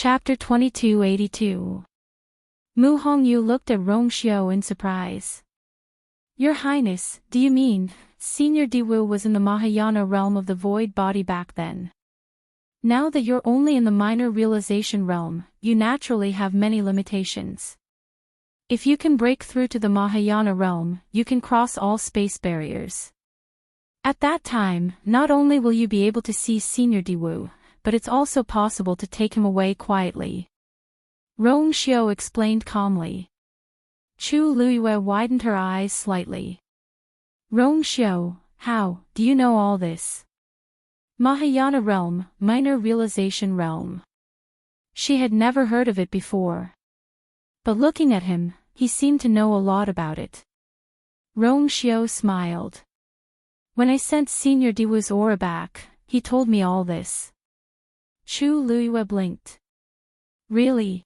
Chapter 2282. Mu Hongyu looked at Rong Xiao in surprise. Your Highness, do you mean, Senior Diwu was in the Mahayana realm of the void body back then? Now that you're only in the minor realization realm, you naturally have many limitations. If you can break through to the Mahayana realm, you can cross all space barriers. At that time, not only will you be able to see Senior Diwu, but it's also possible to take him away quietly. Rong Xiao explained calmly. Chu Luiyue widened her eyes slightly. Rong Xiao, how do you know all this? Mahayana realm, minor realization realm. She had never heard of it before. But looking at him, he seemed to know a lot about it. Rong Xiao smiled. When I sent Senior Diwu's aura back, he told me all this. Chu Luiyue blinked. Really?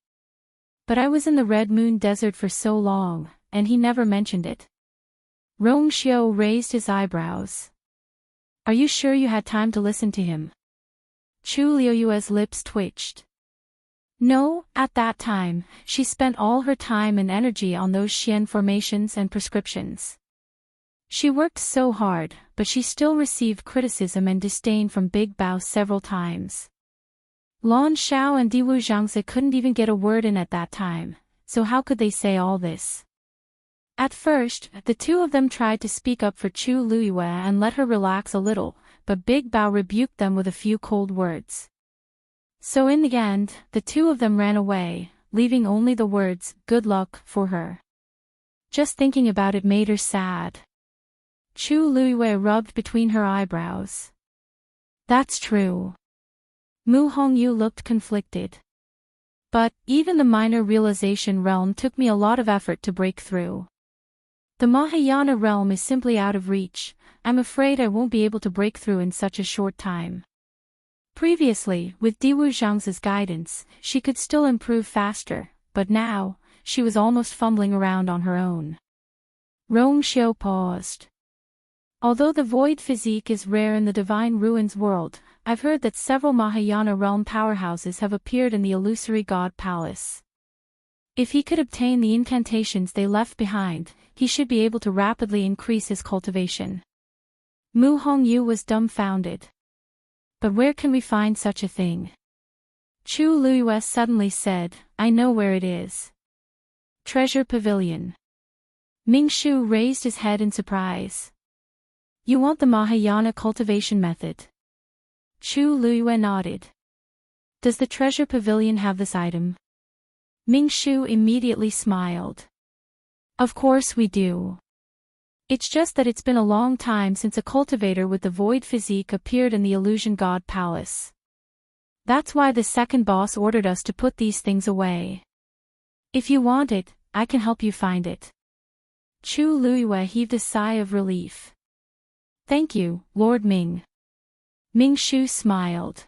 But I was in the Red Moon Desert for so long, and he never mentioned it. Rong Xiao raised his eyebrows. Are you sure you had time to listen to him? Chu Luiyue's lips twitched. No, at that time, she spent all her time and energy on those Xian formations and prescriptions. She worked so hard, but she still received criticism and disdain from Big Bao several times. Lan Xiao and Diwu Zhangzi couldn't even get a word in at that time, so how could they say all this? At first, the two of them tried to speak up for Chu Luiyue and let her relax a little, but Big Bao rebuked them with a few cold words. So in the end, the two of them ran away, leaving only the words, "Good luck," for her. Just thinking about it made her sad. Chu Luiyue rubbed between her eyebrows. That's true. Mu Hongyu looked conflicted. But, even the minor realization realm took me a lot of effort to break through. The Mahayana realm is simply out of reach. I'm afraid I won't be able to break through in such a short time. Previously, with Diwu Zhangzi's guidance, she could still improve faster, but now, she was almost fumbling around on her own. Rong Xiao paused. Although the void physique is rare in the Divine Ruins world, I've heard that several Mahayana realm powerhouses have appeared in the illusory god palace. If he could obtain the incantations they left behind, he should be able to rapidly increase his cultivation. Mu Hongyu was dumbfounded. But where can we find such a thing? Chu Luiyue suddenly said, I know where it is. Treasure Pavilion. Ming Shu raised his head in surprise. You want the Mahayana cultivation method? Chu Luiyue nodded. Does the treasure pavilion have this item? Ming Shu immediately smiled. Of course we do. It's just that it's been a long time since a cultivator with the void physique appeared in the illusion god palace. That's why the second boss ordered us to put these things away. If you want it, I can help you find it. Chu Luiyue heaved a sigh of relief. Thank you, Lord Ming. Ming Shu smiled.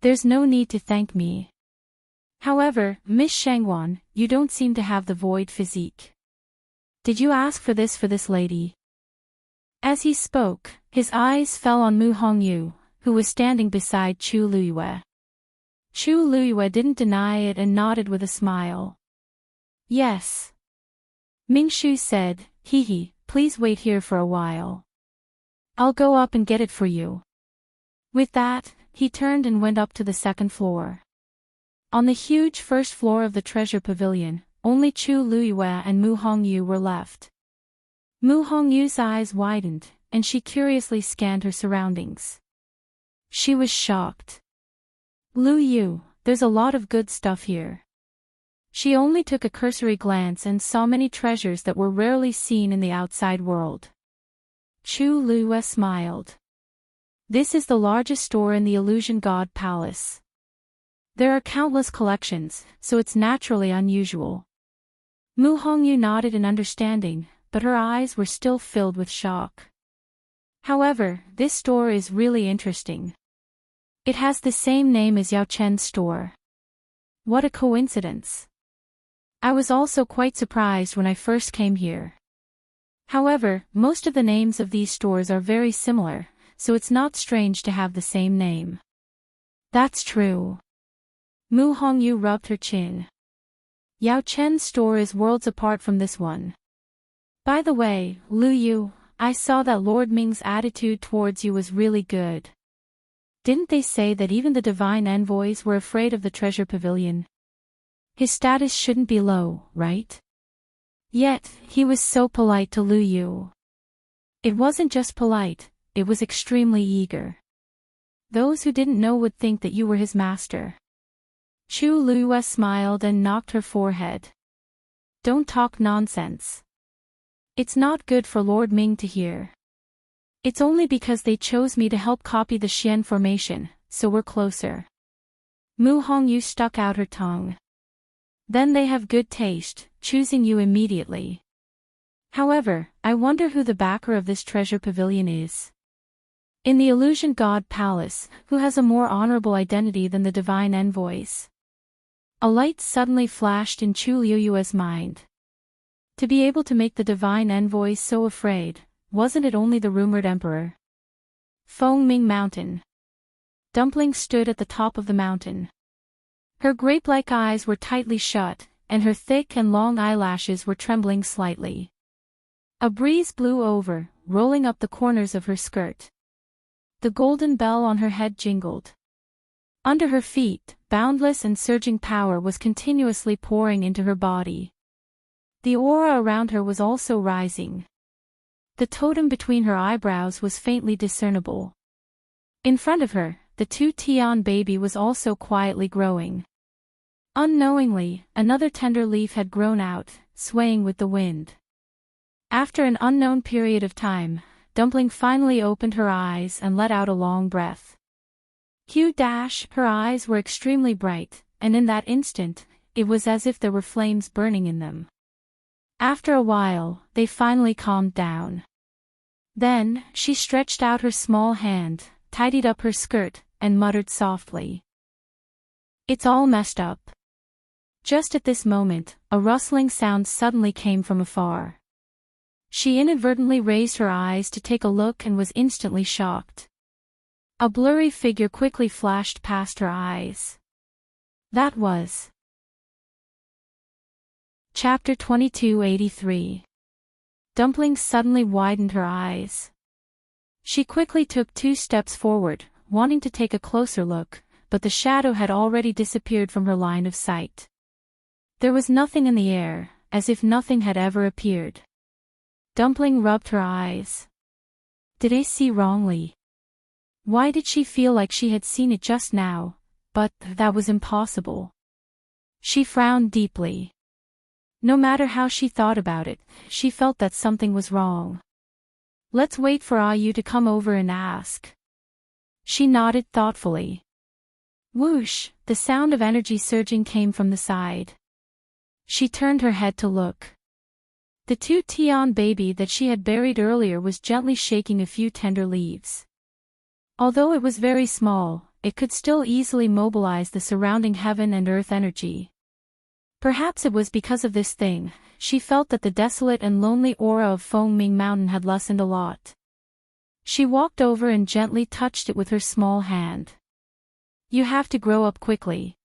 There's no need to thank me. However, Miss Shangwan, you don't seem to have the void physique. Did you ask for this lady? As he spoke, his eyes fell on Mu Hongyu, who was standing beside Chu Luiyue. Chu Luiyue didn't deny it and nodded with a smile. Yes. Ming Shu said, Hee, please wait here for a while. I'll go up and get it for you. With that, he turned and went up to the second floor. On the huge first floor of the treasure pavilion, only Chu Luiyue and Mu Hongyu were left. Mu Hongyu's eyes widened, and she curiously scanned her surroundings. She was shocked. Lu Yu, there's a lot of good stuff here. She only took a cursory glance and saw many treasures that were rarely seen in the outside world. Chu Luiyue smiled. This is the largest store in the Illusion God Palace. There are countless collections, so it's naturally unusual. Mu Hongyu nodded in understanding, but her eyes were still filled with shock. However, this store is really interesting. It has the same name as Yao Chen's store. What a coincidence. I was also quite surprised when I first came here. However, most of the names of these stores are very similar, so it's not strange to have the same name. That's true. Mu Hongyu rubbed her chin. Yao Chen's store is worlds apart from this one. By the way, Lu Yu, I saw that Lord Ming's attitude towards you was really good. Didn't they say that even the divine envoys were afraid of the treasure pavilion? His status shouldn't be low, right? Yet, he was so polite to Lu Yu. It wasn't just polite, it was extremely eager. Those who didn't know would think that you were his master. Chu Liyue smiled and knocked her forehead. Don't talk nonsense. It's not good for Lord Ming to hear. It's only because they chose me to help copy the Xian formation, so we're closer. Mu Hongyu stuck out her tongue. Then they have good taste, choosing you immediately. However, I wonder who the backer of this treasure pavilion is. In the Illusion God Palace, who has a more honorable identity than the divine envoys? A light suddenly flashed in Chu Liyue's mind. To be able to make the divine envoys so afraid, wasn't it only the rumored emperor? Fengming Mountain. Dumpling stood at the top of the mountain. Her grape-like eyes were tightly shut, and her thick and long eyelashes were trembling slightly. A breeze blew over, rolling up the corners of her skirt. The golden bell on her head jingled. Under her feet, boundless and surging power was continuously pouring into her body. The aura around her was also rising. The totem between her eyebrows was faintly discernible. In front of her, the 2-Tian baby was also quietly growing. Unknowingly, another tender leaf had grown out, swaying with the wind. After an unknown period of time, Dumpling finally opened her eyes and let out a long breath. Her eyes were extremely bright, and in that instant, it was as if there were flames burning in them. After a while, they finally calmed down. Then, she stretched out her small hand, tidied up her skirt, and muttered softly. It's all messed up. Just at this moment, a rustling sound suddenly came from afar. She inadvertently raised her eyes to take a look and was instantly shocked. A blurry figure quickly flashed past her eyes. That was Chapter 2283. Dumpling suddenly widened her eyes. She quickly took 2 steps forward, wanting to take a closer look, but the shadow had already disappeared from her line of sight. There was nothing in the air, as if nothing had ever appeared. Dumpling rubbed her eyes. Did I see wrongly? Why did she feel like she had seen it just now, but that was impossible? She frowned deeply. No matter how she thought about it, she felt that something was wrong. Let's wait for Yu to come over and ask. She nodded thoughtfully. Whoosh, the sound of energy surging came from the side. She turned her head to look. The 2-Tian baby that she had buried earlier was gently shaking a few tender leaves. Although it was very small, it could still easily mobilize the surrounding heaven and earth energy. Perhaps it was because of this thing, she felt that the desolate and lonely aura of Fengming Mountain had lessened a lot. She walked over and gently touched it with her small hand. You have to grow up quickly.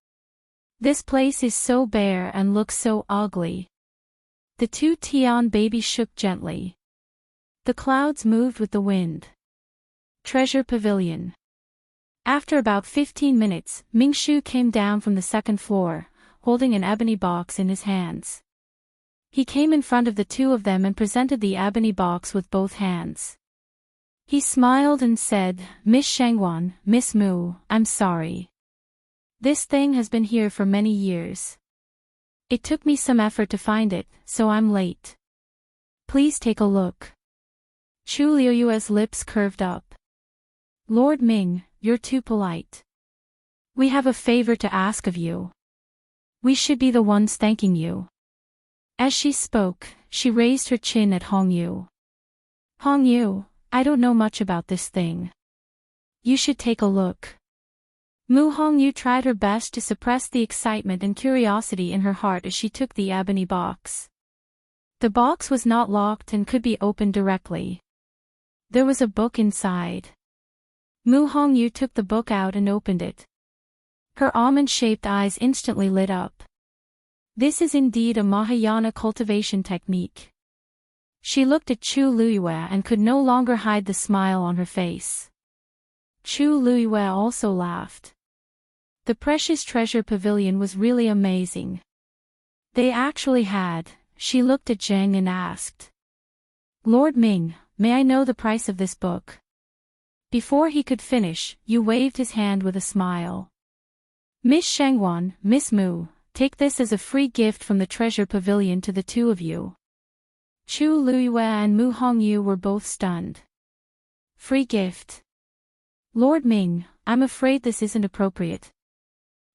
This place is so bare and looks so ugly. The 2-Tian baby shook gently. The clouds moved with the wind. Treasure Pavilion. After about 15 minutes, Mingshu came down from the 2nd floor, holding an ebony box in his hands. He came in front of the 2 of them and presented the ebony box with both hands. He smiled and said, Miss Shangwan, Miss Mu, I'm sorry. This thing has been here for many years. It took me some effort to find it, so I'm late. Please take a look. Chu Liyue's lips curved up. Lord Ming, you're too polite. We have a favor to ask of you. We should be the ones thanking you. As she spoke, she raised her chin at Hongyu. Hongyu, I don't know much about this thing. You should take a look. Mu Hongyu tried her best to suppress the excitement and curiosity in her heart as she took the ebony box. The box was not locked and could be opened directly. There was a book inside. Mu Hongyu took the book out and opened it. Her almond-shaped eyes instantly lit up. This is indeed a Mahayana cultivation technique. She looked at Chu Luiyue and could no longer hide the smile on her face. Chu Luiyue also laughed. The precious treasure pavilion was really amazing. They actually had. She looked at Zhang and asked. Lord Ming, may I know the price of this book? Before he could finish, Yu waved his hand with a smile. Miss Shangwan, Miss Mu, take this as a free gift from the treasure pavilion to the two of you. Chu Luiyue and Mu Hongyu were both stunned. Free gift. Lord Ming, I'm afraid this isn't appropriate.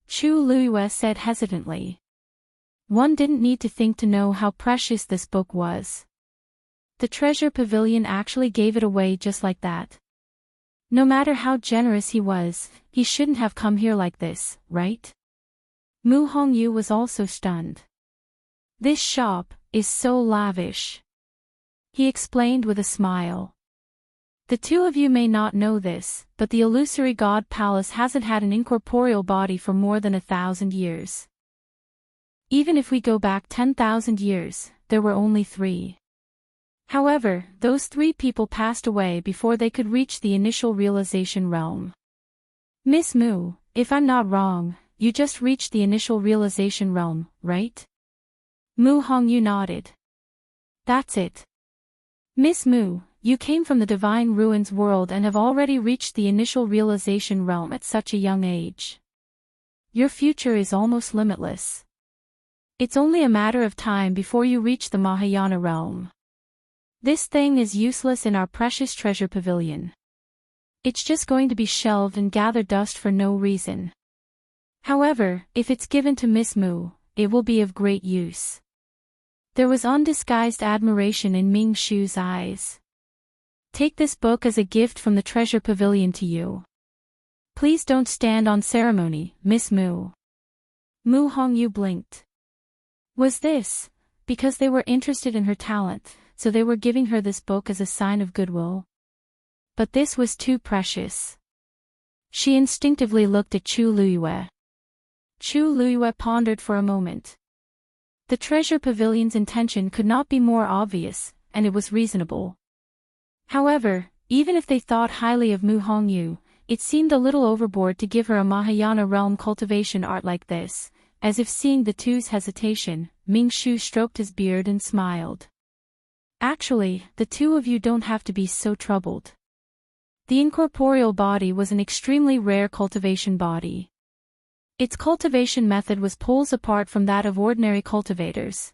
Chu Luiyue said hesitantly. One didn't need to think to know how precious this book was. The treasure pavilion actually gave it away just like that. No matter how generous he was, he shouldn't have come here like this, right? Mu Hongyu was also stunned. This shop is so lavish. He explained with a smile. The two of you may not know this, but the illusory god palace hasn't had an incorporeal body for more than 1,000 years. Even if we go back 10,000 years, there were only 3. However, those 3 people passed away before they could reach the initial realization realm. Miss Mu, if I'm not wrong, you just reached the initial realization realm, right? Mu Hongyu nodded. That's it. Miss Mu, you came from the Divine Ruins world and have already reached the initial realization realm at such a young age. Your future is almost limitless. It's only a matter of time before you reach the Mahayana realm. This thing is useless in our precious treasure pavilion. It's just going to be shelved and gather dust for no reason. However, if it's given to Miss Mu, it will be of great use. There was undisguised admiration in Ming Shu's eyes. Take this book as a gift from the treasure pavilion to you. Please don't stand on ceremony, Miss Mu. Mu Hongyu blinked. Was this because they were interested in her talent, so they were giving her this book as a sign of goodwill? But this was too precious. She instinctively looked at Chu Luiyue. Chu Luiyue pondered for a moment. The treasure pavilion's intention could not be more obvious, and it was reasonable. However, even if they thought highly of Mu Hongyu, it seemed a little overboard to give her a Mahayana realm cultivation art like this. As if seeing the two's hesitation, Ming Shu stroked his beard and smiled. Actually, the two of you don't have to be so troubled. The incorporeal body was an extremely rare cultivation body. Its cultivation method was poles apart from that of ordinary cultivators.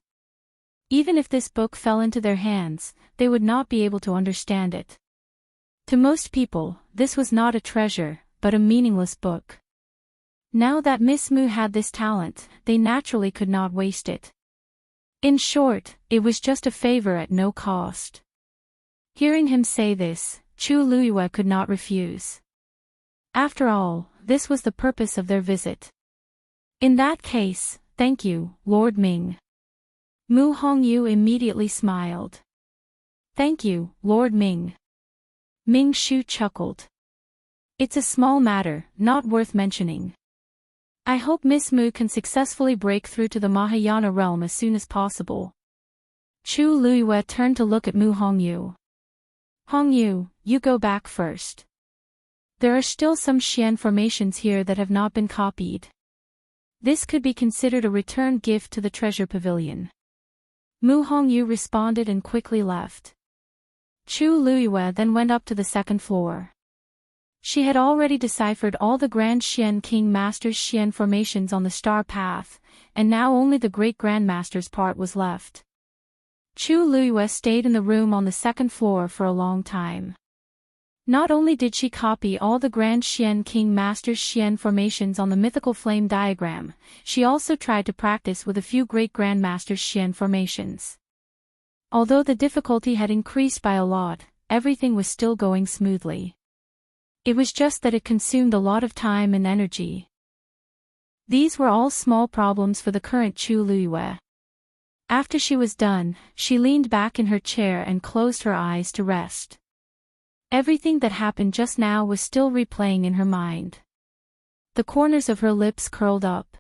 Even if this book fell into their hands, they would not be able to understand it. To most people, this was not a treasure, but a meaningless book. Now that Miss Mu had this talent, they naturally could not waste it. In short, it was just a favor at no cost. Hearing him say this, Chu Luiyue could not refuse. After all, this was the purpose of their visit. In that case, thank you, Lord Ming. Mu Hongyu immediately smiled. Thank you, Lord Ming. Ming Shu chuckled. It's a small matter, not worth mentioning. I hope Miss Mu can successfully break through to the Mahayana realm as soon as possible. Chu Luiyue turned to look at Mu Hongyu. Hongyu, you go back first. There are still some Xian formations here that have not been copied. This could be considered a return gift to the treasure pavilion. Mu Hongyu responded and quickly left. Chu Luiyue then went up to the second floor. She had already deciphered all the Grand Xian King Master's Xian formations on the star path, and now only the Great Grandmaster's part was left. Chu Luiyue stayed in the room on the second floor for a long time. Not only did she copy all the Grand Xian King Master's Xian formations on the mythical flame diagram, she also tried to practice with a few Great Grandmaster's Xian formations. Although the difficulty had increased by a lot, everything was still going smoothly. It was just that it consumed a lot of time and energy. These were all small problems for the current Chu Luiyue. After she was done, she leaned back in her chair and closed her eyes to rest. Everything that happened just now was still replaying in her mind. The corners of her lips curled up.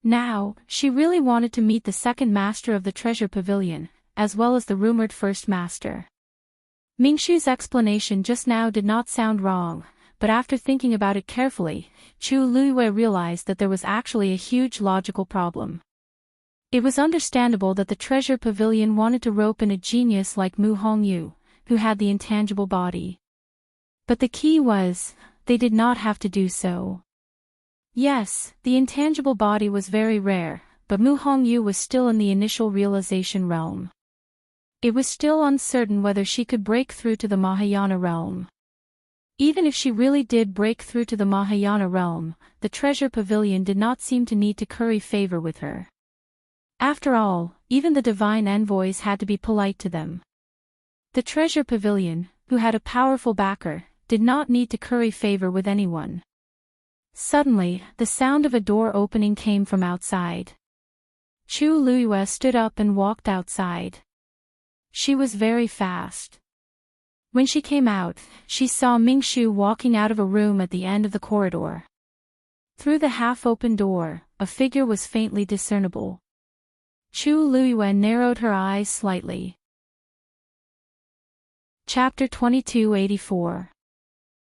Now, she really wanted to meet the second master of the treasure pavilion, as well as the rumored first master. Mingshu's explanation just now did not sound wrong, but after thinking about it carefully, Chu Luiyue realized that there was actually a huge logical problem. It was understandable that the treasure pavilion wanted to rope in a genius like Mu Hongyu, who had the intangible body. But the key was, they did not have to do so. Yes, the intangible body was very rare, but Mu Hongyu was still in the initial realization realm. It was still uncertain whether she could break through to the Mahayana realm. Even if she really did break through to the Mahayana realm, the treasure pavilion did not seem to need to curry favor with her. After all, even the divine envoys had to be polite to them. The treasure pavilion, who had a powerful backer, did not need to curry favor with anyone. Suddenly, the sound of a door opening came from outside. Chu Luiyue stood up and walked outside. She was very fast. When she came out, she saw Mingshu walking out of a room at the end of the corridor. Through the half-open door, a figure was faintly discernible. Chu Luiyue narrowed her eyes slightly. Chapter 2284.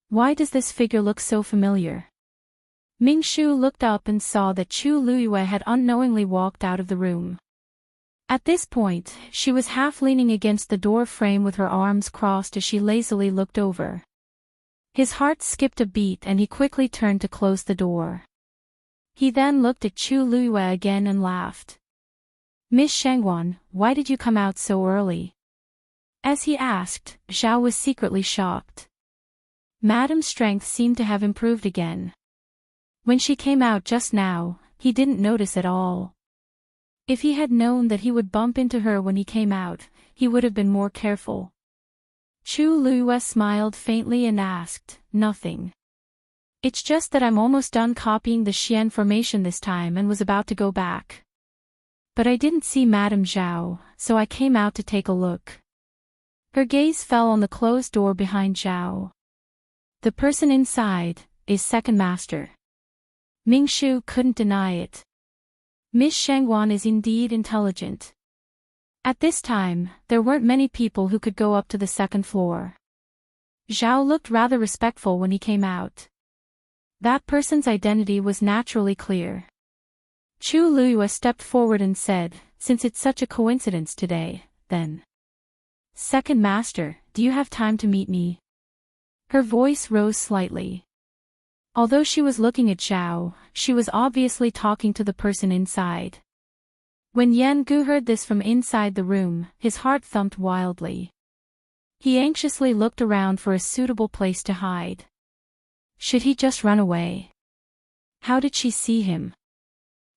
Why does this figure look so familiar? Mingshu looked up and saw that Chu Luiyue had unknowingly walked out of the room. At this point, she was half leaning against the door frame with her arms crossed as she lazily looked over. His heart skipped a beat and he quickly turned to close the door. He then looked at Chu Luiyue again and laughed. "Miss Shangguan, why did you come out so early?" As he asked, Zhao was secretly shocked. Madame's strength seemed to have improved again. When she came out just now, he didn't notice at all. If he had known that he would bump into her when he came out, he would have been more careful. Chu Luiyue smiled faintly and asked, "Nothing. It's just that I'm almost done copying the Xian formation this time and was about to go back. But I didn't see Madame Zhao, so I came out to take a look." Her gaze fell on the closed door behind Zhao. The person inside is second master. Mingshu couldn't deny it. Miss Shangguan is indeed intelligent. At this time, there weren't many people who could go up to the second floor. Zhao looked rather respectful when he came out. That person's identity was naturally clear. Chu Luiyue stepped forward and said, "Since it's such a coincidence today, then. Second master, do you have time to meet me?" Her voice rose slightly. Although she was looking at Zhao, she was obviously talking to the person inside. When Yan Gu heard this from inside the room, his heart thumped wildly. He anxiously looked around for a suitable place to hide. Should he just run away? How did she see him?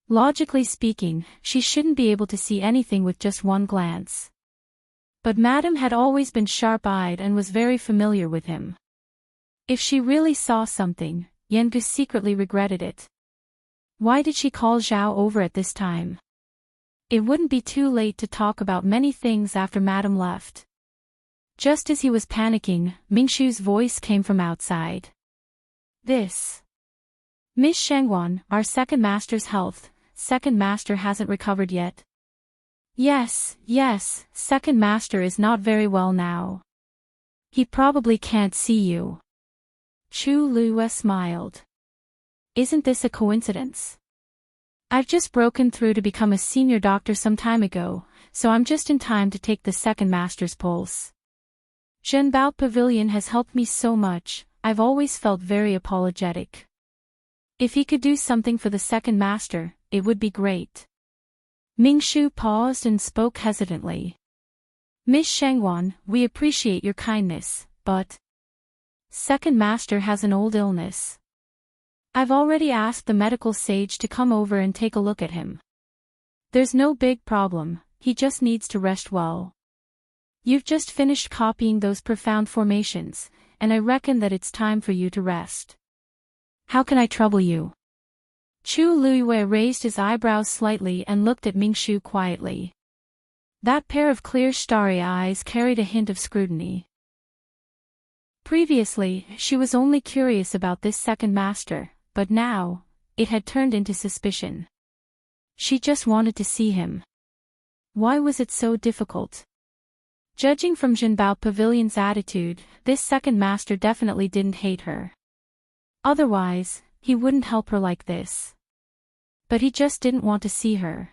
Logically speaking, she shouldn't be able to see anything with just one glance. But Madame had always been sharp-eyed and was very familiar with him. If she really saw something, Yengu secretly regretted it. Why did she call Zhao over at this time? It wouldn't be too late to talk about many things after Madame left. Just as he was panicking, Mingshu's voice came from outside. "This. Miss Shangguan, our second master's health. Second master hasn't recovered yet." Yes, second master is not very well now. He probably can't see you." Chu Luiyue smiled. "Isn't this a coincidence? I've just broken through to become a senior doctor some time ago, so I'm just in time to take the second master's pulse. Zhenbao Pavilion has helped me so much, I've always felt very apologetic. If he could do something for the second master, it would be great." Mingshu paused and spoke hesitantly. "Miss Shangguan, we appreciate your kindness, but second master has an old illness. I've already asked the medical sage to come over and take a look at him. There's no big problem, he just needs to rest well. You've just finished copying those profound formations, and I reckon that it's time for you to rest. How can I trouble you?" Chu Luiyue raised his eyebrows slightly and looked at Mingshu quietly. That pair of clear starry eyes carried a hint of scrutiny. Previously, she was only curious about this second master, but now, it had turned into suspicion. She just wanted to see him. Why was it so difficult? Judging from Jinbao Pavilion's attitude, this second master definitely didn't hate her. Otherwise, he wouldn't help her like this. But he just didn't want to see her.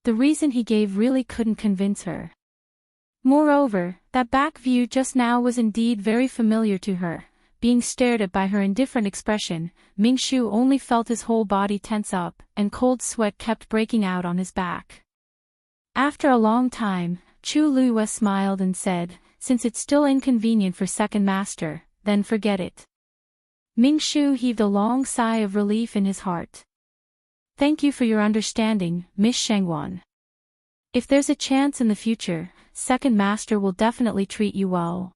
The reason he gave really couldn't convince her. Moreover, that back view just now was indeed very familiar to her. Being stared at by her indifferent expression, Mingshu only felt his whole body tense up, and cold sweat kept breaking out on his back. After a long time, Chu Luiyue smiled and said, "Since it's still inconvenient for second master, then forget it." Mingshu heaved a long sigh of relief in his heart. "Thank you for your understanding, Miss Shangwan. If there's a chance in the future, second master will definitely treat you well."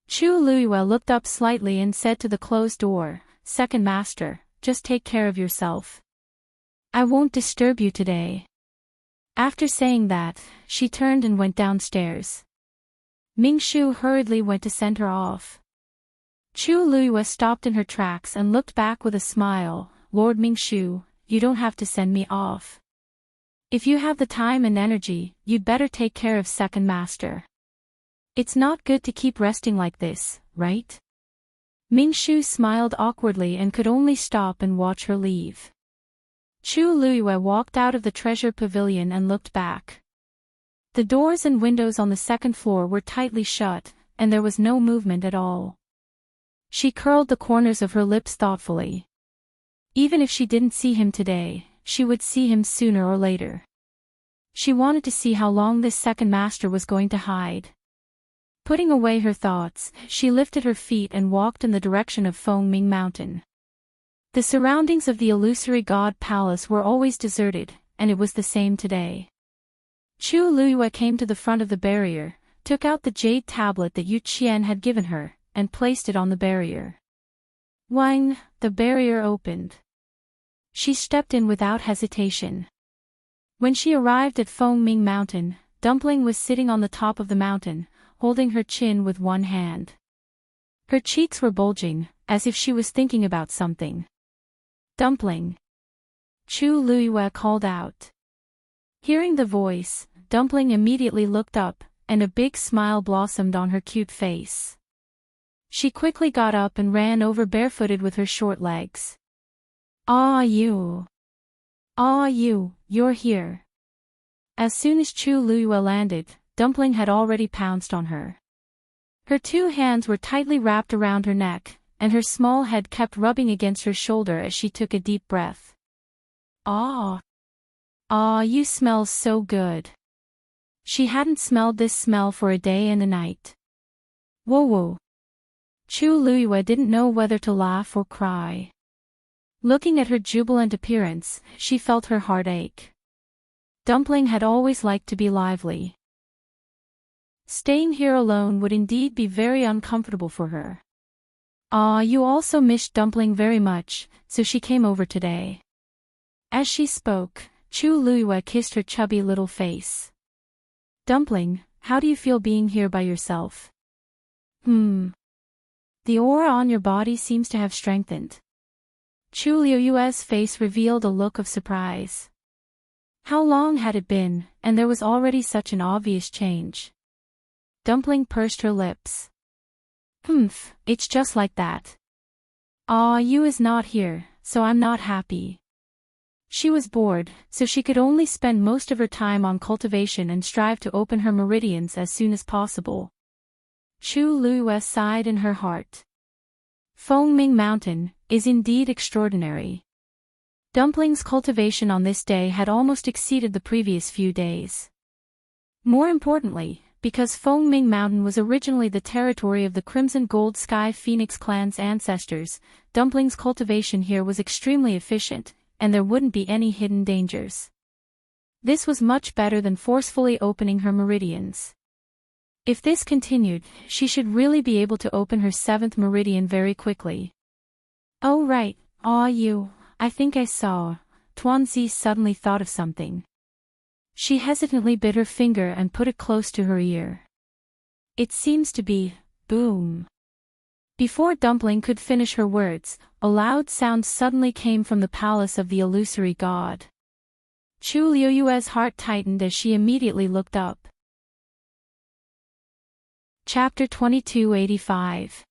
Chu Luiyue looked up slightly and said to the closed door, "Second master, just take care of yourself. I won't disturb you today." After saying that, she turned and went downstairs. Mingshu hurriedly went to send her off. Chu Luiyue stopped in her tracks and looked back with a smile. "Lord Mingshu, you don't have to send me off. If you have the time and energy, you'd better take care of second master. It's not good to keep resting like this, right?" Mingshu smiled awkwardly and could only stop and watch her leave. Chu Luiyue walked out of the treasure pavilion and looked back. The doors and windows on the second floor were tightly shut, and there was no movement at all. She curled the corners of her lips thoughtfully. Even if she didn't see him today, she would see him sooner or later. She wanted to see how long this second master was going to hide. Putting away her thoughts, she lifted her feet and walked in the direction of Fengming Mountain. The surroundings of the illusory god palace were always deserted, and it was the same today. Chu Luiyue came to the front of the barrier, took out the jade tablet that Yu Qian had given her, and placed it on the barrier. Wang, the barrier opened. She stepped in without hesitation. When she arrived at Fengming Mountain, Dumpling was sitting on the top of the mountain, holding her chin with one hand. Her cheeks were bulging, as if she was thinking about something. "Dumpling!" Chu Luiyue called out. Hearing the voice, Dumpling immediately looked up, and a big smile blossomed on her cute face. She quickly got up and ran over barefooted with her short legs. "Ah you! Ah you're here." As soon as Chu Luiyue landed, Dumpling had already pounced on her. Her two hands were tightly wrapped around her neck, and her small head kept rubbing against her shoulder as she took a deep breath. "Ah! Ah, you smell so good." She hadn't smelled this smell for a day and a night. Whoa! Chu Luiyue didn't know whether to laugh or cry. Looking at her jubilant appearance, she felt her heart ache. Dumpling had always liked to be lively. Staying here alone would indeed be very uncomfortable for her. "Ah, you also missed Dumpling very much, so she came over today." As she spoke, Chu Luiyue kissed her chubby little face. "Dumpling, how do you feel being here by yourself?" The aura on your body seems to have strengthened." Chu Luiyue's face revealed a look of surprise. How long had it been, and there was already such an obvious change? Dumpling pursed her lips. It's just like that. Ah, Yu is not here, so I'm not happy." She was bored, so she could only spend most of her time on cultivation and strive to open her meridians as soon as possible. Chu Luiyue sighed in her heart. Fengming Mountain is indeed extraordinary. Dumpling's cultivation on this day had almost exceeded the previous few days. More importantly, because Fengming Mountain was originally the territory of the Crimson Gold Sky Phoenix clan's ancestors, Dumpling's cultivation here was extremely efficient, and there wouldn't be any hidden dangers. This was much better than forcefully opening her meridians. If this continued, she should really be able to open her 7th meridian very quickly. "Oh right, I think I saw." Tuanzi suddenly thought of something. She hesitantly bit her finger and put it close to her ear. "It seems to be, boom." Before Dumpling could finish her words, a loud sound suddenly came from the palace of the illusory god. Chu Liuyue's heart tightened as she immediately looked up. Chapter 2285.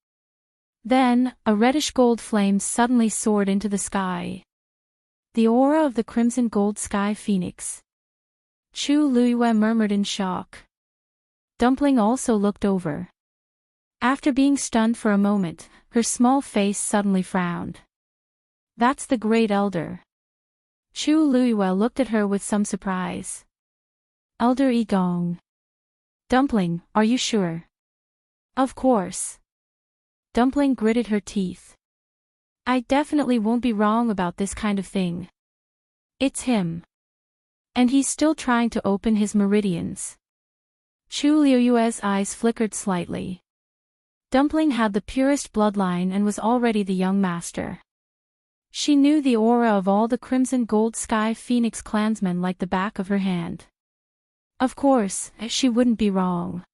Then, a reddish-gold flame suddenly soared into the sky. The aura of the crimson gold sky phoenix. Chu Liyue murmured in shock. Dumpling also looked over. After being stunned for a moment, her small face suddenly frowned. That's the Great Elder. Chu Liyue looked at her with some surprise. Elder Yigong. Dumpling, are you sure? Of course. Dumpling gritted her teeth. I definitely won't be wrong about this kind of thing. It's him. And he's still trying to open his meridians. Chu Liyue's eyes flickered slightly. Dumpling had the purest bloodline and was already the young master. She knew the aura of all the Crimson Gold Sky Phoenix clansmen like the back of her hand. Of course, she wouldn't be wrong.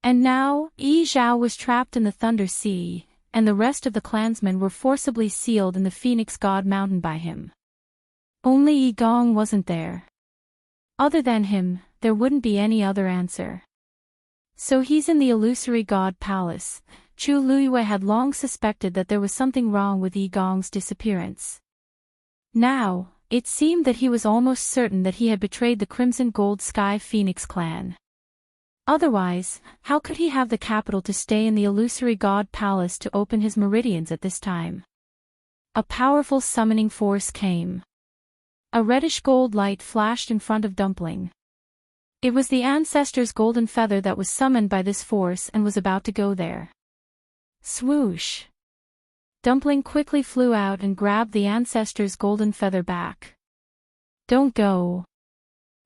And now, Yi Zhao was trapped in the Thunder Sea, and the rest of the clansmen were forcibly sealed in the Phoenix God Mountain by him. Only Yi Gong wasn't there. Other than him, there wouldn't be any other answer. So he's in the illusory God Palace. Chu Liyue had long suspected that there was something wrong with Yi Gong's disappearance. Now, it seemed that he was almost certain that he had betrayed the Crimson Gold Sky Phoenix clan. Otherwise, how could he have the capital to stay in the illusory God Palace to open his meridians at this time? A powerful summoning force came. A reddish-gold light flashed in front of Dumpling. It was the ancestor's golden feather that was summoned by this force and was about to go there. Swoosh! Dumpling quickly flew out and grabbed the ancestor's golden feather back. Don't go.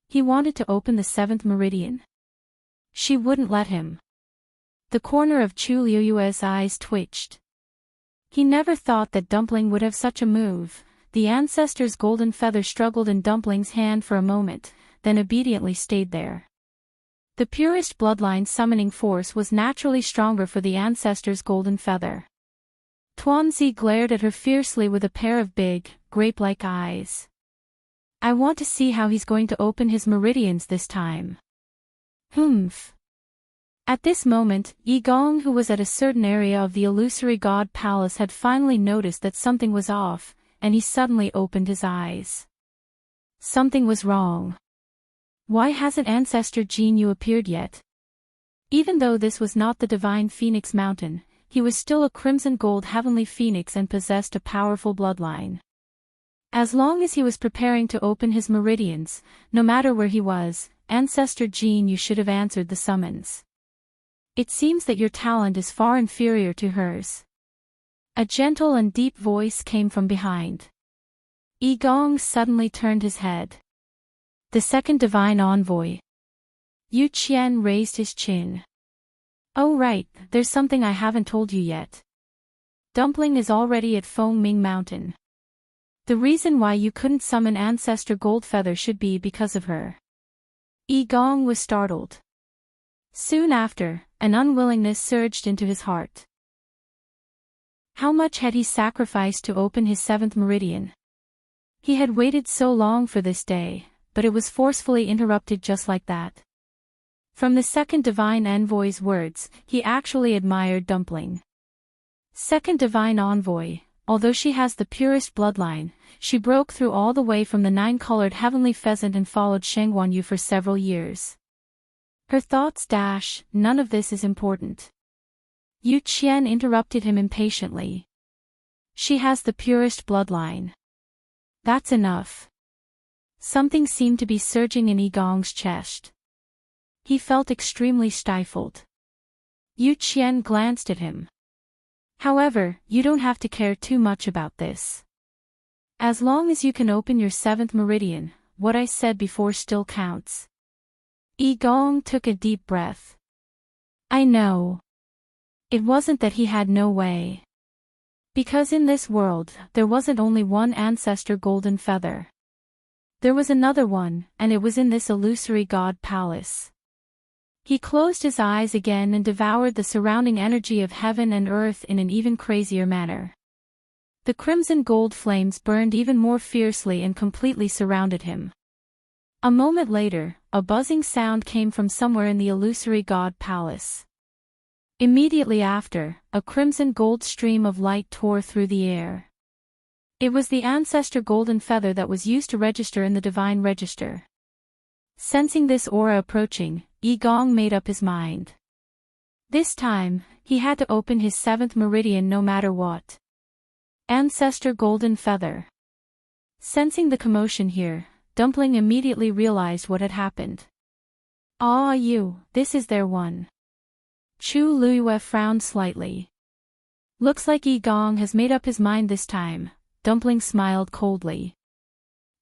He wanted to open the 7th meridian. She wouldn't let him. The corner of Chu Liyue's eyes twitched. He never thought that Dumpling would have such a move. The ancestor's golden feather struggled in Dumpling's hand for a moment, then obediently stayed there. The purest bloodline summoning force was naturally stronger for the ancestor's golden feather. Tuanzi glared at her fiercely with a pair of big, grape-like eyes. I want to see how he's going to open his meridians this time. Humph. At this moment, Yi Gong, who was at a certain area of the illusory god palace, had finally noticed that something was off, and he suddenly opened his eyes. Something was wrong. Why hasn't Ancestor Jin Yu appeared yet? Even though this was not the divine Phoenix Mountain, he was still a crimson gold heavenly phoenix and possessed a powerful bloodline. As long as he was preparing to open his meridians, no matter where he was, Ancestor Jin Yu should have answered the summons. It seems that your talent is far inferior to hers. A gentle and deep voice came from behind. Yi Gong suddenly turned his head. The second divine envoy. Yu Qian raised his chin. Oh right, there's something I haven't told you yet. Dumpling is already at Feng Ming Mountain. The reason why you couldn't summon Ancestor Goldfeather should be because of her. Yi Gong was startled. Soon after, an unwillingness surged into his heart. How much had he sacrificed to open his 7th meridian? He had waited so long for this day, but it was forcefully interrupted just like that. From the second divine envoy's words, he actually admired Dumpling. Second divine envoy, although she has the purest bloodline, she broke through all the way from the 9-colored heavenly pheasant and followed Shengguanyu for several years. Her thoughts dash, none of this is important. Yu Qian interrupted him impatiently. She has the purest bloodline. That's enough. Something seemed to be surging in Yi Gong's chest. He felt extremely stifled. Yu Qian glanced at him. However, you don't have to care too much about this. As long as you can open your 7th meridian, what I said before still counts. Yi Gong took a deep breath. I know. It wasn't that he had no way. Because in this world, there wasn't only one ancestor golden feather. There was another one, and it was in this illusory god palace. He closed his eyes again and devoured the surrounding energy of heaven and earth in an even crazier manner. The crimson gold flames burned even more fiercely and completely surrounded him. A moment later, a buzzing sound came from somewhere in the illusory god palace. Immediately after, a crimson gold stream of light tore through the air. It was the ancestor golden feather that was used to register in the divine register. Sensing this aura approaching, Yi Gong made up his mind. This time, he had to open his seventh meridian no matter what. Ancestor golden feather. Sensing the commotion here, Dumpling immediately realized what had happened. "Ah this is their one." Chu Luiyue frowned slightly. "Looks like Yi Gong has made up his mind this time," Dumpling smiled coldly.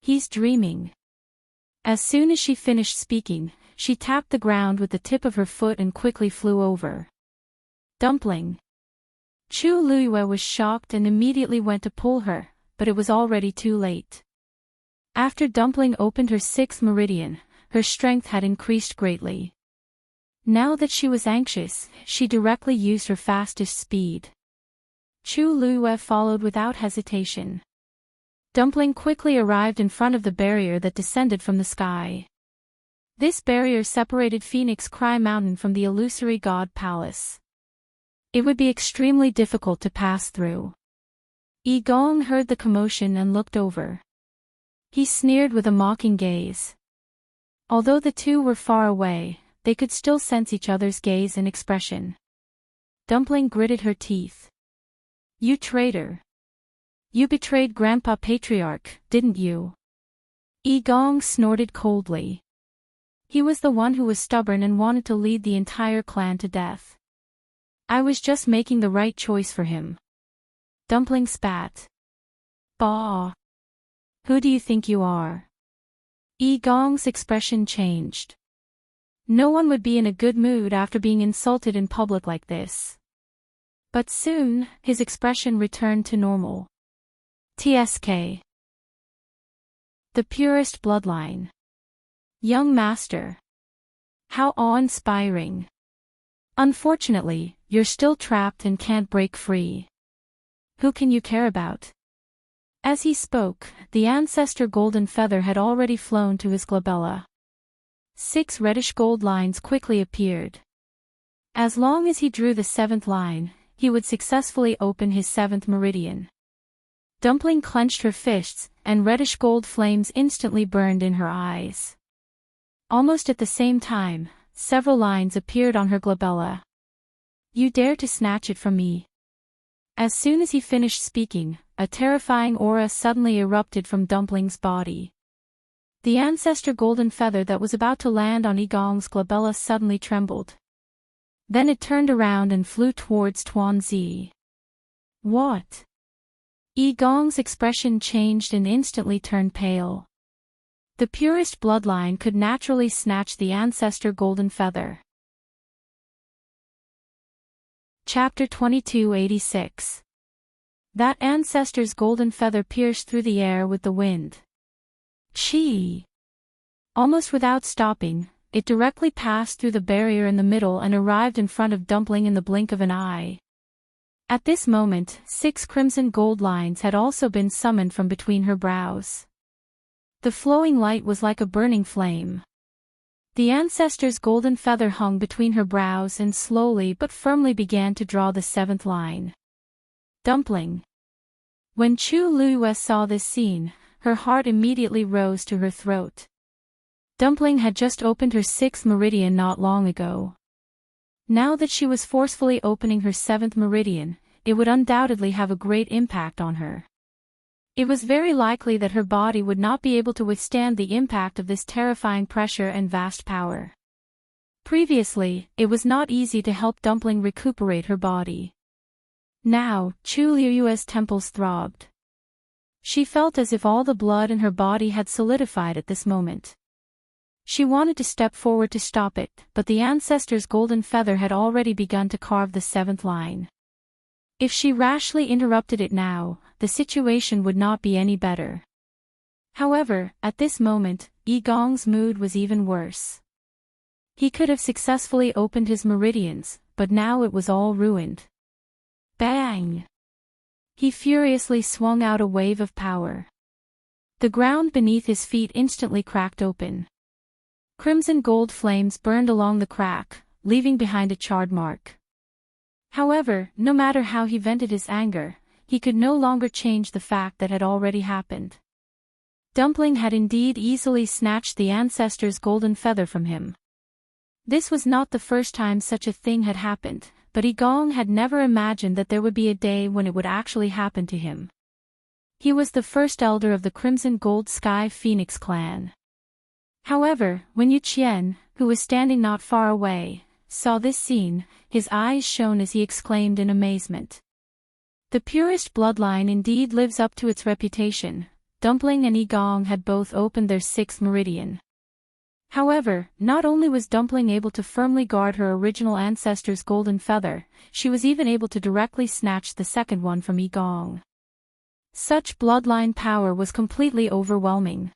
"He's dreaming." As soon as she finished speaking, she tapped the ground with the tip of her foot and quickly flew over. "Dumpling." Chu Luiyue was shocked and immediately went to pull her, but it was already too late. After Dumpling opened her sixth meridian, her strength had increased greatly. Now that she was anxious, she directly used her fastest speed. Chu Luiyue followed without hesitation. Dumpling quickly arrived in front of the barrier that descended from the sky. This barrier separated Phoenix Cry Mountain from the illusory god palace. It would be extremely difficult to pass through. Yi Gong heard the commotion and looked over. He sneered with a mocking gaze. Although the two were far away, they could still sense each other's gaze and expression. Dumpling gritted her teeth. "You traitor. You betrayed Grandpa Patriarch, didn't you?" Yi Gong snorted coldly. He was the one who was stubborn and wanted to lead the entire clan to death. "I was just making the right choice for him." Dumpling spat. "Bah! Who do you think you are?" Yi Gong's expression changed. No one would be in a good mood after being insulted in public like this. But soon, his expression returned to normal. "TSK. The purest bloodline. Young master. How awe-inspiring. Unfortunately, you're still trapped and can't break free. Who can you care about?" As he spoke, the ancestor golden feather had already flown to his glabella. 6 reddish gold lines quickly appeared. As long as he drew the 7th line, he would successfully open his 7th meridian. Dumpling clenched her fists, and reddish gold flames instantly burned in her eyes. Almost at the same time, several lines appeared on her glabella. "You dare to snatch it from me?" As soon as he finished speaking, a terrifying aura suddenly erupted from Dumpling's body. The ancestor golden feather that was about to land on Yi Gong's glabella suddenly trembled. Then it turned around and flew towards Tuanzi. "What?" Yi Gong's expression changed and instantly turned pale. The purest bloodline could naturally snatch the ancestor golden feather. Chapter 2286. That ancestor's golden feather pierced through the air with the wind. Chi! Almost without stopping, it directly passed through the barrier in the middle and arrived in front of Dumpling in the blink of an eye. At this moment, 6 crimson gold lines had also been summoned from between her brows. The flowing light was like a burning flame. The ancestor's golden feather hung between her brows and slowly but firmly began to draw the 7th line. Dumpling. When Chu Luiyue saw this scene, her heart immediately rose to her throat. Dumpling had just opened her 6th meridian not long ago. Now that she was forcefully opening her 7th meridian, it would undoubtedly have a great impact on her. It was very likely that her body would not be able to withstand the impact of this terrifying pressure and vast power. Previously, it was not easy to help Dumpling recuperate her body. Now, Chu Luiyue's temples throbbed. She felt as if all the blood in her body had solidified at this moment. She wanted to step forward to stop it, but the ancestor's golden feather had already begun to carve the 7th line. If she rashly interrupted it now, the situation would not be any better. However, at this moment, Yi Gong's mood was even worse. He could have successfully opened his meridians, but now it was all ruined. Bang! He furiously swung out a wave of power. The ground beneath his feet instantly cracked open. Crimson gold flames burned along the crack, leaving behind a charred mark. However, no matter how he vented his anger, he could no longer change the fact that had already happened. Dumpling had indeed easily snatched the ancestor's golden feather from him. This was not the first time such a thing had happened, but Gong had never imagined that there would be a day when it would actually happen to him. He was the first elder of the Crimson Gold Sky Phoenix clan. However, when Yu Qian, who was standing not far away, saw this scene, his eyes shone as he exclaimed in amazement. The purest bloodline indeed lives up to its reputation. Dumpling and Gong had both opened their sixth meridian. However, not only was Dumpling able to firmly guard her original ancestor's golden feather, she was even able to directly snatch the second one from Gong. Such bloodline power was completely overwhelming.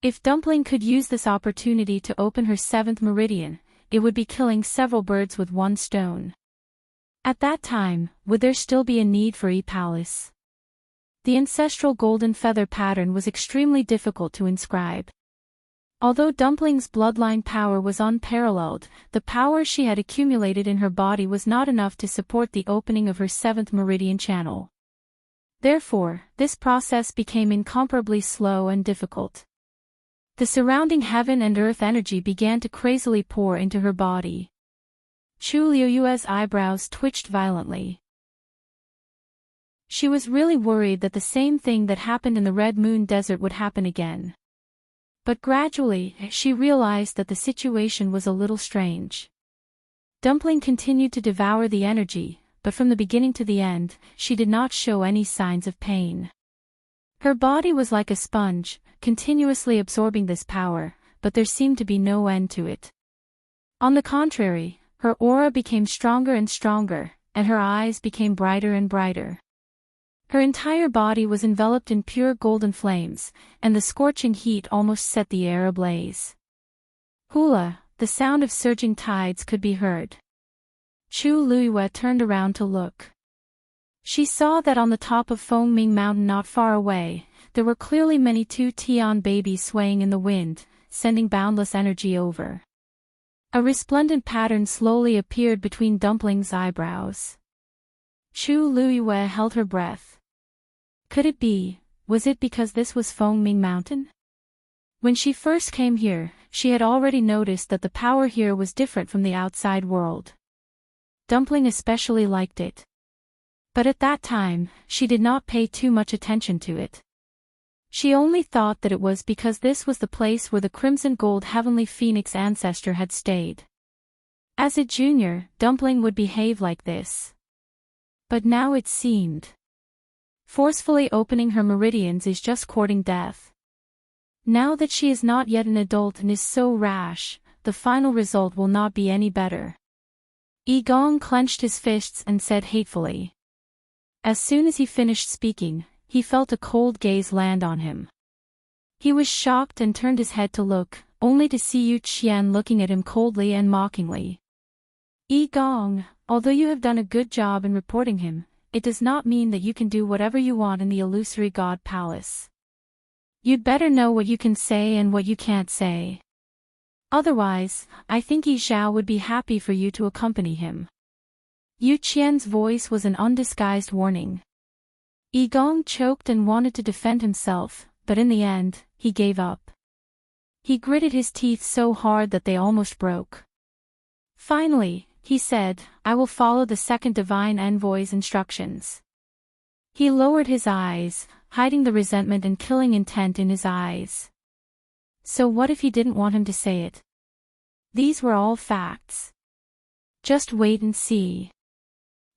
If Dumpling could use this opportunity to open her seventh meridian, it would be killing several birds with one stone. At that time, would there still be a need for Palace? The ancestral golden feather pattern was extremely difficult to inscribe. Although Dumpling's bloodline power was unparalleled, the power she had accumulated in her body was not enough to support the opening of her seventh meridian channel. Therefore, this process became incomparably slow and difficult. The surrounding heaven and earth energy began to crazily pour into her body. Chu Liuyue's eyebrows twitched violently. She was really worried that the same thing that happened in the Red Moon Desert would happen again. But gradually, she realized that the situation was a little strange. Dumpling continued to devour the energy, but from the beginning to the end, she did not show any signs of pain. Her body was like a sponge, continuously absorbing this power, but there seemed to be no end to it. On the contrary, her aura became stronger and stronger, and her eyes became brighter and brighter. Her entire body was enveloped in pure golden flames, and the scorching heat almost set the air ablaze. Hula, the sound of surging tides could be heard. Chu Liyue turned around to look. She saw that on the top of Fengming Mountain not far away, there were clearly many two Tian babies swaying in the wind, sending boundless energy over. A resplendent pattern slowly appeared between Dumpling's eyebrows. Chu Liyue held her breath. Could it be, was it because this was Fengming Mountain? When she first came here, she had already noticed that the power here was different from the outside world. Dumpling especially liked it. But at that time, she did not pay too much attention to it. She only thought that it was because this was the place where the Crimson Gold Heavenly Phoenix ancestor had stayed. As a junior, Dumpling would behave like this. But now it seemed. Forcefully opening her meridians is just courting death. Now that she is not yet an adult and is so rash, the final result will not be any better. Gong clenched his fists and said hatefully. As soon as he finished speaking, he felt a cold gaze land on him. He was shocked and turned his head to look, only to see Yu Qian looking at him coldly and mockingly. Gong, although you have done a good job in reporting him, it does not mean that you can do whatever you want in the illusory God Palace. You'd better know what you can say and what you can't say. Otherwise, I think Yi Zhao would be happy for you to accompany him. Yu Qian's voice was an undisguised warning. Gong choked and wanted to defend himself, but in the end, he gave up. He gritted his teeth so hard that they almost broke. Finally, he said, I will follow the second divine envoy's instructions. He lowered his eyes, hiding the resentment and killing intent in his eyes. So what if he didn't want him to say it? These were all facts. Just wait and see.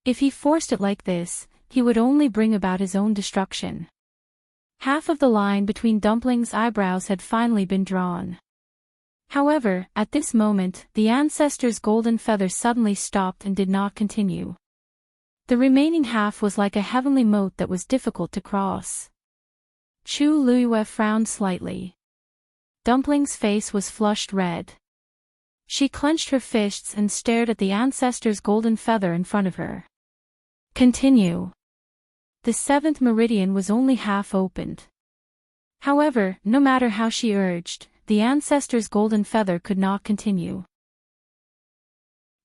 If he forced it like this, he would only bring about his own destruction. Half of the line between Dumpling's eyebrows had finally been drawn. However, at this moment, the ancestor's golden feather suddenly stopped and did not continue. The remaining half was like a heavenly moat that was difficult to cross. Chu Liyue frowned slightly. Dumpling's face was flushed red. She clenched her fists and stared at the ancestor's golden feather in front of her. Continue. The 7th meridian was only half opened. However, no matter how she urged, the ancestor's golden feather could not continue.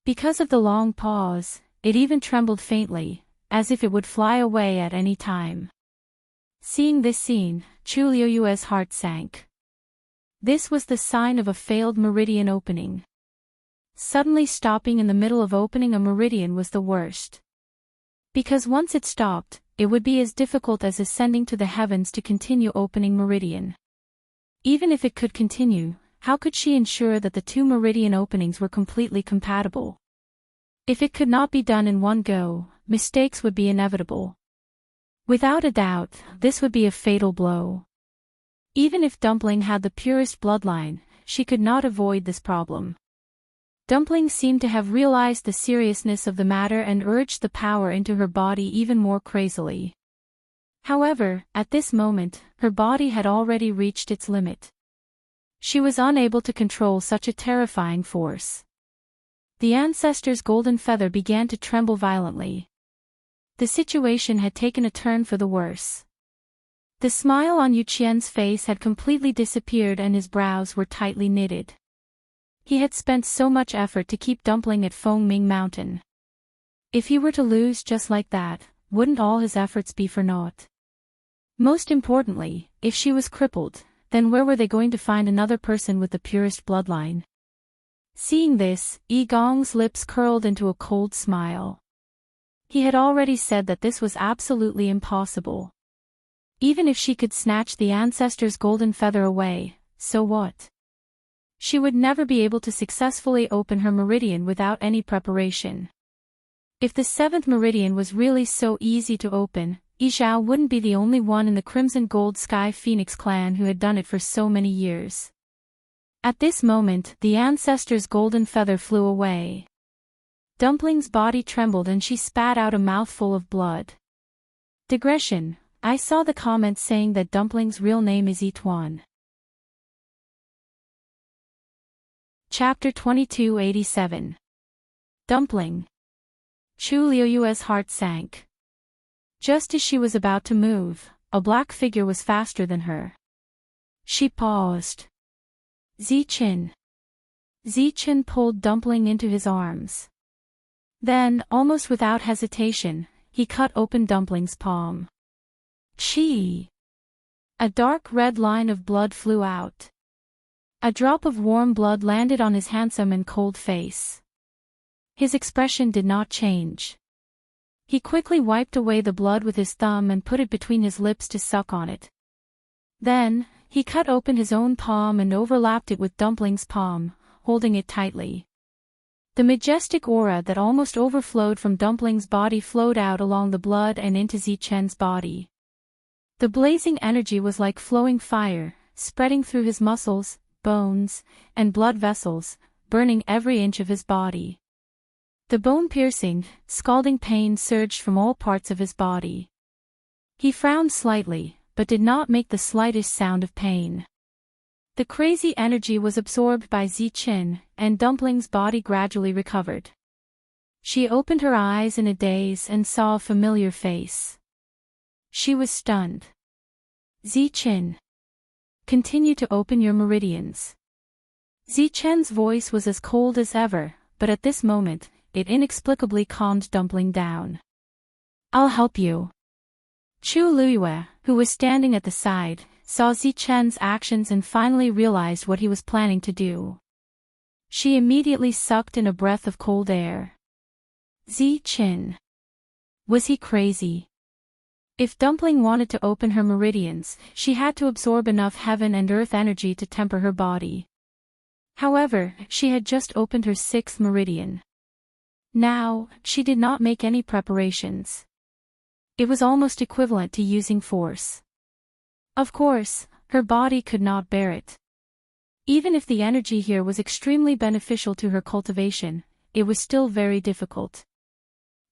Because of the long pause, it even trembled faintly, as if it would fly away at any time. Seeing this scene, Chu Liuyue's heart sank. This was the sign of a failed meridian opening. Suddenly stopping in the middle of opening a meridian was the worst. Because once it stopped, it would be as difficult as ascending to the heavens to continue opening meridian. Even if it could continue, how could she ensure that the 2 meridian openings were completely compatible? If it could not be done in one go, mistakes would be inevitable. Without a doubt, this would be a fatal blow. Even if Dumpling had the purest bloodline, she could not avoid this problem. Dumpling seemed to have realized the seriousness of the matter and urged the power into her body even more crazily. However, at this moment, her body had already reached its limit. She was unable to control such a terrifying force. The ancestor's golden feather began to tremble violently. The situation had taken a turn for the worse. The smile on Yu Qian's face had completely disappeared and his brows were tightly knitted. He had spent so much effort to keep Dumpling at Fengming Mountain. If he were to lose just like that, wouldn't all his efforts be for naught? Most importantly, if she was crippled, then where were they going to find another person with the purest bloodline? Seeing this, Yi Gong's lips curled into a cold smile. He had already said that this was absolutely impossible. Even if she could snatch the ancestor's golden feather away, so what? She would never be able to successfully open her meridian without any preparation. If the 7th meridian was really so easy to open, Yi Zhao wouldn't be the only one in the Crimson Gold Sky Phoenix clan who had done it for so many years. At this moment, the ancestor's golden feather flew away. Dumpling's body trembled and she spat out a mouthful of blood. Digression: I saw the comments saying that Dumpling's real name is Yituan. Chapter 2287. Dumpling. Chu Liuyue's heart sank. Just as she was about to move, a black figure was faster than her. She paused. Ziqin. Ziqin pulled Dumpling into his arms. Then, almost without hesitation, he cut open Dumpling's palm. Chi! A dark red line of blood flew out. A drop of warm blood landed on his handsome and cold face. His expression did not change. He quickly wiped away the blood with his thumb and put it between his lips to suck on it. Then, he cut open his own palm and overlapped it with Dumpling's palm, holding it tightly. The majestic aura that almost overflowed from Dumpling's body flowed out along the blood and into Ziqin's body. The blazing energy was like flowing fire, spreading through his muscles, bones, and blood vessels, burning every inch of his body. The bone-piercing, scalding pain surged from all parts of his body. He frowned slightly, but did not make the slightest sound of pain. The crazy energy was absorbed by Ziqin, and Dumpling's body gradually recovered. She opened her eyes in a daze and saw a familiar face. She was stunned. Ziqin. Continue to open your meridians. Ziqin's voice was as cold as ever, but at this moment, it inexplicably calmed Dumpling down. I'll help you. Chu Liyue, who was standing at the side, saw Ziqin's actions and finally realized what he was planning to do. She immediately sucked in a breath of cold air. Ziqin. Was he crazy? If Dumpling wanted to open her meridians, she had to absorb enough heaven and earth energy to temper her body. However, she had just opened her 6th meridian. Now, she did not make any preparations. It was almost equivalent to using force. Of course, her body could not bear it. Even if the energy here was extremely beneficial to her cultivation, it was still very difficult.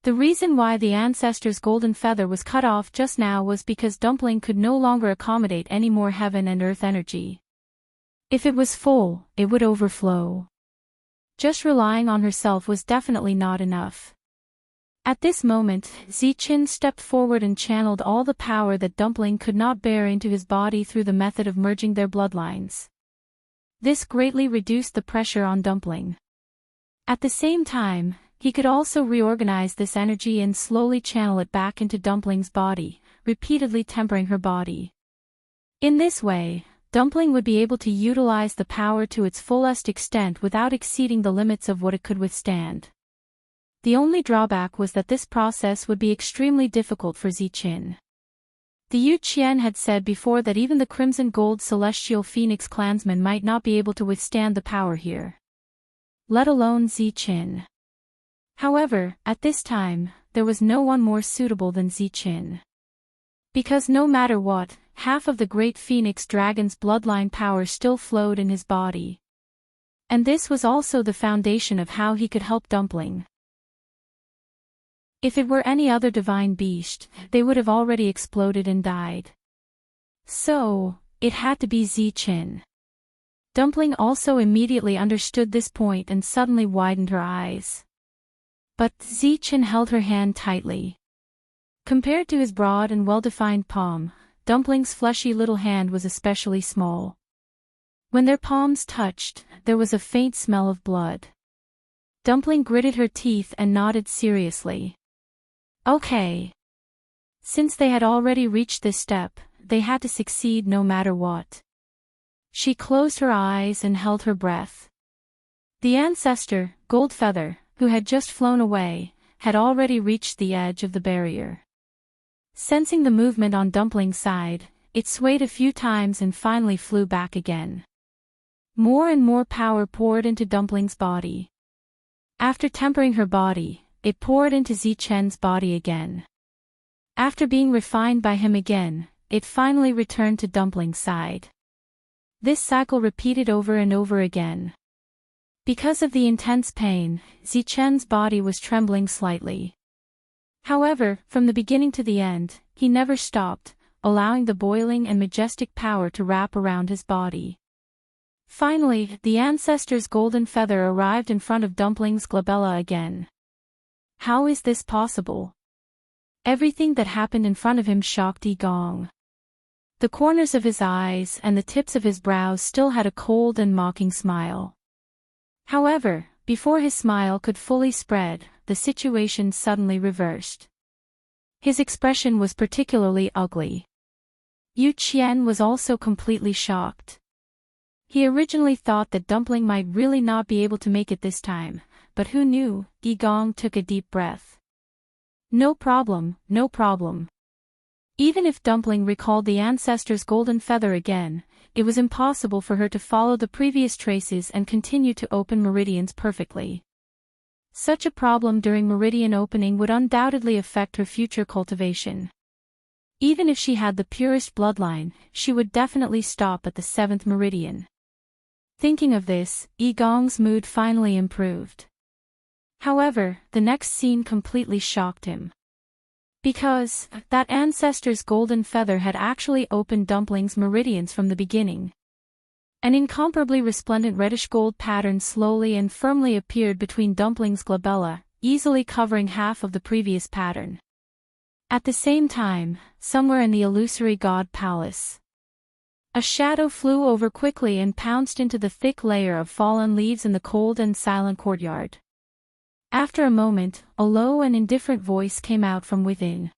The reason why the ancestor's golden feather was cut off just now was because Dumpling could no longer accommodate any more heaven and earth energy. If it was full, it would overflow. Just relying on herself was definitely not enough. At this moment, Ziqin stepped forward and channeled all the power that Dumpling could not bear into his body through the method of merging their bloodlines. This greatly reduced the pressure on Dumpling. At the same time, he could also reorganize this energy and slowly channel it back into Dumpling's body, repeatedly tempering her body. In this way, Dumpling would be able to utilize the power to its fullest extent without exceeding the limits of what it could withstand. The only drawback was that this process would be extremely difficult for Ziqin. The Yu Qian had said before that even the Crimson Gold Celestial Phoenix clansmen might not be able to withstand the power here, let alone Ziqin. However, at this time, there was no one more suitable than Ziqin. Because no matter what, half of the Great Phoenix Dragon's bloodline power still flowed in his body. And this was also the foundation of how he could help Dumpling. If it were any other divine beast, they would have already exploded and died. So, it had to be Ziqin. Dumpling also immediately understood this point and suddenly widened her eyes. But Ziqin held her hand tightly. Compared to his broad and well-defined palm, Dumpling's fleshy little hand was especially small. When their palms touched, there was a faint smell of blood. Dumpling gritted her teeth and nodded seriously. Okay. Since they had already reached this step, they had to succeed no matter what. She closed her eyes and held her breath. The ancestor, Goldfeather, who had just flown away, had already reached the edge of the barrier. Sensing the movement on Dumpling's side, it swayed a few times and finally flew back again. More and more power poured into Dumpling's body. After tempering her body, it poured into Ziqin's body again. After being refined by him again, it finally returned to Dumpling's side. This cycle repeated over and over again. Because of the intense pain, Ziqin's body was trembling slightly. However, from the beginning to the end, he never stopped, allowing the boiling and majestic power to wrap around his body. Finally, the ancestor's golden feather arrived in front of Dumpling's glabella again. How is this possible? Everything that happened in front of him shocked Yi Gong. The corners of his eyes and the tips of his brows still had a cold and mocking smile. However, before his smile could fully spread, the situation suddenly reversed. His expression was particularly ugly. Yu Qian was also completely shocked. He originally thought that Dumpling might really not be able to make it this time, but who knew? Yi Gong took a deep breath. No problem, no problem. Even if Dumpling recalled the ancestor's golden feather again, it was impossible for her to follow the previous traces and continue to open meridians perfectly. Such a problem during meridian opening would undoubtedly affect her future cultivation. Even if she had the purest bloodline, she would definitely stop at the 7th meridian. Thinking of this, Yi Gong's mood finally improved. However, the next scene completely shocked him. Because that ancestor's golden feather had actually opened Dumpling's meridians from the beginning. An incomparably resplendent reddish-gold pattern slowly and firmly appeared between Dumpling's glabella, easily covering half of the previous pattern. At the same time, somewhere in the illusory god palace, a shadow flew over quickly and pounced into the thick layer of fallen leaves in the cold and silent courtyard. After a moment, a low and indifferent voice came out from within.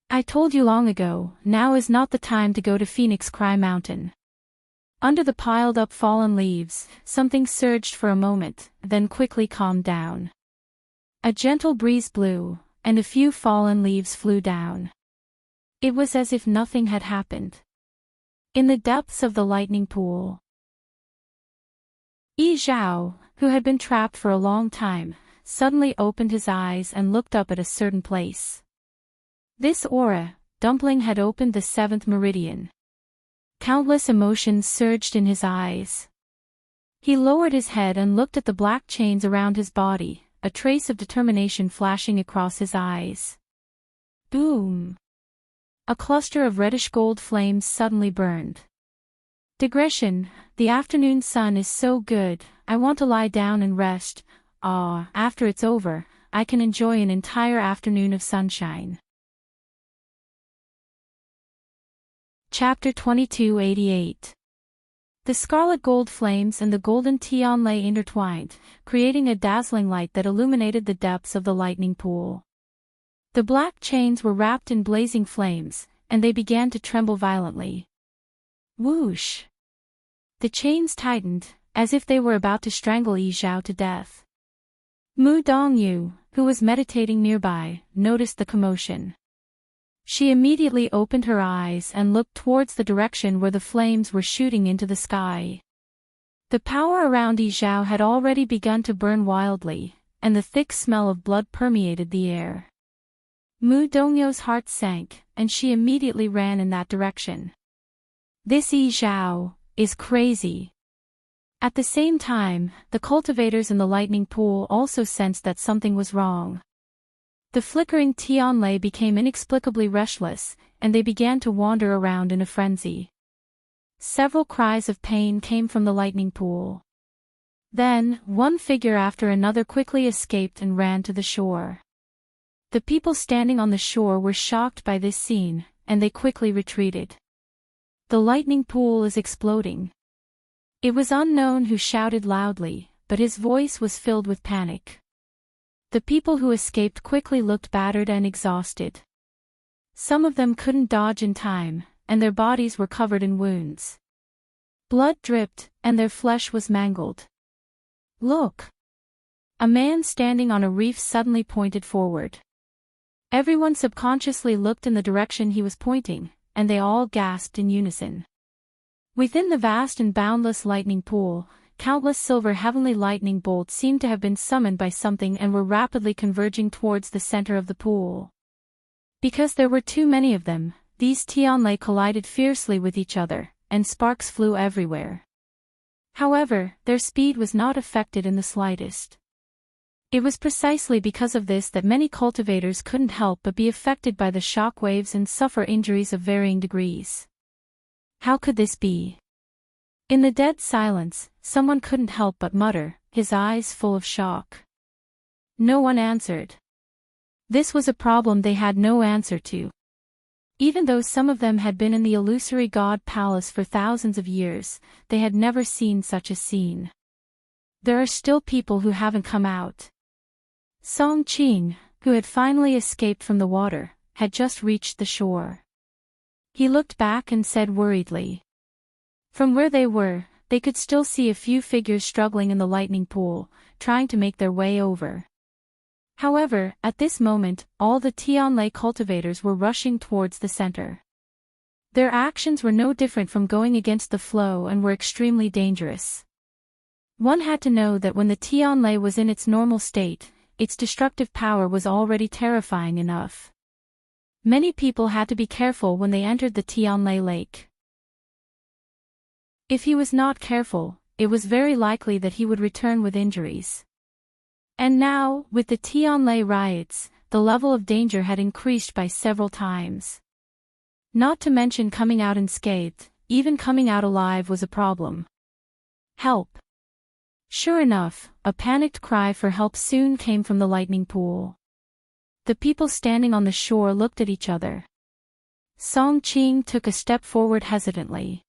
I told you long ago, now is not the time to go to Phoenix Cry Mountain. Under the piled-up fallen leaves, something surged for a moment, then quickly calmed down. A gentle breeze blew, and a few fallen leaves flew down. It was as if nothing had happened. In the depths of the lightning pool, Yi Zhao, who had been trapped for a long time, suddenly opened his eyes and looked up at a certain place. This aura, Dumpling had opened the 7th meridian. Countless emotions surged in his eyes. He lowered his head and looked at the black chains around his body, a trace of determination flashing across his eyes. Boom! A cluster of reddish-gold flames suddenly burned. Digression, the afternoon sun is so good, I want to lie down and rest. After it's over, I can enjoy an entire afternoon of sunshine. Chapter 2288. The scarlet gold flames and the golden tianlei intertwined, creating a dazzling light that illuminated the depths of the lightning pool. The black chains were wrapped in blazing flames, and they began to tremble violently. Whoosh! The chains tightened, as if they were about to strangle Yi Zhao to death. Mu Dongyu, who was meditating nearby, noticed the commotion. She immediately opened her eyes and looked towards the direction where the flames were shooting into the sky. The power around Yi Zhao had already begun to burn wildly, and the thick smell of blood permeated the air. Mu Dongyu's heart sank, and she immediately ran in that direction. This Yi Zhao is crazy. At the same time, the cultivators in the lightning pool also sensed that something was wrong. The flickering tianlei became inexplicably restless, and they began to wander around in a frenzy. Several cries of pain came from the lightning pool. Then, one figure after another quickly escaped and ran to the shore. The people standing on the shore were shocked by this scene, and they quickly retreated. The lightning pool is exploding. It was unknown who shouted loudly, but his voice was filled with panic. The people who escaped quickly looked battered and exhausted. Some of them couldn't dodge in time, and their bodies were covered in wounds. Blood dripped, and their flesh was mangled. Look! A man standing on a reef suddenly pointed forward. Everyone subconsciously looked in the direction he was pointing, and they all gasped in unison. Within the vast and boundless lightning pool, countless silver heavenly lightning bolts seemed to have been summoned by something and were rapidly converging towards the center of the pool. Because there were too many of them, these tianlei collided fiercely with each other, and sparks flew everywhere. However, their speed was not affected in the slightest. It was precisely because of this that many cultivators couldn't help but be affected by the shock waves and suffer injuries of varying degrees. How could this be? In the dead silence, someone couldn't help but mutter, his eyes full of shock. No one answered. This was a problem they had no answer to. Even though some of them had been in the illusory god palace for thousands of years, they had never seen such a scene. There are still people who haven't come out. Song Qing, who had finally escaped from the water, had just reached the shore. He looked back and said worriedly. From where they were, they could still see a few figures struggling in the lightning pool, trying to make their way over. However, at this moment, all the tianlei cultivators were rushing towards the center. Their actions were no different from going against the flow and were extremely dangerous. One had to know that when the tianlei was in its normal state, its destructive power was already terrifying enough. Many people had to be careful when they entered the tianlei lake. If he was not careful, it was very likely that he would return with injuries. And now, with the tianlei riots, the level of danger had increased by several times. Not to mention coming out unscathed, even coming out alive was a problem. Help! Sure enough, a panicked cry for help soon came from the lightning pool. The people standing on the shore looked at each other. Song Qing took a step forward hesitantly.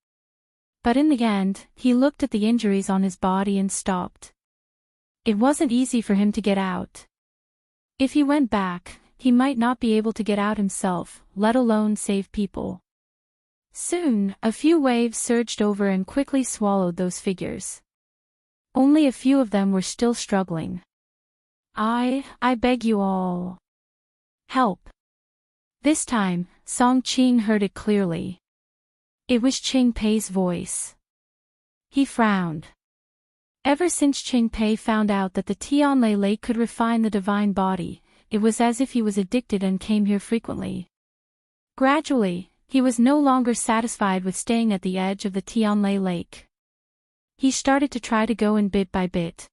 But in the end, he looked at the injuries on his body and stopped. It wasn't easy for him to get out. If he went back, he might not be able to get out himself, let alone save people. Soon, a few waves surged over and quickly swallowed those figures. Only a few of them were still struggling. I beg you all. Help. This time, Song Qing heard it clearly. It was Qing Pei's voice. He frowned. Ever since Qing Pei found out that the tianlei lake could refine the divine body, it was as if he was addicted and came here frequently. Gradually, he was no longer satisfied with staying at the edge of the tianlei lake. He started to try to go in bit by bit.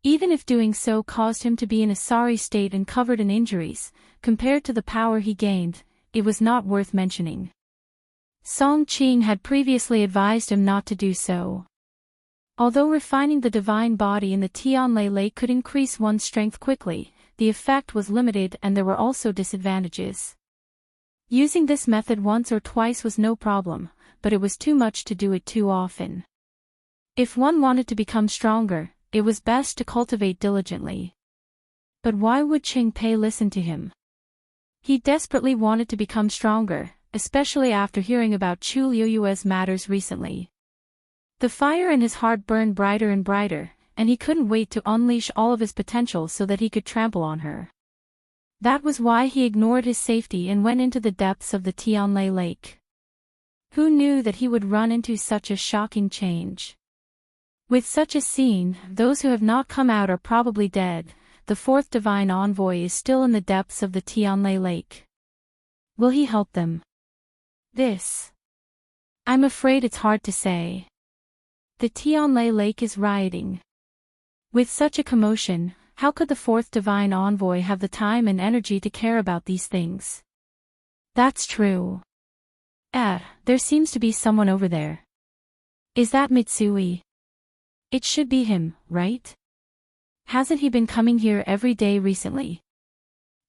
Even if doing so caused him to be in a sorry state and covered in injuries, compared to the power he gained, it was not worth mentioning. Song Qing had previously advised him not to do so. Although refining the divine body in the Tianlai lake could increase one's strength quickly, the effect was limited and there were also disadvantages. Using this method once or twice was no problem, but it was too much to do it too often. If one wanted to become stronger, it was best to cultivate diligently. But why would Qingpei listen to him? He desperately wanted to become stronger, especially after hearing about Chu Liuyue's matters recently. The fire in his heart burned brighter and brighter, and he couldn't wait to unleash all of his potential so that he could trample on her. That was why he ignored his safety and went into the depths of the Tianlai lake. Who knew that he would run into such a shocking change? With such a scene, those who have not come out are probably dead. The fourth divine envoy is still in the depths of the Tianlai lake. Will he help them? I'm afraid it's hard to say. The Tianlai lake is rioting. With such a commotion, how could the fourth divine envoy have the time and energy to care about these things? That's true. There seems to be someone over there. Is that Mitsui? It should be him, right? Hasn't he been coming here every day recently?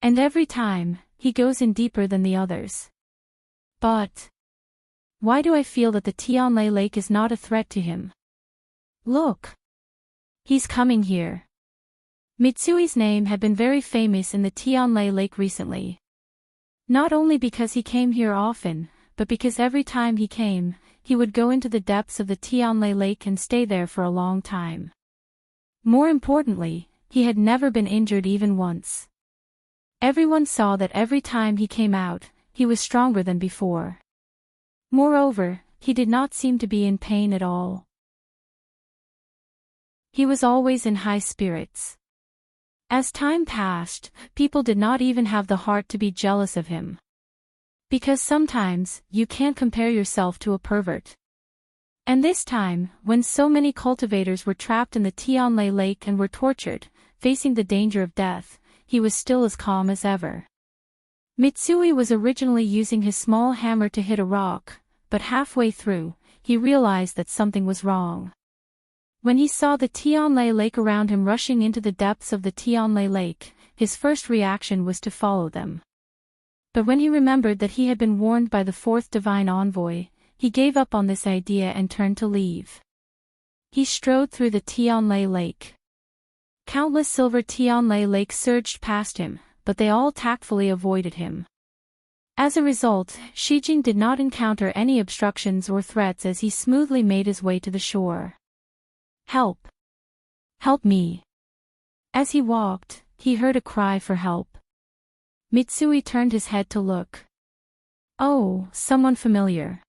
And every time, he goes in deeper than the others. But why do I feel that the Tianlai lake is not a threat to him? Look! He's coming here. Mitsui's name had been very famous in the Tianlai lake recently. Not only because he came here often, but because every time he came, he would go into the depths of the Tianlai lake and stay there for a long time. More importantly, he had never been injured even once. Everyone saw that every time he came out, he was stronger than before. Moreover, he did not seem to be in pain at all. He was always in high spirits. As time passed, people did not even have the heart to be jealous of him. Because sometimes, you can't compare yourself to a pervert. And this time, when so many cultivators were trapped in the Tianlai lake and were tortured, facing the danger of death, he was still as calm as ever. Mitsui was originally using his small hammer to hit a rock, but halfway through, he realized that something was wrong. When he saw the Tianlai lake around him rushing into the depths of the Tianlai lake, his first reaction was to follow them. But when he remembered that he had been warned by the fourth divine envoy, he gave up on this idea and turned to leave. He strode through the Tianlai lake. Countless silver Tianlai lakes surged past him, but they all tactfully avoided him. As a result, Shijing did not encounter any obstructions or threats as he smoothly made his way to the shore. Help! Help me! As he walked, he heard a cry for help. Mitsui turned his head to look. Oh, someone familiar.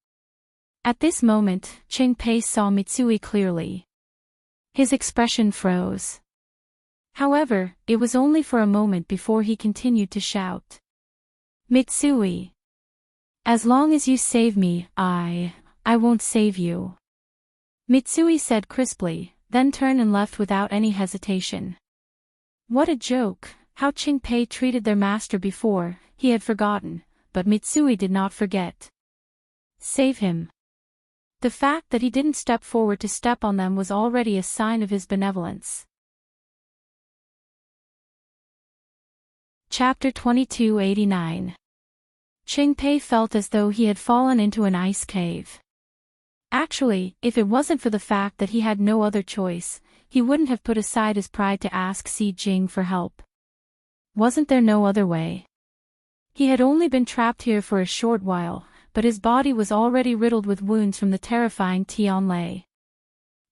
At this moment, Qingpei saw Mitsui clearly. His expression froze. However, it was only for a moment before he continued to shout. Mitsui! As long as you save me, I won't save you. Mitsui said crisply, then turned and left without any hesitation. What a joke! How Qingpei treated their master before, he had forgotten, but Mitsui did not forget. Save him. The fact that he didn't step forward to step on them was already a sign of his benevolence. Chapter 2289. Qingpei felt as though he had fallen into an ice cave. Actually, if it wasn't for the fact that he had no other choice, he wouldn't have put aside his pride to ask Xi for help. Wasn't there no other way? He had only been trapped here for a short while, but his body was already riddled with wounds from the terrifying Tianlai.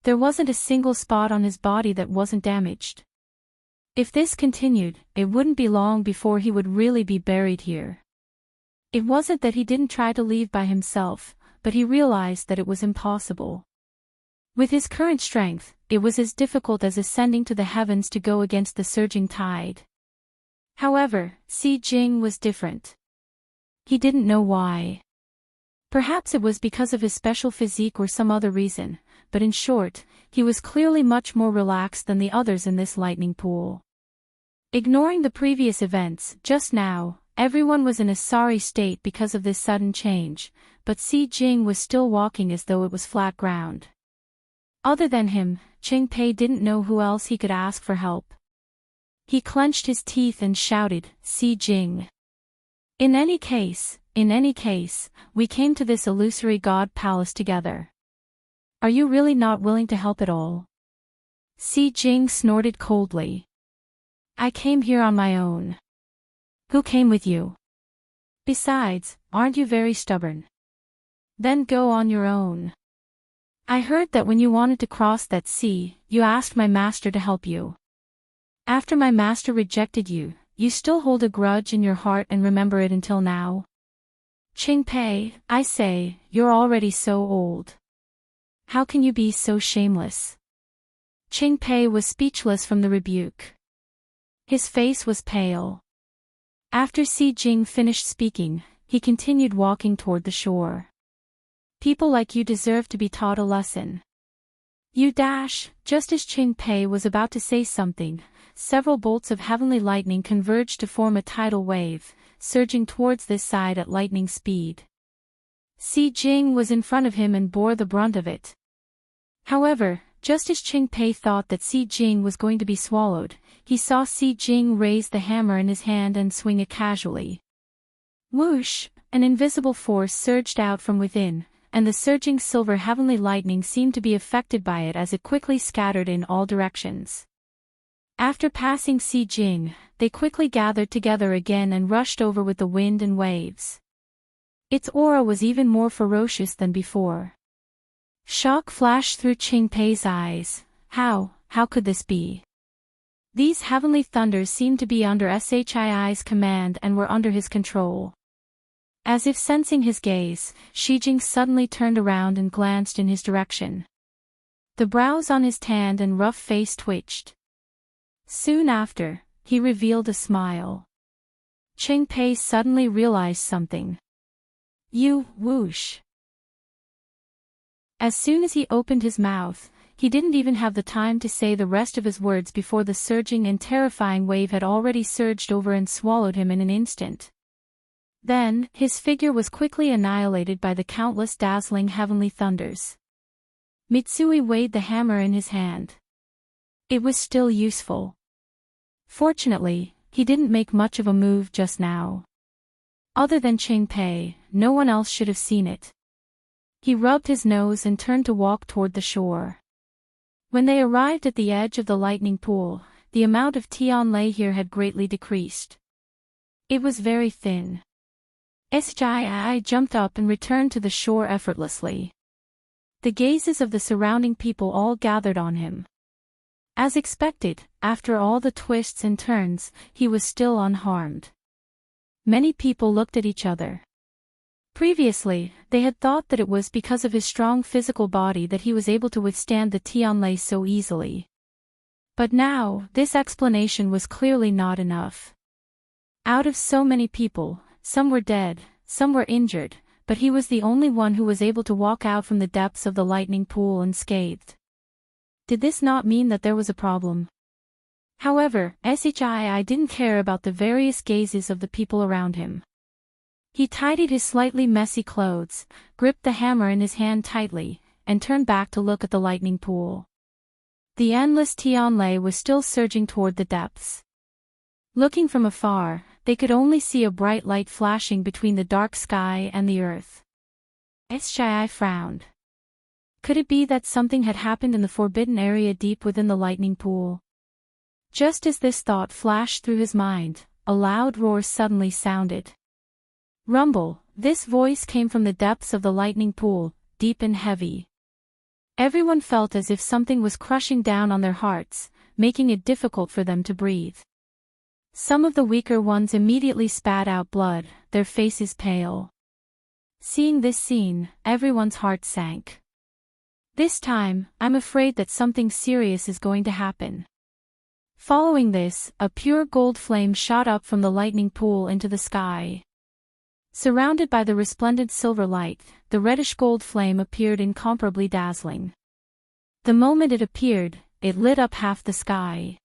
There wasn't a single spot on his body that wasn't damaged. If this continued, it wouldn't be long before he would really be buried here. It wasn't that he didn't try to leave by himself, but he realized that it was impossible. With his current strength, it was as difficult as ascending to the heavens to go against the surging tide. However, Xi Jing was different. He didn't know why. Perhaps it was because of his special physique or some other reason, but in short, he was clearly much more relaxed than the others in this lightning pool. Ignoring the previous events, just now, everyone was in a sorry state because of this sudden change, but Xi Jing was still walking as though it was flat ground. Other than him, Qingpei didn't know who else he could ask for help. He clenched his teeth and shouted, "Si Jing. In any case, we came to this illusory god palace together. Are you really not willing to help at all?" Si Jing snorted coldly. "I came here on my own." "Who came with you? Besides, aren't you very stubborn? Then go on your own. I heard that when you wanted to cross that sea, you asked my master to help you. After my master rejected you, you still hold a grudge in your heart and remember it until now. Qingpei, I say, you're already so old. How can you be so shameless?" Qingpei was speechless from the rebuke. His face was pale. After Si Jing finished speaking, he continued walking toward the shore. "People like you deserve to be taught a lesson." Just as Qingpei was about to say something, several bolts of heavenly lightning converged to form a tidal wave, surging towards this side at lightning speed. Si Jing was in front of him and bore the brunt of it. However, just as Qingpei thought that Si Jing was going to be swallowed, he saw Si Jing raise the hammer in his hand and swing it casually. Whoosh! An invisible force surged out from within, and the surging silver heavenly lightning seemed to be affected by it as it quickly scattered in all directions. After passing Si Jing, they quickly gathered together again and rushed over with the wind and waves. Its aura was even more ferocious than before. Shock flashed through Qingpei's eyes. How could this be? These heavenly thunders seemed to be under Shii's command and were under his control. As if sensing his gaze, Si Jing suddenly turned around and glanced in his direction. The brows on his tanned and rough face twitched. Soon after, he revealed a smile. Qingpei suddenly realized something. Whoosh. As soon as he opened his mouth, he didn't even have the time to say the rest of his words before the surging and terrifying wave had already surged over and swallowed him in an instant. Then, his figure was quickly annihilated by the countless dazzling heavenly thunders. Mitsui weighed the hammer in his hand. It was still useful. Fortunately, he didn't make much of a move just now. Other than Qingpei, no one else should have seen it. He rubbed his nose and turned to walk toward the shore. When they arrived at the edge of the lightning pool, the amount of Tianlei here had greatly decreased. It was very thin. Shii jumped up and returned to the shore effortlessly. The gazes of the surrounding people all gathered on him. As expected, after all the twists and turns, he was still unharmed. Many people looked at each other. Previously, they had thought that it was because of his strong physical body that he was able to withstand the Tianlei so easily. But now, this explanation was clearly not enough. Out of so many people, some were dead, some were injured, but he was the only one who was able to walk out from the depths of the lightning pool unscathed. Did this not mean that there was a problem? However, Shii didn't care about the various gazes of the people around him. He tidied his slightly messy clothes, gripped the hammer in his hand tightly, and turned back to look at the lightning pool. The endless Tianlei was still surging toward the depths. Looking from afar, they could only see a bright light flashing between the dark sky and the earth. Shii frowned. Could it be that something had happened in the forbidden area deep within the lightning pool? Just as this thought flashed through his mind, a loud roar suddenly sounded. Rumble! This voice came from the depths of the lightning pool, deep and heavy. Everyone felt as if something was crushing down on their hearts, making it difficult for them to breathe. Some of the weaker ones immediately spat out blood, their faces pale. Seeing this scene, everyone's heart sank. This time, I'm afraid that something serious is going to happen. Following this, a pure gold flame shot up from the lightning pool into the sky. Surrounded by the resplendent silver light, the reddish gold flame appeared incomparably dazzling. The moment it appeared, it lit up half the sky.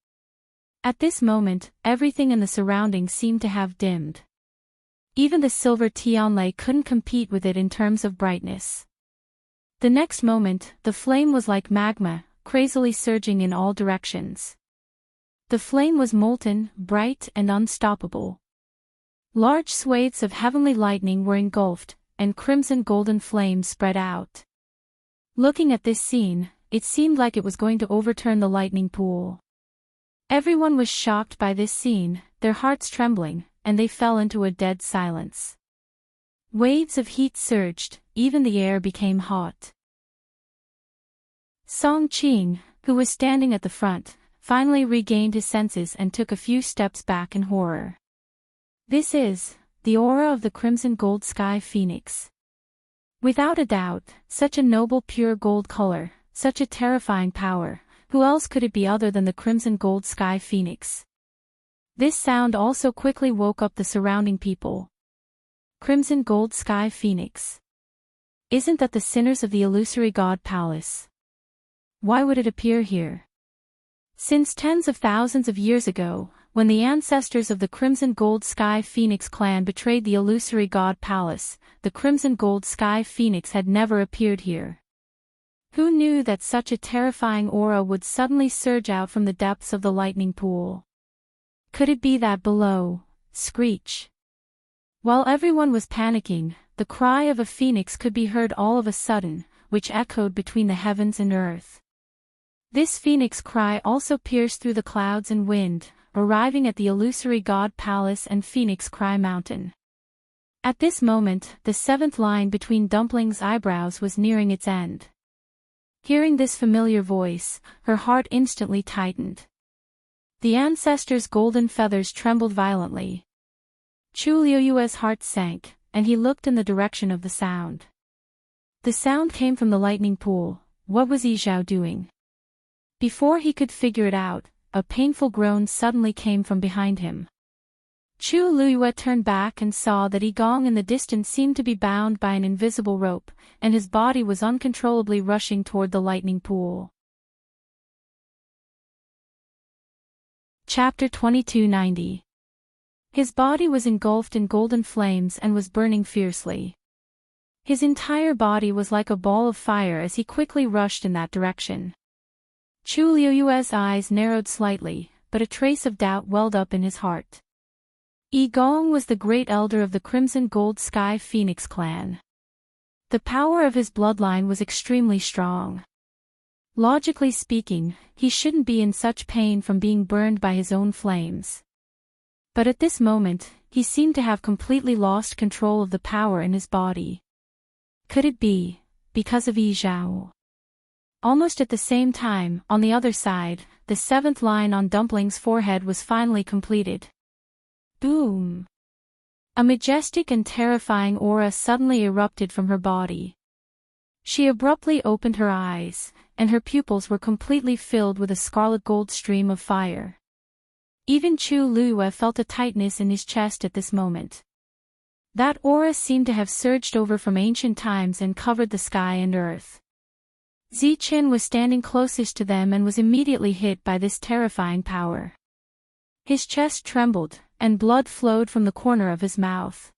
At this moment, everything in the surroundings seemed to have dimmed. Even the silver Tianlei couldn't compete with it in terms of brightness. The next moment, the flame was like magma, crazily surging in all directions. The flame was molten, bright, and unstoppable. Large swathes of heavenly lightning were engulfed, and crimson golden flames spread out. Looking at this scene, it seemed like it was going to overturn the lightning pool. Everyone was shocked by this scene, their hearts trembling, and they fell into a dead silence. Waves of heat surged, even the air became hot. Song Qing, who was standing at the front, finally regained his senses and took a few steps back in horror. This is the aura of the crimson gold sky phoenix. Without a doubt, such a noble pure gold color, such a terrifying power, who else could it be other than the crimson gold sky phoenix? This sound also quickly woke up the surrounding people. Crimson gold sky phoenix. Isn't that the sinners of the illusory god palace? Why would it appear here? Since tens of thousands of years ago, when the ancestors of the Crimson Gold Sky Phoenix clan betrayed the illusory god palace, the Crimson Gold Sky Phoenix had never appeared here. Who knew that such a terrifying aura would suddenly surge out from the depths of the lightning pool? Could it be that below? Screech. While everyone was panicking, the cry of a phoenix could be heard all of a sudden, which echoed between the heavens and earth. This phoenix cry also pierced through the clouds and wind, arriving at the illusory god palace and Phoenix Cry Mountain. At this moment, the seventh line between Dumpling's eyebrows was nearing its end. Hearing this familiar voice, her heart instantly tightened. The ancestors' golden feathers trembled violently. Chu Liuyue's heart sank, and he looked in the direction of the sound. The sound came from the lightning pool. What was Yizhao doing? Before he could figure it out, a painful groan suddenly came from behind him. Chu Liyue turned back and saw that Yigong in the distance seemed to be bound by an invisible rope, and his body was uncontrollably rushing toward the lightning pool. Chapter 2290. His body was engulfed in golden flames and was burning fiercely. His entire body was like a ball of fire as he quickly rushed in that direction. Chu Liuyue's eyes narrowed slightly, but a trace of doubt welled up in his heart. Yi Gong was the great elder of the Crimson Gold Sky Phoenix clan. The power of his bloodline was extremely strong. Logically speaking, he shouldn't be in such pain from being burned by his own flames. But at this moment, he seemed to have completely lost control of the power in his body. Could it be because of Yi Zhao? Almost at the same time, on the other side, the seventh line on Dumpling's forehead was finally completed. Boom! A majestic and terrifying aura suddenly erupted from her body. She abruptly opened her eyes, and her pupils were completely filled with a scarlet gold stream of fire. Even Chu Liyue felt a tightness in his chest at this moment. That aura seemed to have surged over from ancient times and covered the sky and earth. Ziqin was standing closest to them and was immediately hit by this terrifying power. His chest trembled, and blood flowed from the corner of his mouth.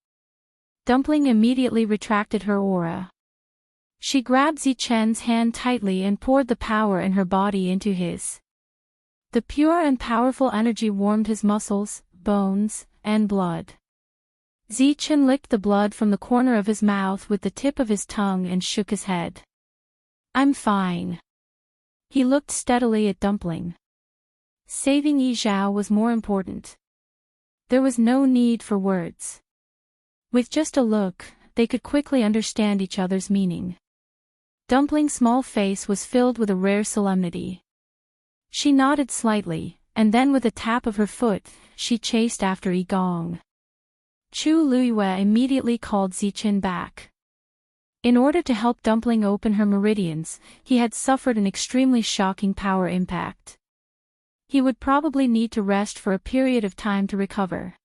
Dumpling immediately retracted her aura. She grabbed Ziqin's hand tightly and poured the power in her body into his. The pure and powerful energy warmed his muscles, bones, and blood. Ziqin licked the blood from the corner of his mouth with the tip of his tongue and shook his head. I'm fine. He looked steadily at Dumpling. Saving Yi Zhao was more important. There was no need for words. With just a look, they could quickly understand each other's meaning. Dumpling's small face was filled with a rare solemnity. She nodded slightly, and then with a tap of her foot, she chased after Yigong. Chu Liyue immediately called Ziqin back. In order to help Dumpling open her meridians, he had suffered an extremely shocking power impact. He would probably need to rest for a period of time to recover.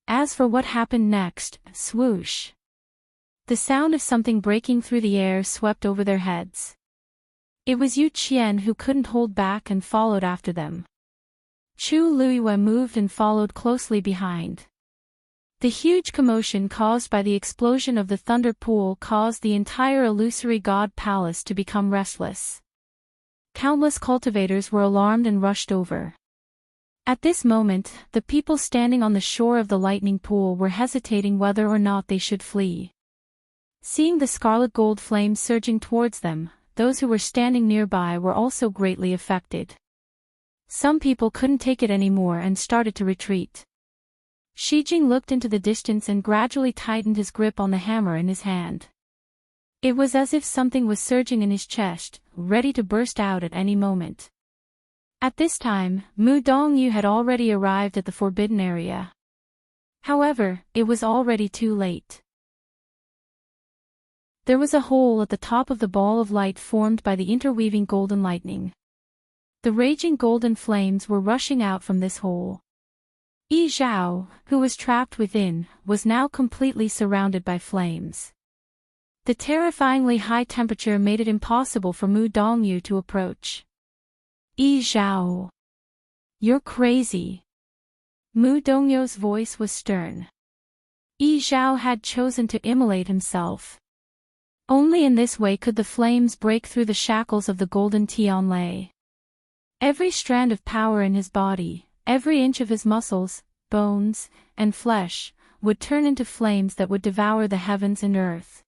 As for what happened next, swoosh. The sound of something breaking through the air swept over their heads. It was Yu Qian who couldn't hold back and followed after them. Chu Liyue moved and followed closely behind. The huge commotion caused by the explosion of the thunder pool caused the entire illusory god palace to become restless. Countless cultivators were alarmed and rushed over. At this moment, the people standing on the shore of the lightning pool were hesitating whether or not they should flee. Seeing the scarlet gold flames surging towards them, those who were standing nearby were also greatly affected. Some people couldn't take it anymore and started to retreat. Shijing looked into the distance and gradually tightened his grip on the hammer in his hand. It was as if something was surging in his chest, ready to burst out at any moment. At this time, Mu Dongyu had already arrived at the forbidden area. However, it was already too late. There was a hole at the top of the ball of light formed by the interweaving golden lightning. The raging golden flames were rushing out from this hole. Yi Zhao, who was trapped within, was now completely surrounded by flames. The terrifyingly high temperature made it impossible for Mu Dongyu to approach. Yi Zhao. You're crazy. Mu Dongyu's voice was stern. Yi Zhao had chosen to immolate himself. Only in this way could the flames break through the shackles of the golden Tianlei. Every strand of power in his body, every inch of his muscles, bones, and flesh, would turn into flames that would devour the heavens and earth.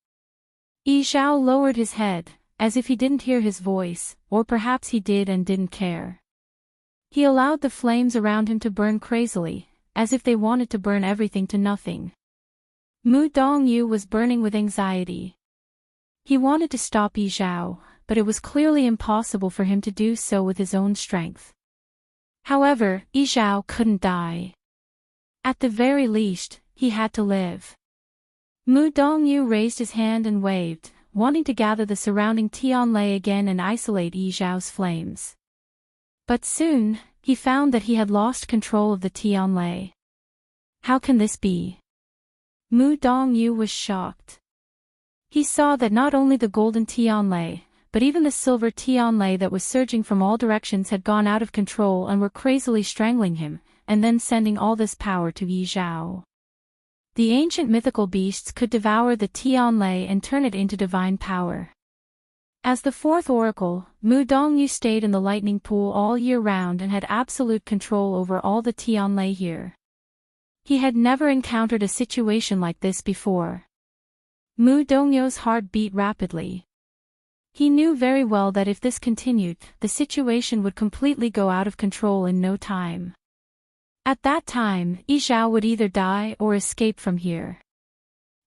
Yi Zhao lowered his head, as if he didn't hear his voice, or perhaps he did and didn't care. He allowed the flames around him to burn crazily, as if they wanted to burn everything to nothing. Mu Dongyu was burning with anxiety. He wanted to stop Yi Zhao, but it was clearly impossible for him to do so with his own strength. However, Yi Zhao couldn't die. At the very least, he had to live. Mu Dongyu raised his hand and waved, wanting to gather the surrounding Tianlei again and isolate Yi Zhao's flames. But soon, he found that he had lost control of the Tianlei. How can this be? Mu Dongyu was shocked. He saw that not only the golden Tianlei, but even the silver Tianlei that was surging from all directions had gone out of control and were crazily strangling him, and then sending all this power to Yi Zhao. The ancient mythical beasts could devour the Tianlei and turn it into divine power. As the fourth oracle, Mu Dongyu stayed in the lightning pool all year round and had absolute control over all the Tianlei here. He had never encountered a situation like this before. Mu Dongyu's heart beat rapidly. He knew very well that if this continued, the situation would completely go out of control in no time. At that time, Yi Zhao would either die or escape from here.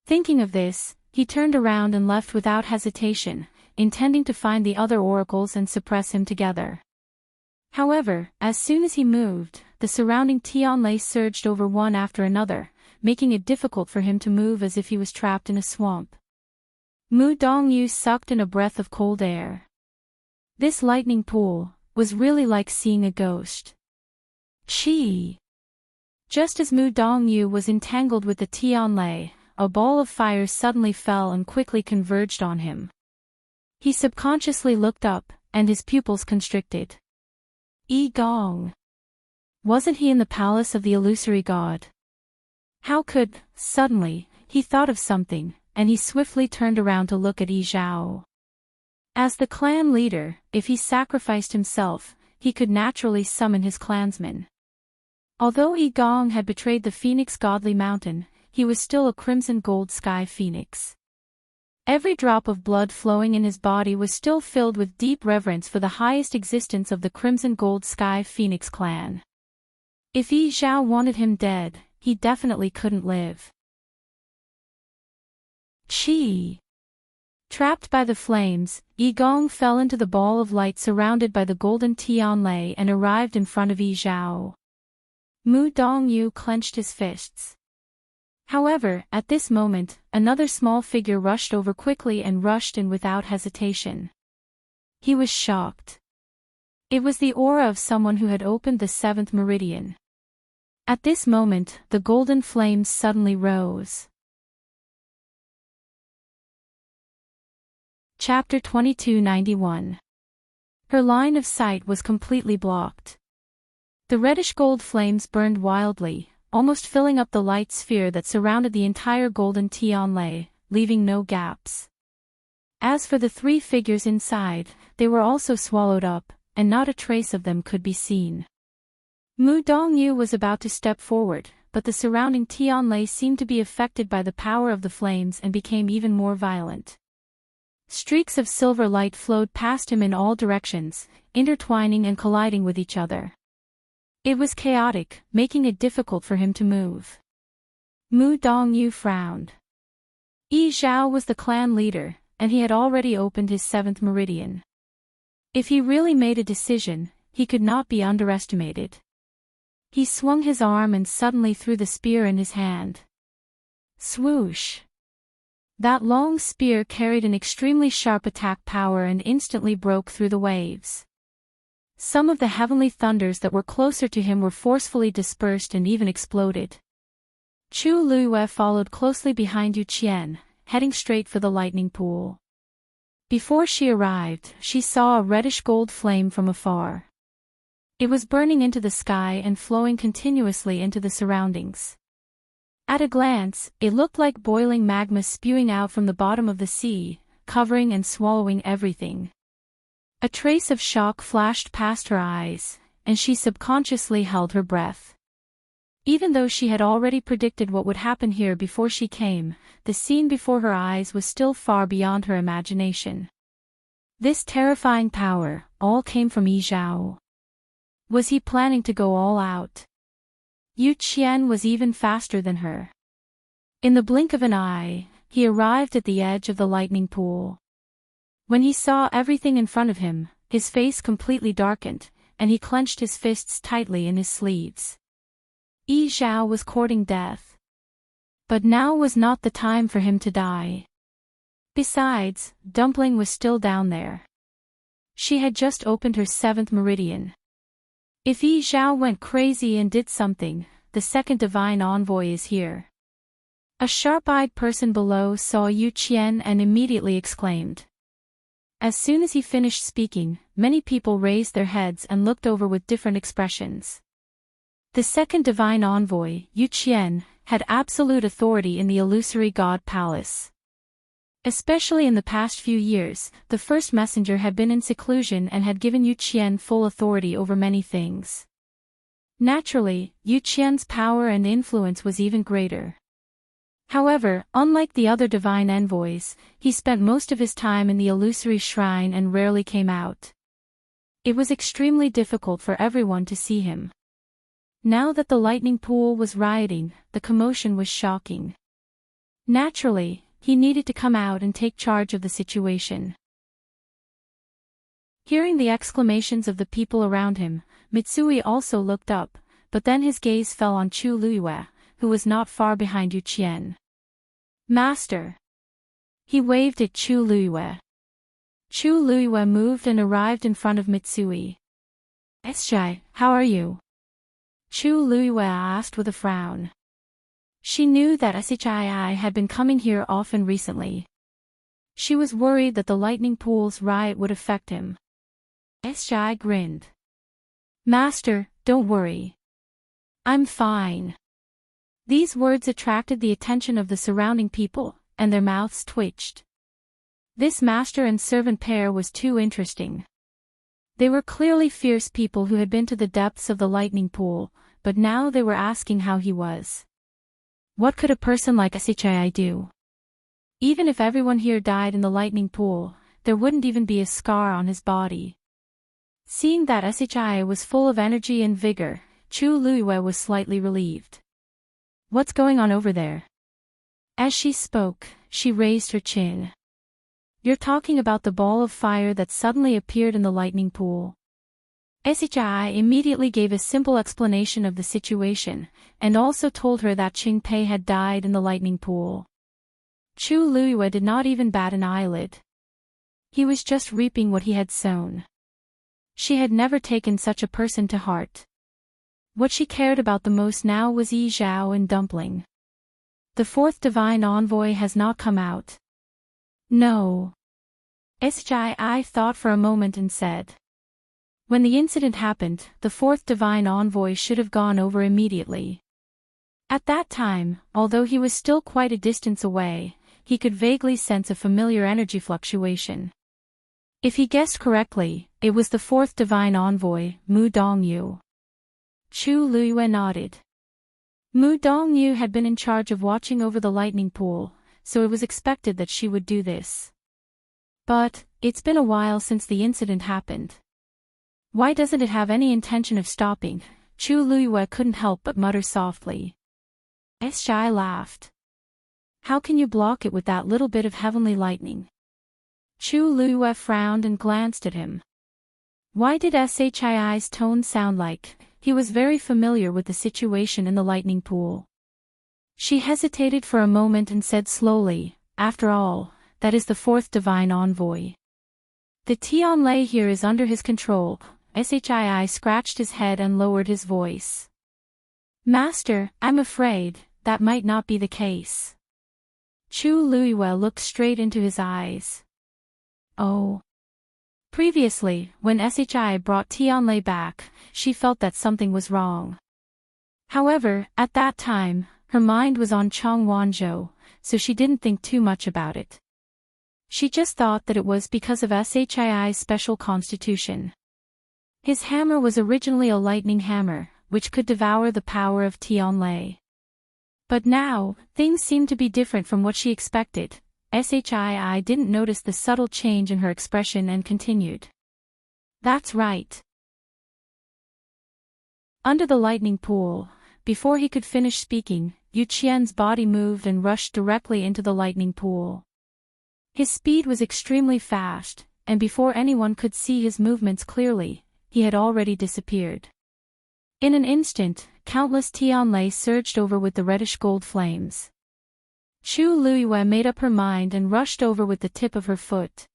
Thinking of this, he turned around and left without hesitation, intending to find the other oracles and suppress him together. However, as soon as he moved, the surrounding Tianlei surged over one after another, making it difficult for him to move as if he was trapped in a swamp. Mu Dongyu sucked in a breath of cold air. This lightning pool was really like seeing a ghost. Chi! Just as Mu Dongyu was entangled with the Tianlei, a ball of fire suddenly fell and quickly converged on him. He subconsciously looked up, and his pupils constricted. Yi Gong! Wasn't he in the palace of the illusory god? How could, suddenly, he thought of something, and he swiftly turned around to look at Yi Zhao. As the clan leader, if he sacrificed himself, he could naturally summon his clansmen. Although Yi Gong had betrayed the phoenix godly mountain, he was still a crimson gold sky phoenix. Every drop of blood flowing in his body was still filled with deep reverence for the highest existence of the crimson gold sky phoenix clan. If Yi Zhao wanted him dead, he definitely couldn't live. Chi! Trapped by the flames, Yi Gong fell into the ball of light surrounded by the golden Tianlei and arrived in front of Yi Zhao. Mu Dongyu clenched his fists. However, at this moment, another small figure rushed over quickly and rushed in without hesitation. He was shocked. It was the aura of someone who had opened the seventh meridian. At this moment, the golden flames suddenly rose. Chapter 2291. Her line of sight was completely blocked. The reddish gold flames burned wildly, almost filling up the light sphere that surrounded the entire golden Tianlei, leaving no gaps. As for the three figures inside, they were also swallowed up, and not a trace of them could be seen. Mu Dongyu was about to step forward, but the surrounding Tianlei seemed to be affected by the power of the flames and became even more violent. Streaks of silver light flowed past him in all directions, intertwining and colliding with each other. It was chaotic, making it difficult for him to move. Mu Dongyu frowned. Yi Zhao was the clan leader, and he had already opened his 7th meridian. If he really made a decision, he could not be underestimated. He swung his arm and suddenly threw the spear in his hand. Swoosh! That long spear carried an extremely sharp attack power and instantly broke through the waves. Some of the heavenly thunders that were closer to him were forcefully dispersed and even exploded. Chu Luiyue followed closely behind Yu Qian, heading straight for the lightning pool. Before she arrived, she saw a reddish-gold flame from afar. It was burning into the sky and flowing continuously into the surroundings. At a glance, it looked like boiling magma spewing out from the bottom of the sea, covering and swallowing everything. A trace of shock flashed past her eyes, and she subconsciously held her breath. Even though she had already predicted what would happen here before she came, the scene before her eyes was still far beyond her imagination. This terrifying power, all came from Yi Zhao. Was he planning to go all out? Yu Qian was even faster than her. In the blink of an eye, he arrived at the edge of the lightning pool. When he saw everything in front of him, his face completely darkened, and he clenched his fists tightly in his sleeves. Yi Zhao was courting death. But now was not the time for him to die. Besides, Dumpling was still down there. She had just opened her 7th meridian. If Yi Zhao went crazy and did something, the second divine envoy is here. A sharp-eyed person below saw Yu Qian and immediately exclaimed. As soon as he finished speaking, many people raised their heads and looked over with different expressions. The second divine envoy, Yu Qian, had absolute authority in the illusory god palace. Especially in the past few years, the first messenger had been in seclusion and had given Yu Qian full authority over many things. Naturally, Yu Qian's power and influence was even greater. However, unlike the other divine envoys, he spent most of his time in the illusory shrine and rarely came out. It was extremely difficult for everyone to see him. Now that the lightning pool was rioting, the commotion was shocking. Naturally, he needed to come out and take charge of the situation. Hearing the exclamations of the people around him, Mitsui also looked up, but then his gaze fell on Chu Luiyue, who was not far behind Yu Qian. Master! He waved at Chu Luiyue. Chu Luiyue moved and arrived in front of Mitsui. Esjai, how are you? Chu Luiyue asked with a frown. She knew that Shichai had been coming here often recently. She was worried that the lightning pool's riot would affect him. Shichai grinned. Master, don't worry. I'm fine. These words attracted the attention of the surrounding people, and their mouths twitched. This master and servant pair was too interesting. They were clearly fierce people who had been to the depths of the lightning pool, but now they were asking how he was. What could a person like Shichai do? Even if everyone here died in the lightning pool, there wouldn't even be a scar on his body. Seeing that Shichai was full of energy and vigor, Chu Luiyue was slightly relieved. What's going on over there? As she spoke, she raised her chin. You're talking about the ball of fire that suddenly appeared in the lightning pool. Shichai immediately gave a simple explanation of the situation, and also told her that Qingpei had died in the lightning pool. Chu Luiyue did not even bat an eyelid. He was just reaping what he had sown. She had never taken such a person to heart. What she cared about the most now was Yi Zhao and Dumpling. The 4th divine envoy has not come out. No. Shichai thought for a moment and said. When the incident happened, the 4th divine envoy should have gone over immediately. At that time, although he was still quite a distance away, he could vaguely sense a familiar energy fluctuation. If he guessed correctly, it was the fourth divine envoy, Mu Dongyu. Chu Luiyue nodded. Mu Dongyu had been in charge of watching over the lightning pool, so it was expected that she would do this. But, it's been a while since the incident happened. Why doesn't it have any intention of stopping? Chu Luiyue couldn't help but mutter softly. Shai laughed. How can you block it with that little bit of heavenly lightning? Chu Luiyue frowned and glanced at him. Why did Shii's tone sound like he was very familiar with the situation in the lightning pool? She hesitated for a moment and said slowly, after all, that is the fourth divine envoy. The Tianlei here is under his control. Shii scratched his head and lowered his voice. Master, I'm afraid that might not be the case. Chu Luiyue looked straight into his eyes. Oh. Previously, when Shii brought Tianlei back, she felt that something was wrong. However, at that time, her mind was on Chong Wanzhou, so she didn't think too much about it. She just thought that it was because of Shii's special constitution. His hammer was originally a lightning hammer, which could devour the power of Tianlei. But now, things seemed to be different from what she expected. Shii didn't notice the subtle change in her expression and continued. That's right. Under the lightning pool, before he could finish speaking, Yu Qian's body moved and rushed directly into the lightning pool. His speed was extremely fast, and before anyone could see his movements clearly, he had already disappeared. In an instant, countless Tianlei surged over with the reddish-gold flames. Chu Luiyue made up her mind and rushed over with the tip of her foot.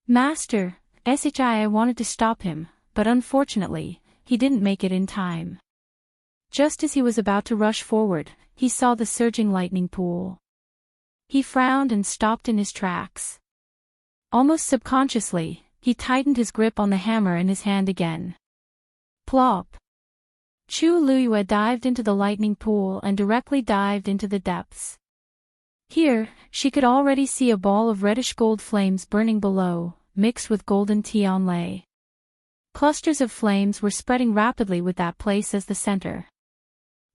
Master, Shii wanted to stop him, but unfortunately, he didn't make it in time. Just as he was about to rush forward, he saw the surging lightning pool. He frowned and stopped in his tracks. Almost subconsciously, he tightened his grip on the hammer in his hand again. Plop! Chu Luiyue dived into the lightning pool and directly dived into the depths. Here, she could already see a ball of reddish-gold flames burning below, mixed with golden Tianlei. Clusters of flames were spreading rapidly with that place as the center.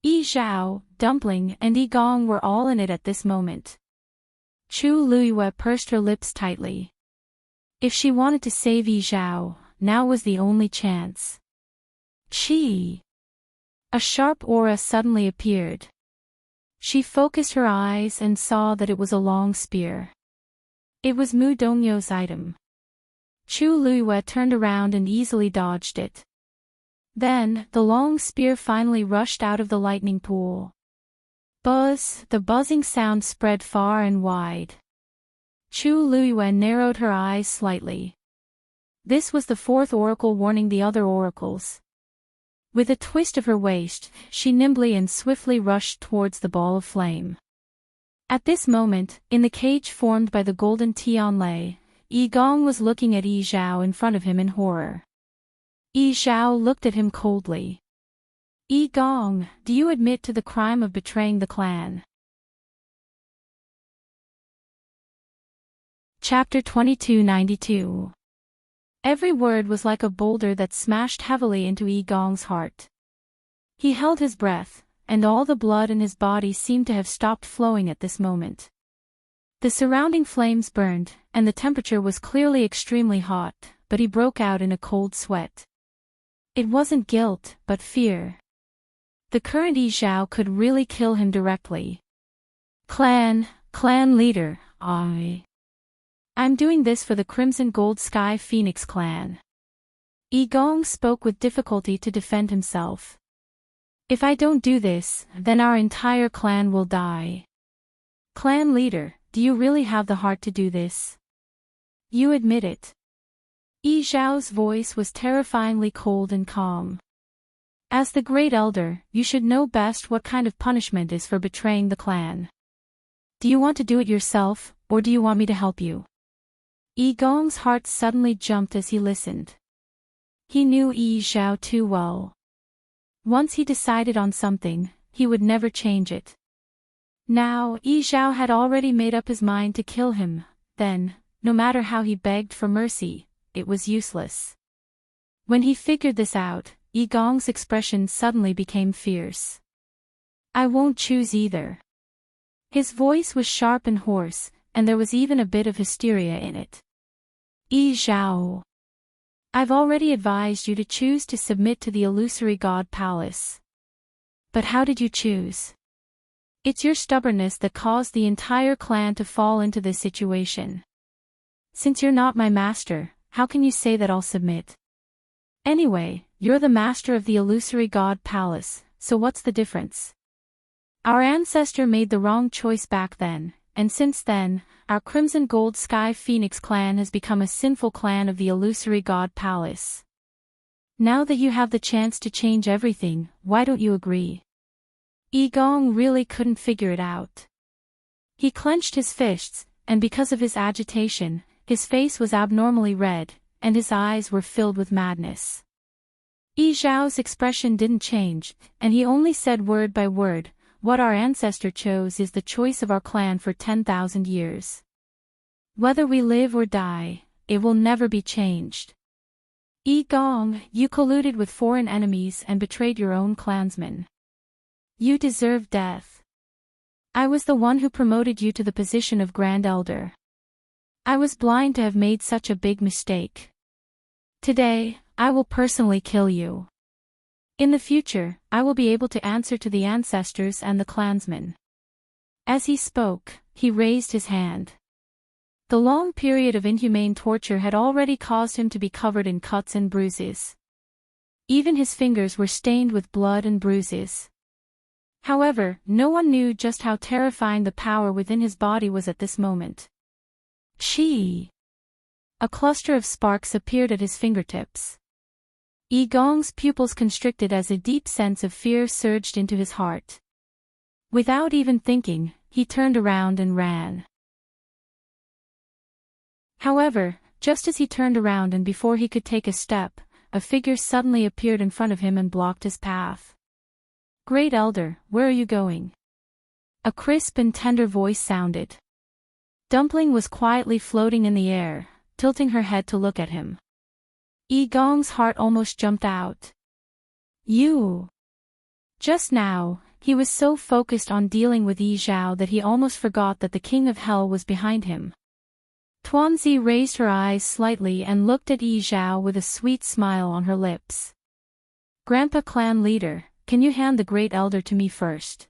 Yi Zhao, Dumpling, and Yi Gong were all in it at this moment. Chu Luiyue pursed her lips tightly. If she wanted to save Yi Zhao, now was the only chance. Chi! A sharp aura suddenly appeared. She focused her eyes and saw that it was a long spear. It was Mu Dongyu's item. Chu Luiyue turned around and easily dodged it. Then, the long spear finally rushed out of the lightning pool. Buzz! The buzzing sound spread far and wide. Chu Luiyue narrowed her eyes slightly. This was the fourth oracle warning the other oracles. With a twist of her waist, she nimbly and swiftly rushed towards the ball of flame. At this moment, in the cage formed by the golden Tianlei, Yi Gong was looking at Yi Zhao in front of him in horror. Yi Zhao looked at him coldly. Yi Gong, do you admit to the crime of betraying the clan? Chapter 2292. Every word was like a boulder that smashed heavily into Yi Gong's heart. He held his breath, and all the blood in his body seemed to have stopped flowing at this moment. The surrounding flames burned, and the temperature was clearly extremely hot, but he broke out in a cold sweat. It wasn't guilt, but fear. The current Yi Zhao could really kill him directly. Clan leader, I'm doing this for the Crimson Gold Sky Phoenix clan. Yi Gong spoke with difficulty to defend himself. If I don't do this, then our entire clan will die. Clan leader, do you really have the heart to do this? You admit it. Yi Zhao's voice was terrifyingly cold and calm. As the Great Elder, you should know best what kind of punishment is for betraying the clan. Do you want to do it yourself, or do you want me to help you? Yi Gong's heart suddenly jumped as he listened. He knew Yi Zhao too well. Once he decided on something, he would never change it. Now, Yi Zhao had already made up his mind to kill him, then, no matter how he begged for mercy, it was useless. When he figured this out, Yi Gong's expression suddenly became fierce. I won't choose either. His voice was sharp and hoarse, and there was even a bit of hysteria in it. Yi Zhao. I've already advised you to choose to submit to the illusory god palace. But how did you choose? It's your stubbornness that caused the entire clan to fall into this situation. Since you're not my master, how can you say that I'll submit? Anyway, you're the master of the illusory god palace, so what's the difference? Our ancestor made the wrong choice back then, and since then, our Crimson Gold Sky Phoenix clan has become a sinful clan of the illusory god palace. Now that you have the chance to change everything, why don't you agree? Yi Gong really couldn't figure it out. He clenched his fists, and because of his agitation, his face was abnormally red, and his eyes were filled with madness. Yi Zhao's expression didn't change, and he only said word by word, what our ancestor chose is the choice of our clan for 10,000 years. Whether we live or die, it will never be changed. Yi Gong, you colluded with foreign enemies and betrayed your own clansmen. You deserve death. I was the one who promoted you to the position of Grand Elder. I was blind to have made such a big mistake. Today, I will personally kill you. In the future, I will be able to answer to the ancestors and the clansmen. As he spoke, he raised his hand. The long period of inhumane torture had already caused him to be covered in cuts and bruises. Even his fingers were stained with blood and bruises. However, no one knew just how terrifying the power within his body was at this moment. Chi! A cluster of sparks appeared at his fingertips. Yi Gong's pupils constricted as a deep sense of fear surged into his heart. Without even thinking, he turned around and ran. However, just as he turned around and before he could take a step, a figure suddenly appeared in front of him and blocked his path. Great Elder, where are you going? A crisp and tender voice sounded. Dumpling was quietly floating in the air, tilting her head to look at him. Yi Gong's heart almost jumped out. You! Just now, he was so focused on dealing with Yi Zhao that he almost forgot that the King of Hell was behind him. Tuanzi raised her eyes slightly and looked at Yi Zhao with a sweet smile on her lips. Grandpa Clan Leader, can you hand the Great Elder to me first?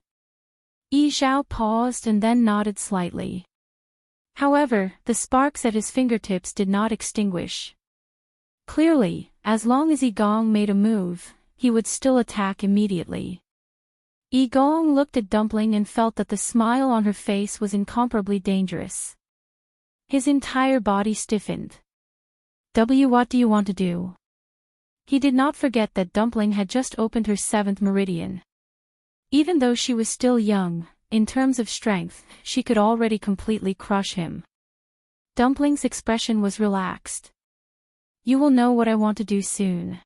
Yi Zhao paused and then nodded slightly. However, the sparks at his fingertips did not extinguish. Clearly, as long as Yi Gong made a move, he would still attack immediately. Yi Gong looked at Dumpling and felt that the smile on her face was incomparably dangerous. His entire body stiffened. What do you want to do? He did not forget that Dumpling had just opened her 7th meridian. Even though she was still young, in terms of strength, she could already completely crush him. Dumpling's expression was relaxed. You will know what I want to do soon.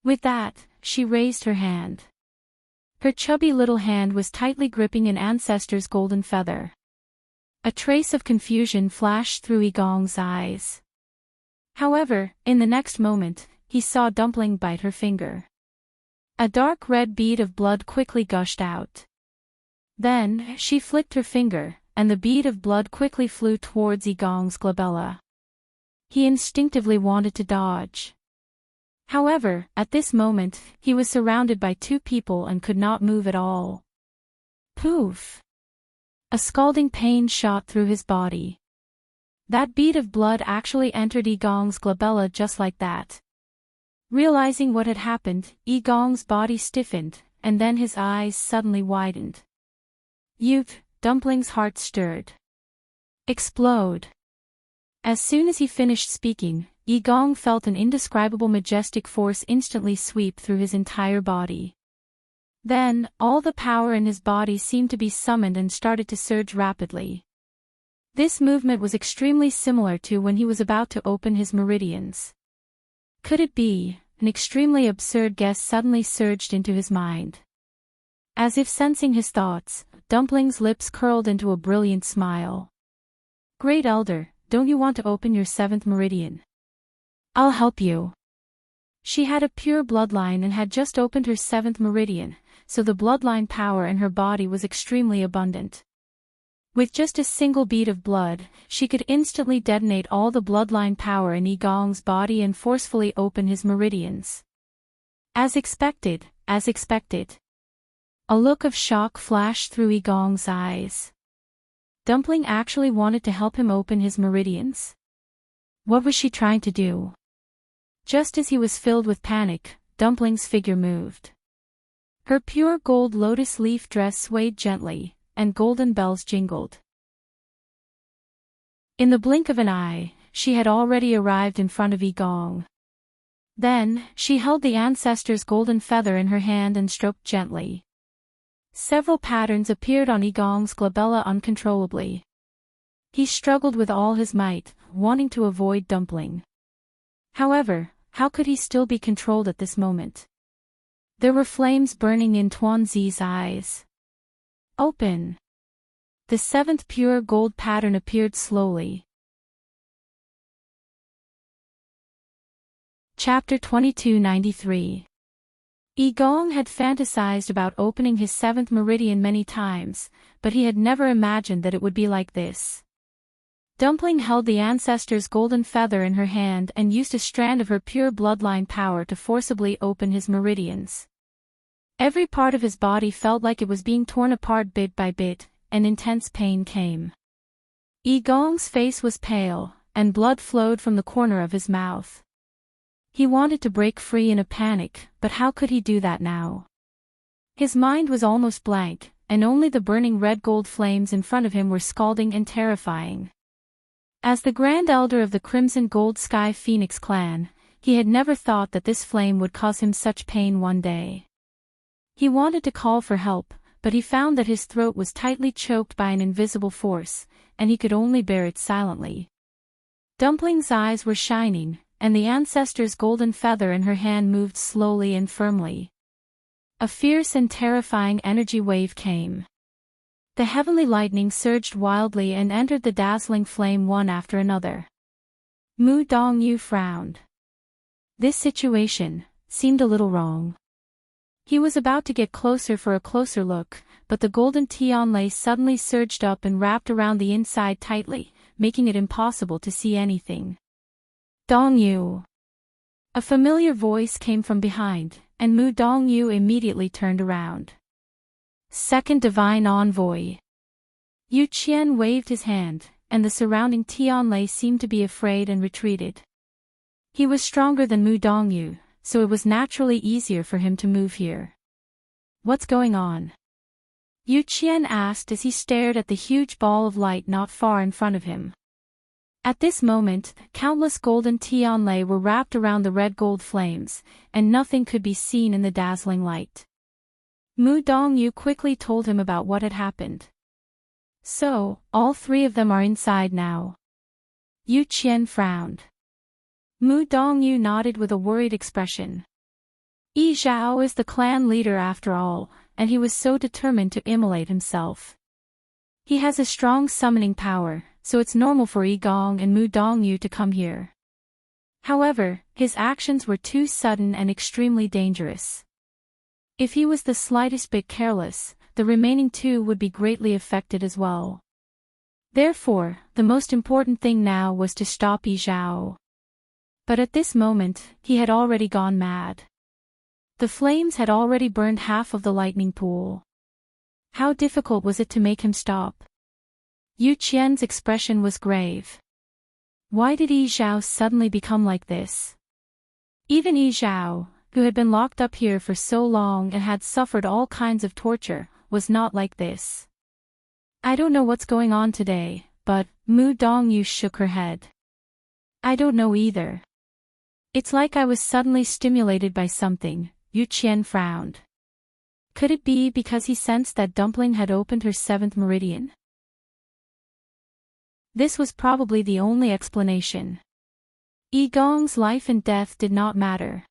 With that, she raised her hand. Her chubby little hand was tightly gripping an ancestor's golden feather. A trace of confusion flashed through Yi Gong's eyes. However, in the next moment, he saw Dumpling bite her finger. A dark red bead of blood quickly gushed out. Then, she flicked her finger, and the bead of blood quickly flew towards Yi Gong's glabella. He instinctively wanted to dodge. However, at this moment, he was surrounded by 2 people and could not move at all. Poof! A scalding pain shot through his body. That bead of blood actually entered Yi Gong's glabella just like that. Realizing what had happened, Yi Gong's body stiffened, and then his eyes suddenly widened. Dumpling's heart stirred. Explode! As soon as he finished speaking, Yi Gong felt an indescribable majestic force instantly sweep through his entire body. Then, all the power in his body seemed to be summoned and started to surge rapidly. This movement was extremely similar to when he was about to open his meridians. Could it be? An extremely absurd guess suddenly surged into his mind. As if sensing his thoughts, Dumpling's lips curled into a brilliant smile. Great Elder, don't you want to open your 7th meridian? I'll help you. She had a pure bloodline and had just opened her 7th meridian, so the bloodline power in her body was extremely abundant. With just a single bead of blood, she could instantly detonate all the bloodline power in Igong's body and forcefully open his meridians. As expected. A look of shock flashed through Igong's eyes. Dumpling actually wanted to help him open his meridians? What was she trying to do? Just as he was filled with panic, Dumpling's figure moved. Her pure gold lotus leaf dress swayed gently, and golden bells jingled. In the blink of an eye, she had already arrived in front of Igong. Then, she held the ancestor's golden feather in her hand and stroked gently. Several patterns appeared on Igong's glabella uncontrollably. He struggled with all his might, wanting to avoid Dumpling. However, how could he still be controlled at this moment? There were flames burning in Tuanzi's eyes. Open! The 7th pure gold pattern appeared slowly. Chapter 2293. Igong had fantasized about opening his 7th meridian many times, but he had never imagined that it would be like this. Dumpling held the ancestor's golden feather in her hand and used a strand of her pure bloodline power to forcibly open his meridians. Every part of his body felt like it was being torn apart bit by bit, and intense pain came. Igong's face was pale, and blood flowed from the corner of his mouth. He wanted to break free in a panic, but how could he do that now? His mind was almost blank, and only the burning red gold flames in front of him were scalding and terrifying. As the Grand Elder of the Crimson Gold Sky Phoenix clan, he had never thought that this flame would cause him such pain one day. He wanted to call for help, but he found that his throat was tightly choked by an invisible force, and he could only bear it silently. Dumpling's eyes were shining, and the ancestor's golden feather in her hand moved slowly and firmly. A fierce and terrifying energy wave came. The heavenly lightning surged wildly and entered the dazzling flame one after another. Mu Dongyu frowned. This situation seemed a little wrong. He was about to get closer for a closer look, but the golden Tianlei suddenly surged up and wrapped around the inside tightly, making it impossible to see anything. Dongyu! A familiar voice came from behind, and Mu Dongyu immediately turned around. Second Divine Envoy. Yu Qian waved his hand, and the surrounding Tianlei seemed to be afraid and retreated. He was stronger than Mu Dongyu, so it was naturally easier for him to move here. What's going on? Yu Qian asked as he stared at the huge ball of light not far in front of him. At this moment, countless golden Tianlei were wrapped around the red gold flames, and nothing could be seen in the dazzling light. Mu Dongyu quickly told him about what had happened. So, all 3 of them are inside now. Yu Qian frowned. Mu Dongyu nodded with a worried expression. Yi Zhao is the clan leader after all, and he was so determined to immolate himself. He has a strong summoning power, so it's normal for Igong and Mu Dongyu to come here. However, his actions were too sudden and extremely dangerous. If he was the slightest bit careless, the remaining 2 would be greatly affected as well. Therefore, the most important thing now was to stop Yi Zhao. But at this moment, he had already gone mad. The flames had already burned half of the lightning pool. How difficult was it to make him stop? Yu Qian's expression was grave. Why did Yi Zhao suddenly become like this? Even Yi Zhao, who had been locked up here for so long and had suffered all kinds of torture, was not like this. I don't know what's going on today, but, Mu Dongyu shook her head. I don't know either. It's like I was suddenly stimulated by something, Yu Qian frowned. Could it be because he sensed that Dumpling had opened her 7th meridian? This was probably the only explanation. Igong's life and death did not matter.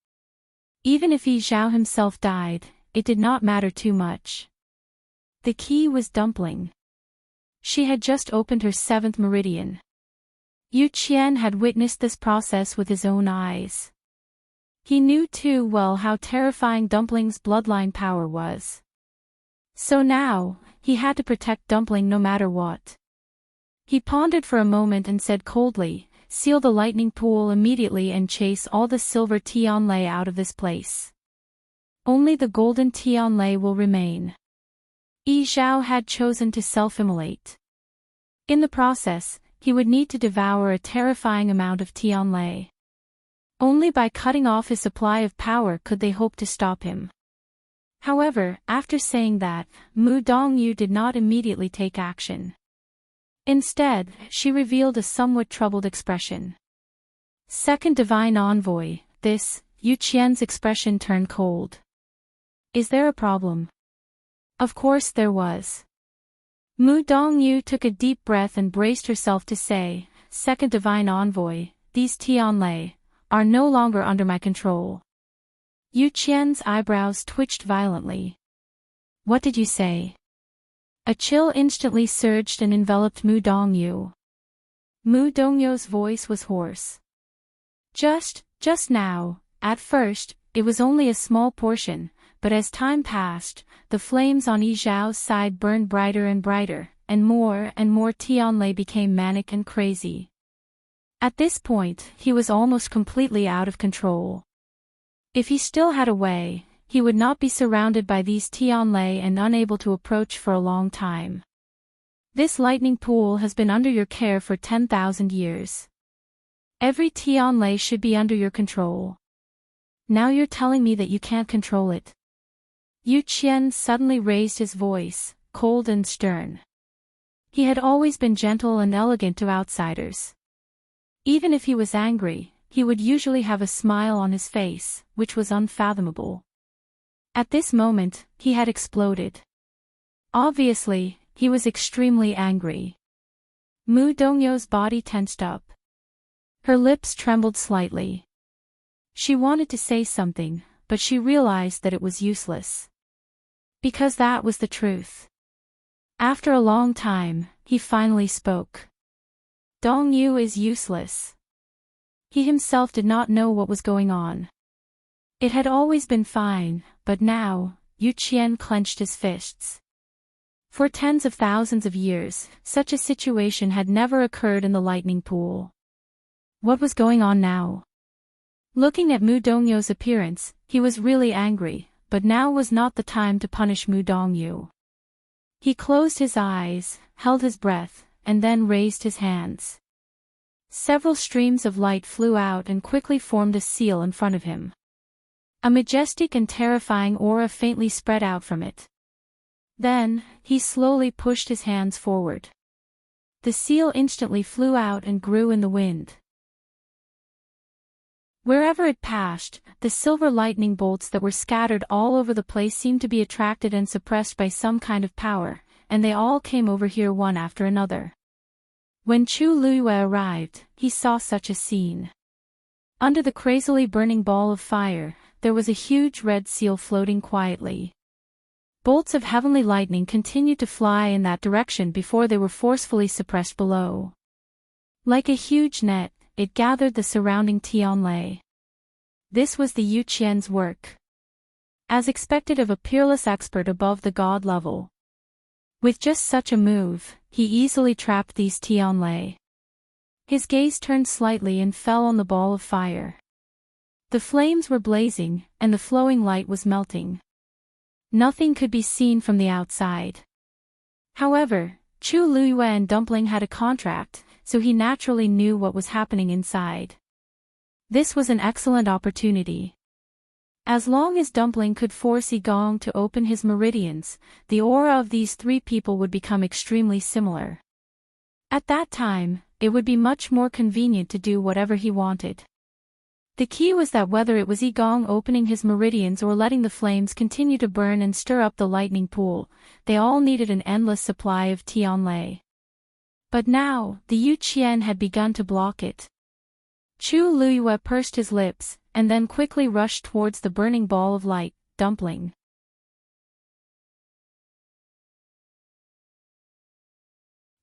Even if Yi Zhao himself died, it did not matter too much. The key was Dumpling. She had just opened her 7th meridian. Yu Qian had witnessed this process with his own eyes. He knew too well how terrifying Dumpling's bloodline power was. So now, he had to protect Dumpling no matter what. He pondered for a moment and said coldly, "Seal the lightning pool immediately and chase all the silver Tianlei out of this place. Only the golden Tianlei will remain." Yi Zhao had chosen to self-immolate. In the process, he would need to devour a terrifying amount of Tianlei. Only by cutting off his supply of power could they hope to stop him. However, after saying that, Mu Dongyu did not immediately take action. Instead, she revealed a somewhat troubled expression. "Second Divine Envoy, this," Yu Qian's expression turned cold. "Is there a problem?" Of course there was. Mu Dongyu took a deep breath and braced herself to say, "Second Divine Envoy, these Tianlei are no longer under my control." Yu Qian's eyebrows twitched violently. "What did you say?" A chill instantly surged and enveloped Mu Dongyu. Mu Dongyu's voice was hoarse. Just now, at first, it was only a small portion, but as time passed, the flames on Yi Zhao's side burned brighter and brighter, and more Tianlei became manic and crazy. At this point, he was almost completely out of control. If he still had a way, he would not be surrounded by these Tianlei and unable to approach for a long time. "This lightning pool has been under your care for 10,000 years. Every Tianlei should be under your control. Now you're telling me that you can't control it." Yu Qian suddenly raised his voice, cold and stern. He had always been gentle and elegant to outsiders. Even if he was angry, he would usually have a smile on his face, which was unfathomable. At this moment, he had exploded. Obviously, he was extremely angry. Mu Dongyu's body tensed up. Her lips trembled slightly. She wanted to say something, but she realized that it was useless. Because that was the truth. After a long time, he finally spoke. "Dongyu is useless." He himself did not know what was going on. It had always been fine, but now, Yu Qian clenched his fists. For tens of thousands of years, such a situation had never occurred in the lightning pool. What was going on now? Looking at Mu Dongyu's appearance, he was really angry, but now was not the time to punish Mu Dongyu. He closed his eyes, held his breath, and then raised his hands. Several streams of light flew out and quickly formed a seal in front of him. A majestic and terrifying aura faintly spread out from it. Then, he slowly pushed his hands forward. The seal instantly flew out and grew in the wind. Wherever it passed, the silver lightning bolts that were scattered all over the place seemed to be attracted and suppressed by some kind of power, and they all came over here one after another. When Chu Luiyue arrived, he saw such a scene. Under the crazily burning ball of fire, there was a huge red seal floating quietly. Bolts of heavenly lightning continued to fly in that direction before they were forcefully suppressed below. Like a huge net, it gathered the surrounding Tianlei. This was the Yu Qian's work. As expected of a peerless expert above the god level. With just such a move, he easily trapped these Tianlei. His gaze turned slightly and fell on the ball of fire. The flames were blazing, and the flowing light was melting. Nothing could be seen from the outside. However, Chu Luiyue and Dumpling had a contract, so he naturally knew what was happening inside. This was an excellent opportunity. As long as Dumpling could force Yigong to open his meridians, the aura of these three people would become extremely similar. At that time, it would be much more convenient to do whatever he wanted. The key was that whether it was Yigong opening his meridians or letting the flames continue to burn and stir up the lightning pool, they all needed an endless supply of Tianlei. But now, the Yu Qian had begun to block it. Chu Luiyue pursed his lips, and then quickly rushed towards the burning ball of light, Dumpling.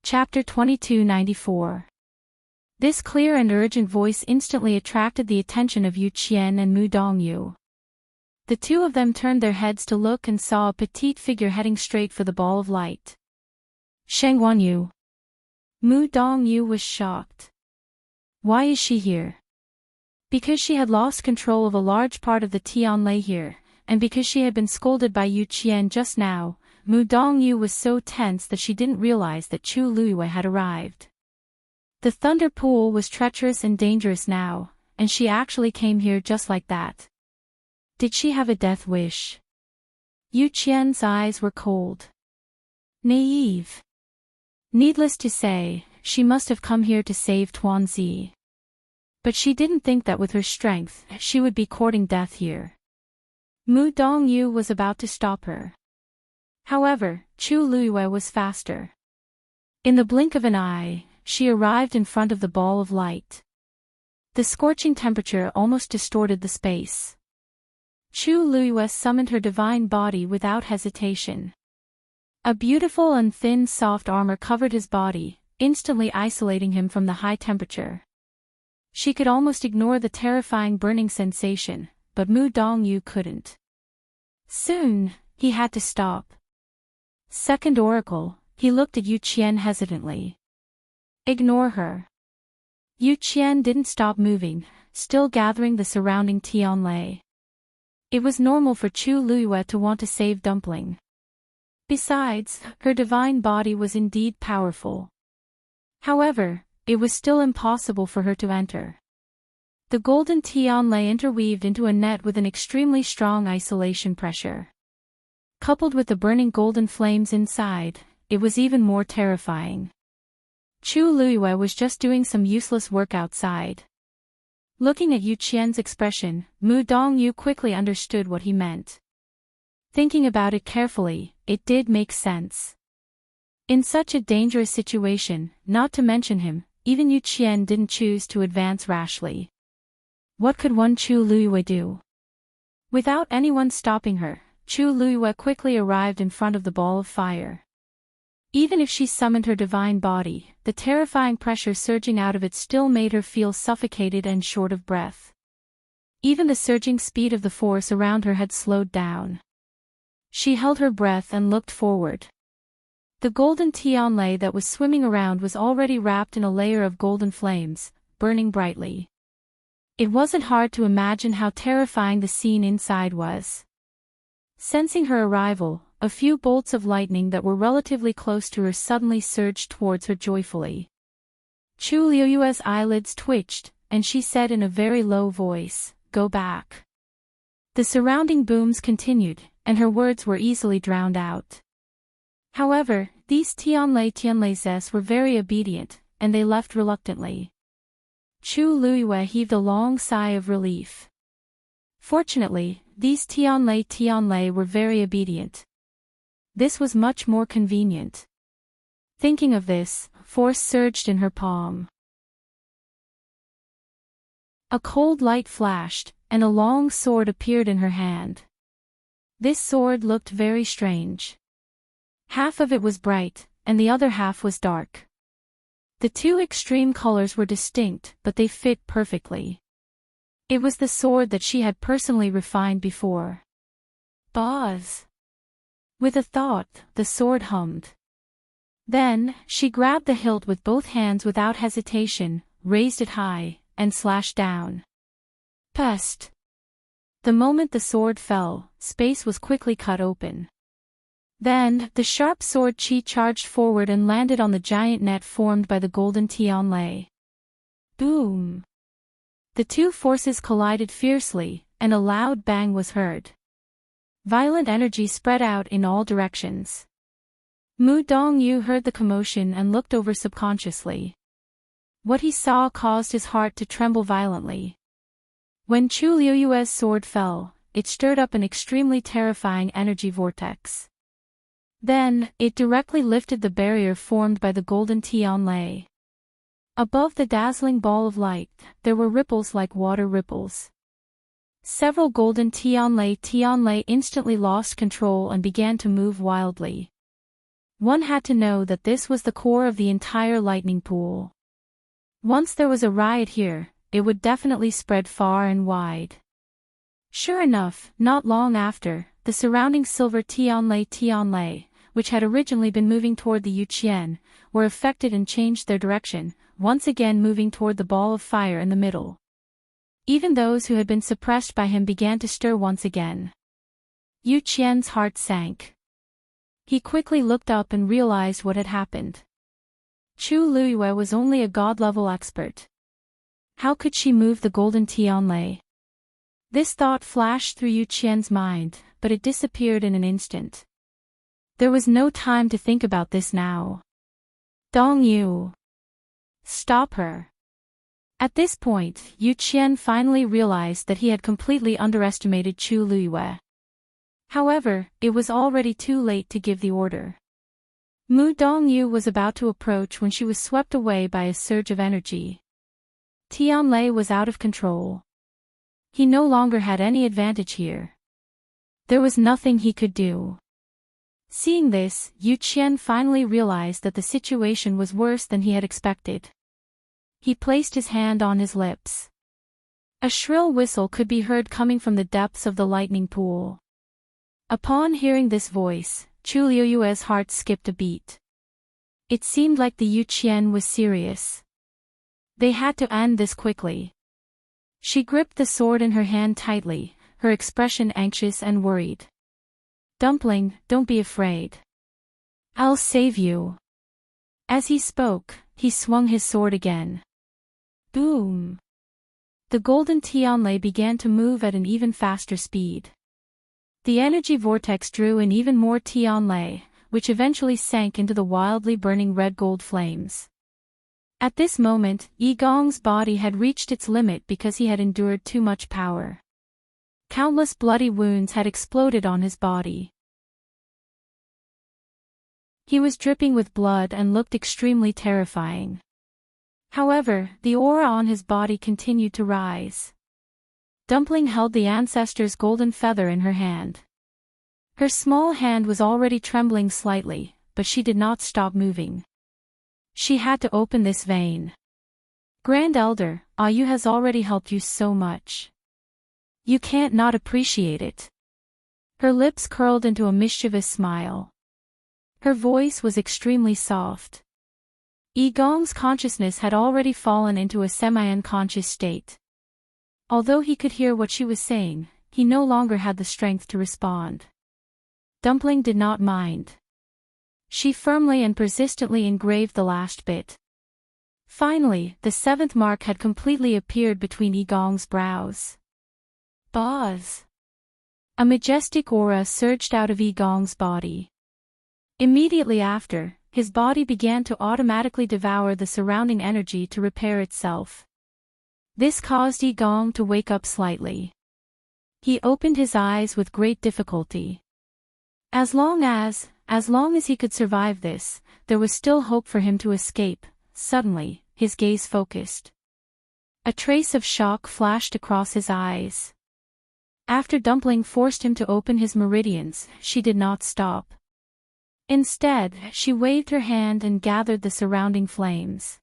Chapter 2294. This clear and urgent voice instantly attracted the attention of Yu Qian and Mu Dongyu. The two of them turned their heads to look and saw a petite figure heading straight for the ball of light. Sheng Wanyu. Mu Dongyu was shocked. Why is she here? Because she had lost control of a large part of the Tianlei here, and because she had been scolded by Yu Qian just now, Mu Dongyu was so tense that she didn't realize that Chu Luiyue had arrived. The thunder pool was treacherous and dangerous now, and she actually came here just like that. Did she have a death wish? Yu Qian's eyes were cold. Naive. Needless to say, she must have come here to save Tuanzi. But she didn't think that with her strength, she would be courting death here. Mu Dongyu was about to stop her. However, Chu Luiyue was faster. In the blink of an eye, she arrived in front of the ball of light. The scorching temperature almost distorted the space. Chu Luiyue summoned her divine body without hesitation. A beautiful and thin soft armor covered his body, instantly isolating him from the high temperature. She could almost ignore the terrifying burning sensation, but Mu Dongyu couldn't. Soon, he had to stop. Second Oracle, he looked at Yu Qian hesitantly. Ignore her. Yu Qian didn't stop moving, still gathering the surrounding Tianlei. It was normal for Chu Luiyue to want to save Dumpling. Besides, her divine body was indeed powerful. However, it was still impossible for her to enter. The golden Tianlei interweaved into a net with an extremely strong isolation pressure. Coupled with the burning golden flames inside, it was even more terrifying. Chu Luiyue was just doing some useless work outside. Looking at Yu Qian's expression, Mu Dongyu quickly understood what he meant. Thinking about it carefully, it did make sense. In such a dangerous situation, not to mention him, even Yu Qian didn't choose to advance rashly. What could one Chu Luiyue do? Without anyone stopping her, Chu Luiyue quickly arrived in front of the ball of fire. Even if she summoned her divine body, the terrifying pressure surging out of it still made her feel suffocated and short of breath. Even the surging speed of the force around her had slowed down. She held her breath and looked forward. The golden Tianlei that was swimming around was already wrapped in a layer of golden flames, burning brightly. It wasn't hard to imagine how terrifying the scene inside was. Sensing her arrival, a few bolts of lightning that were relatively close to her suddenly surged towards her joyfully. Chu Luiyue's eyelids twitched, and she said in a very low voice, "Go back." The surrounding booms continued, and her words were easily drowned out. However, these Tianleis were very obedient, and they left reluctantly. Chu Luiyue heaved a long sigh of relief. Fortunately, these Tianlei were very obedient. This was much more convenient. Thinking of this, force surged in her palm. A cold light flashed, and a long sword appeared in her hand. This sword looked very strange. Half of it was bright, and the other half was dark. The two extreme colors were distinct, but they fit perfectly. It was the sword that she had personally refined before. Buzz! With a thought, the sword hummed. Then, she grabbed the hilt with both hands without hesitation, raised it high, and slashed down. Pest! The moment the sword fell, space was quickly cut open. Then, the sharp sword Qi charged forward and landed on the giant net formed by the golden Tianlei. Boom! The two forces collided fiercely, and a loud bang was heard. Violent energy spread out in all directions. Mu Dongyu heard the commotion and looked over subconsciously. What he saw caused his heart to tremble violently. When Chu Luiyue's sword fell, it stirred up an extremely terrifying energy vortex. Then, it directly lifted the barrier formed by the golden Tianlei. Above the dazzling ball of light, there were ripples like water ripples. Several golden Tianlei instantly lost control and began to move wildly. One had to know that this was the core of the entire lightning pool. Once there was a riot here, it would definitely spread far and wide. Sure enough, not long after, the surrounding silver Tianlei, which had originally been moving toward the Yuqian, were affected and changed their direction, once again moving toward the ball of fire in the middle. Even those who had been suppressed by him began to stir once again. Yuqian's heart sank. He quickly looked up and realized what had happened. Chu Luiyue was only a god-level expert. How could she move the golden Tianlei? This thought flashed through Yuqian's mind, but it disappeared in an instant. There was no time to think about this now. Dong Yu. Stop her. At this point, Yuqian finally realized that he had completely underestimated Chu Luiyue. However, it was already too late to give the order. Mu Dongyu was about to approach when she was swept away by a surge of energy. Tianlei was out of control. He no longer had any advantage here. There was nothing he could do. Seeing this, Yuqian finally realized that the situation was worse than he had expected. He placed his hand on his lips. A shrill whistle could be heard coming from the depths of the lightning pool. Upon hearing this voice, Chu Luiyue's heart skipped a beat. It seemed like the Yuqian was serious. They had to end this quickly. She gripped the sword in her hand tightly, her expression anxious and worried. Dumpling, don't be afraid. I'll save you. As he spoke, he swung his sword again. Boom! The golden Tianlei began to move at an even faster speed. The energy vortex drew in even more Tianlei, which eventually sank into the wildly burning red-gold flames. At this moment, Yi Gong's body had reached its limit because he had endured too much power. Countless bloody wounds had exploded on his body. He was dripping with blood and looked extremely terrifying. However, the aura on his body continued to rise. Dumpling held the ancestor's golden feather in her hand. Her small hand was already trembling slightly, but she did not stop moving. She had to open this vein. Grand Elder, Yu has already helped you so much. You can't not appreciate it. Her lips curled into a mischievous smile. Her voice was extremely soft. Yi Gong's consciousness had already fallen into a semi-unconscious state. Although he could hear what she was saying, he no longer had the strength to respond. Dumpling did not mind. She firmly and persistently engraved the last bit. Finally, the seventh mark had completely appeared between Yi Gong's brows. Buzz! A majestic aura surged out of Yi Gong's body. Immediately after, his body began to automatically devour the surrounding energy to repair itself. This caused Yi Gong to wake up slightly. He opened his eyes with great difficulty. As long as he could survive this, there was still hope for him to escape. Suddenly, his gaze focused. A trace of shock flashed across his eyes. After Dumpling forced him to open his meridians, she did not stop. Instead, she waved her hand and gathered the surrounding flames.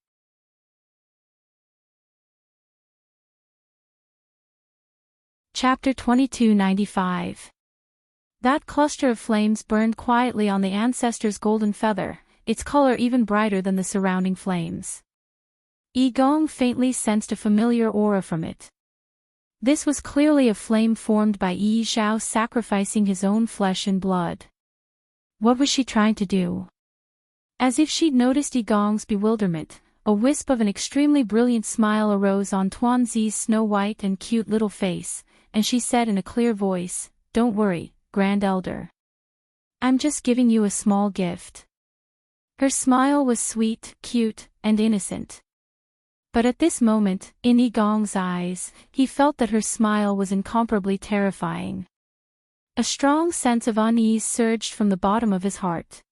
Chapter 2295. That cluster of flames burned quietly on the ancestor's golden feather, its color even brighter than the surrounding flames. Yi Gong faintly sensed a familiar aura from it. This was clearly a flame formed by Yi Zhao sacrificing his own flesh and blood. What was she trying to do? As if she'd noticed Yi Gong's bewilderment, a wisp of an extremely brilliant smile arose on Tuanzi's snow-white and cute little face, and she said in a clear voice, "Don't worry, Grand Elder. I'm just giving you a small gift." Her smile was sweet, cute, and innocent. But at this moment, in Yi Gong's eyes, he felt that her smile was incomparably terrifying. A strong sense of unease surged from the bottom of his heart.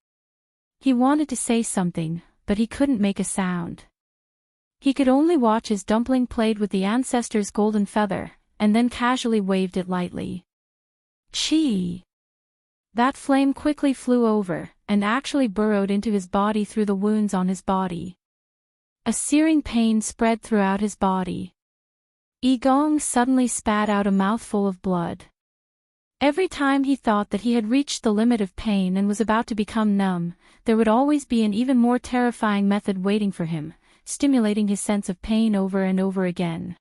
He wanted to say something, but he couldn't make a sound. He could only watch as Dumpling played with the ancestor's golden feather, and then casually waved it lightly. Chee! That flame quickly flew over, and actually burrowed into his body through the wounds on his body. A searing pain spread throughout his body. Gong suddenly spat out a mouthful of blood. Every time he thought that he had reached the limit of pain and was about to become numb, there would always be an even more terrifying method waiting for him, stimulating his sense of pain over and over again.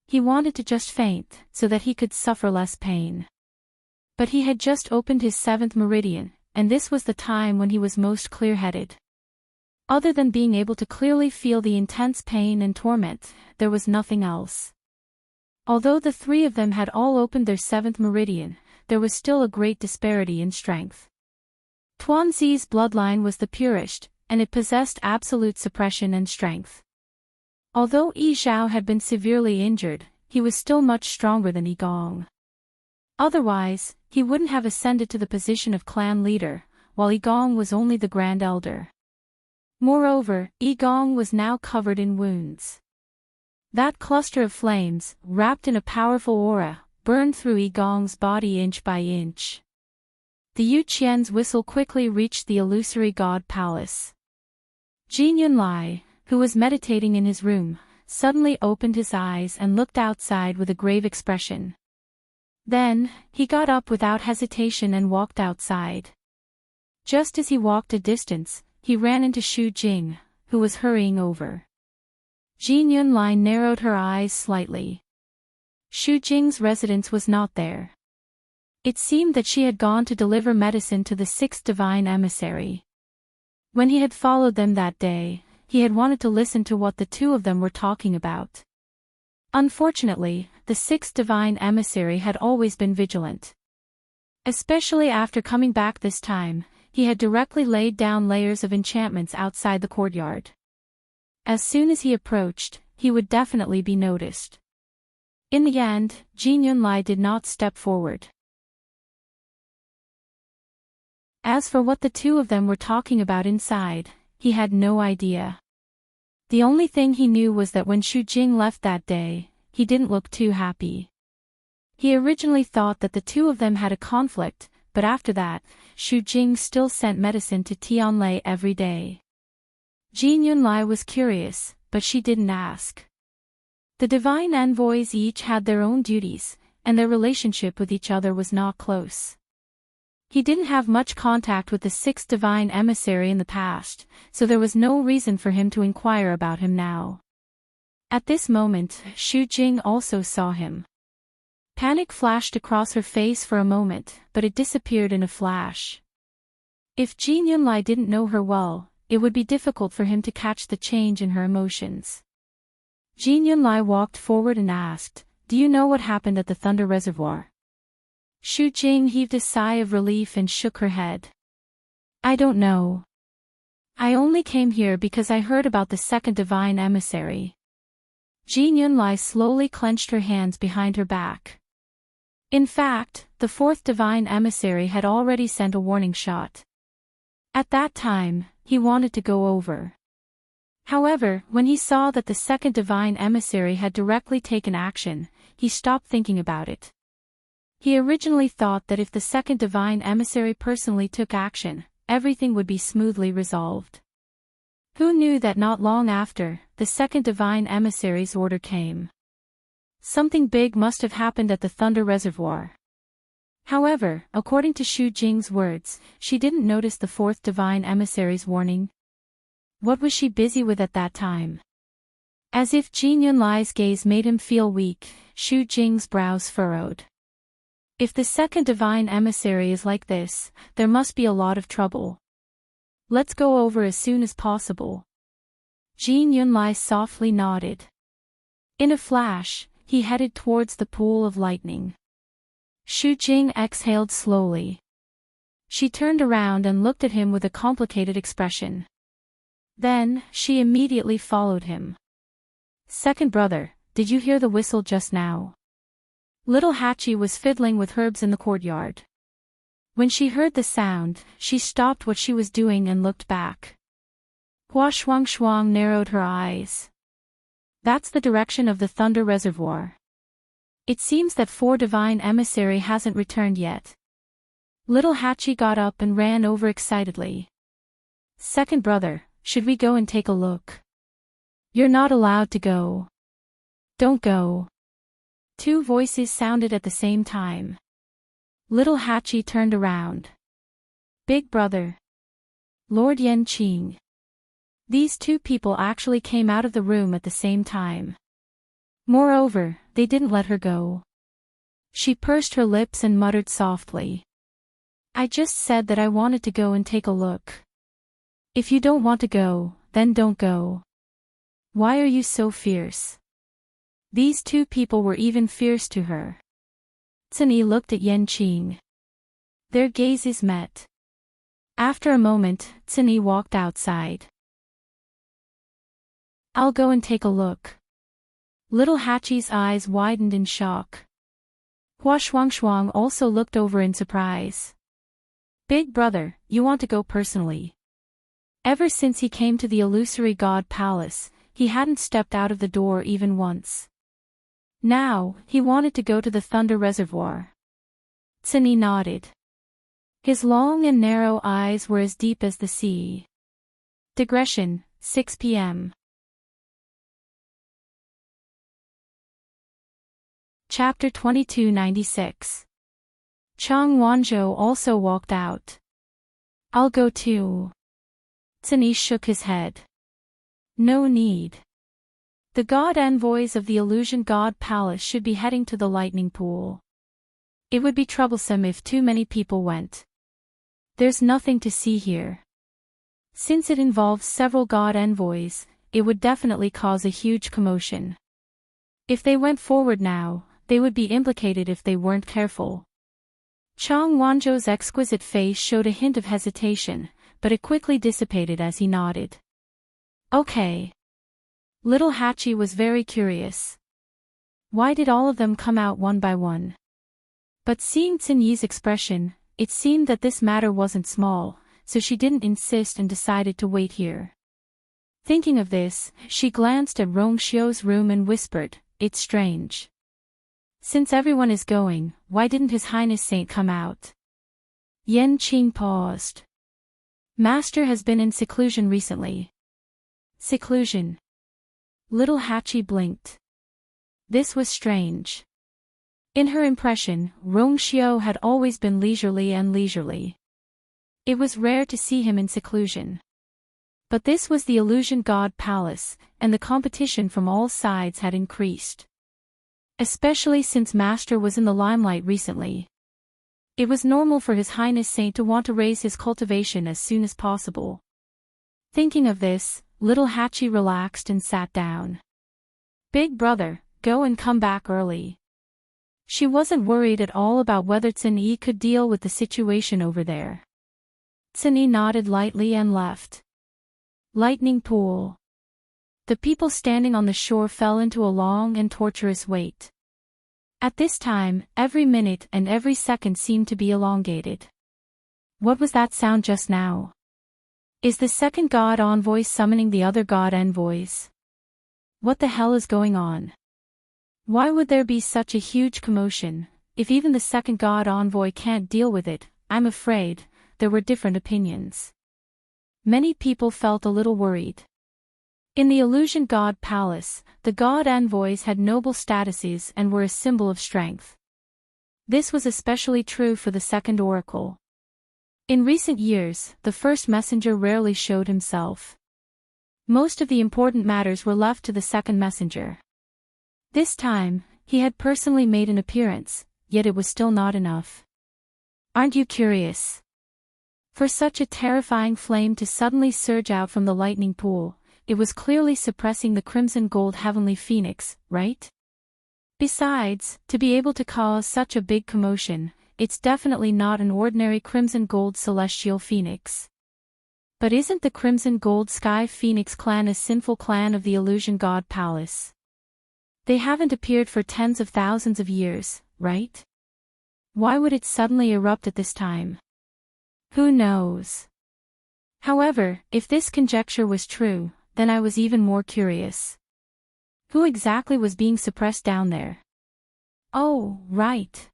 He wanted to just faint, so that he could suffer less pain. But he had just opened his 7th meridian, and this was the time when he was most clear-headed. Other than being able to clearly feel the intense pain and torment, there was nothing else. Although the 3 of them had all opened their 7th meridian, there was still a great disparity in strength. Tuanzi's bloodline was the purest, and it possessed absolute suppression and strength. Although Yi Zhao had been severely injured, he was still much stronger than Gong. Otherwise, he wouldn't have ascended to the position of clan leader, while Gong was only the grand elder. Moreover, Gong was now covered in wounds. That cluster of flames, wrapped in a powerful aura, burned through Gong's body inch by inch. The Yu Qian's whistle quickly reached the illusory god palace. Jin Yunlai, who was meditating in his room, suddenly opened his eyes and looked outside with a grave expression. Then, he got up without hesitation and walked outside. Just as he walked a distance, he ran into Xu Jing, who was hurrying over. Jin Yunlai narrowed her eyes slightly. Xu Jing's residence was not there. It seemed that she had gone to deliver medicine to the 6th divine emissary. When he had followed them that day, he had wanted to listen to what the 2 of them were talking about. Unfortunately, the 6th divine emissary had always been vigilant. Especially after coming back this time, he had directly laid down layers of enchantments outside the courtyard. As soon as he approached, he would definitely be noticed. In the end, Jin Yunlai did not step forward. As for what the 2 of them were talking about inside, he had no idea. The only thing he knew was that when Xu Jing left that day, he didn't look too happy. He originally thought that the 2 of them had a conflict, but after that, Xu Jing still sent medicine to Tianlei every day. Jin Yunlai was curious, but she didn't ask. The divine envoys each had their own duties, and their relationship with each other was not close. He didn't have much contact with the 6th divine emissary in the past, so there was no reason for him to inquire about him now. At this moment, Xu Jing also saw him. Panic flashed across her face for a moment, but it disappeared in a flash. If Jin Yunlai didn't know her well, it would be difficult for him to catch the change in her emotions. Jin Yunlai walked forward and asked, "Do you know what happened at the Thunder Reservoir?" Xu Jing heaved a sigh of relief and shook her head. "I don't know. I only came here because I heard about the 2nd divine emissary." Jin Yunlai slowly clenched her hands behind her back. In fact, the 4th divine emissary had already sent a warning shot. At that time, he wanted to go over. However, when he saw that the 2nd divine emissary had directly taken action, he stopped thinking about it. He originally thought that if the 2nd divine emissary personally took action, everything would be smoothly resolved. Who knew that not long after, the 2nd divine emissary's order came? Something big must have happened at the Thunder Reservoir. However, according to Xu Jing's words, she didn't notice the 4th divine emissary's warning. What was she busy with at that time? As if Jin Yunlai's gaze made him feel weak, Xu Jing's brows furrowed. If the 2nd divine emissary is like this, there must be a lot of trouble. Let's go over as soon as possible. Jin Yunlai softly nodded. In a flash, he headed towards the pool of lightning. Xu Jing exhaled slowly. She turned around and looked at him with a complicated expression. Then, she immediately followed him. "Second brother, did you hear the whistle just now?" Little Hachi was fiddling with herbs in the courtyard. When she heard the sound, she stopped what she was doing and looked back. Hua Shuang narrowed her eyes. That's the direction of the Thunder Reservoir. It seems that 4 divine emissary hasn't returned yet. Little Hachi got up and ran over excitedly. Second brother, should we go and take a look? You're not allowed to go. Don't go. Two voices sounded at the same time. Little Hachi turned around. Big brother. Lord Yenqing. These two people actually came out of the room at the same time. Moreover, they didn't let her go. She pursed her lips and muttered softly. I just said that I wanted to go and take a look. If you don't want to go, then don't go. Why are you so fierce? These two people were even fierce to her. Cini looked at Yenqing. Their gazes met. After a moment, Cini walked outside. I'll go and take a look. Little Hachi's eyes widened in shock. Hua Shuangshuang also looked over in surprise. Big brother, you want to go personally? Ever since he came to the illusory god palace, he hadn't stepped out of the door even once. Now, he wanted to go to the Thunder Reservoir. Cini nodded. His long and narrow eyes were as deep as the sea. Digression, 6 p.m. Chapter 2296. Chang Wanzhou also walked out. I'll go too. Cini shook his head. No need. The god envoys of the illusion god palace should be heading to the lightning pool. It would be troublesome if too many people went. There's nothing to see here. Since it involves several god envoys, it would definitely cause a huge commotion. If they went forward now, they would be implicated if they weren't careful. Chang Wanzhou's exquisite face showed a hint of hesitation, but it quickly dissipated as he nodded. Okay. Little Hachi was very curious. Why did all of them come out one by one? But seeing Cini's expression, it seemed that this matter wasn't small, so she didn't insist and decided to wait here. Thinking of this, she glanced at Rongxiu's room and whispered, It's strange. Since everyone is going, why didn't His Highness Saint come out? Yenqing paused. Master has been in seclusion recently. Seclusion. Little Hachi blinked. This was strange. In her impression, Rongxiu had always been leisurely. It was rare to see him in seclusion. But this was the illusion god palace, and the competition from all sides had increased. Especially since Master was in the limelight recently. It was normal for His Highness Saint to want to raise his cultivation as soon as possible. Thinking of this, Little Hachi relaxed and sat down. Big brother, go and come back early. She wasn't worried at all about whether Cini could deal with the situation over there. Cini nodded lightly and left. Lightning pool. The people standing on the shore fell into a long and torturous wait. At this time, every minute and every second seemed to be elongated. What was that sound just now? Is the second god envoy summoning the other god envoys? What the hell is going on? Why would there be such a huge commotion? If even the second god envoy can't deal with it, I'm afraid, there were different opinions. Many people felt a little worried. In the illusion god palace, the god envoys had noble statuses and were a symbol of strength. This was especially true for the second oracle. In recent years, the first messenger rarely showed himself. Most of the important matters were left to the second messenger. This time, he had personally made an appearance, yet it was still not enough. Aren't you curious? For such a terrifying flame to suddenly surge out from the lightning pool, it was clearly suppressing the crimson gold heavenly phoenix, right? Besides, to be able to cause such a big commotion, it's definitely not an ordinary crimson gold celestial phoenix. But isn't the crimson gold sky phoenix clan a sinful clan of the illusion god palace? They haven't appeared for tens of thousands of years, right? Why would it suddenly erupt at this time? Who knows? However, if this conjecture was true, then I was even more curious. Who exactly was being suppressed down there? Oh, right.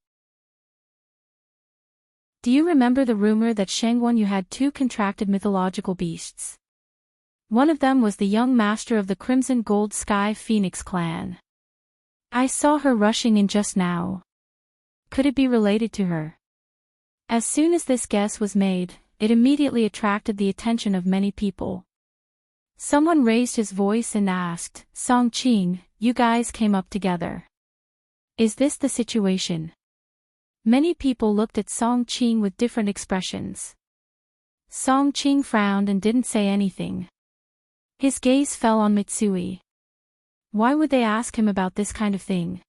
Do you remember the rumor that Shangwon you had two contracted mythological beasts? One of them was the young master of the Crimson Gold Sky Phoenix clan. I saw her rushing in just now. Could it be related to her? As soon as this guess was made, it immediately attracted the attention of many people. Someone raised his voice and asked, Song Qing, you guys came up together. Is this the situation? Many people looked at Song Qing with different expressions. Song Qing frowned and didn't say anything. His gaze fell on Mitsui. Why would they ask him about this kind of thing?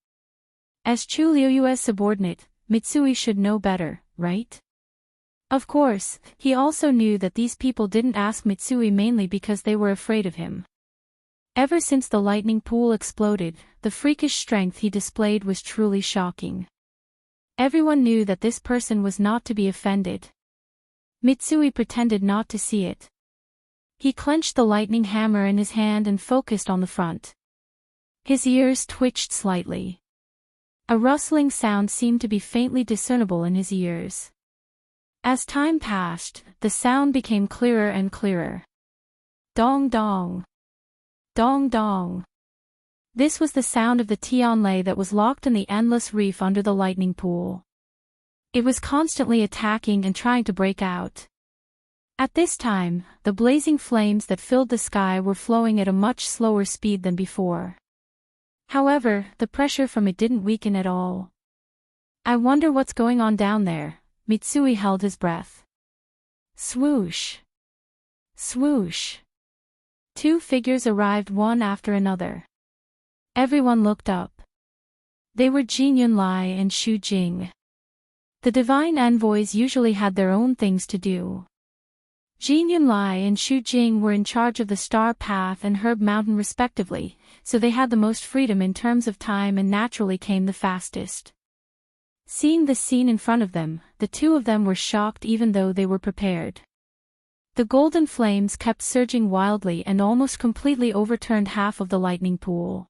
As Chu Liuyue's subordinate, Mitsui should know better, right? Of course, he also knew that these people didn't ask Mitsui mainly because they were afraid of him. Ever since the lightning pool exploded, the freakish strength he displayed was truly shocking. Everyone knew that this person was not to be offended. Mitsui pretended not to see it. He clenched the lightning hammer in his hand and focused on the front. His ears twitched slightly. A rustling sound seemed to be faintly discernible in his ears. As time passed, the sound became clearer and clearer. Dong dong. Dong dong. This was the sound of the Tianlei that was locked in the endless reef under the lightning pool. It was constantly attacking and trying to break out. At this time, the blazing flames that filled the sky were flowing at a much slower speed than before. However, the pressure from it didn't weaken at all. I wonder what's going on down there. Mitsui held his breath. Swoosh. Swoosh. Two figures arrived one after another. Everyone looked up. They were Jin Yunlai and Xu Jing. The divine envoys usually had their own things to do. Jin Yunlai and Xu Jing were in charge of the Star Path and Herb Mountain respectively, so they had the most freedom in terms of time and naturally came the fastest. Seeing the scene in front of them, the two of them were shocked even though they were prepared. The golden flames kept surging wildly and almost completely overturned half of the lightning pool.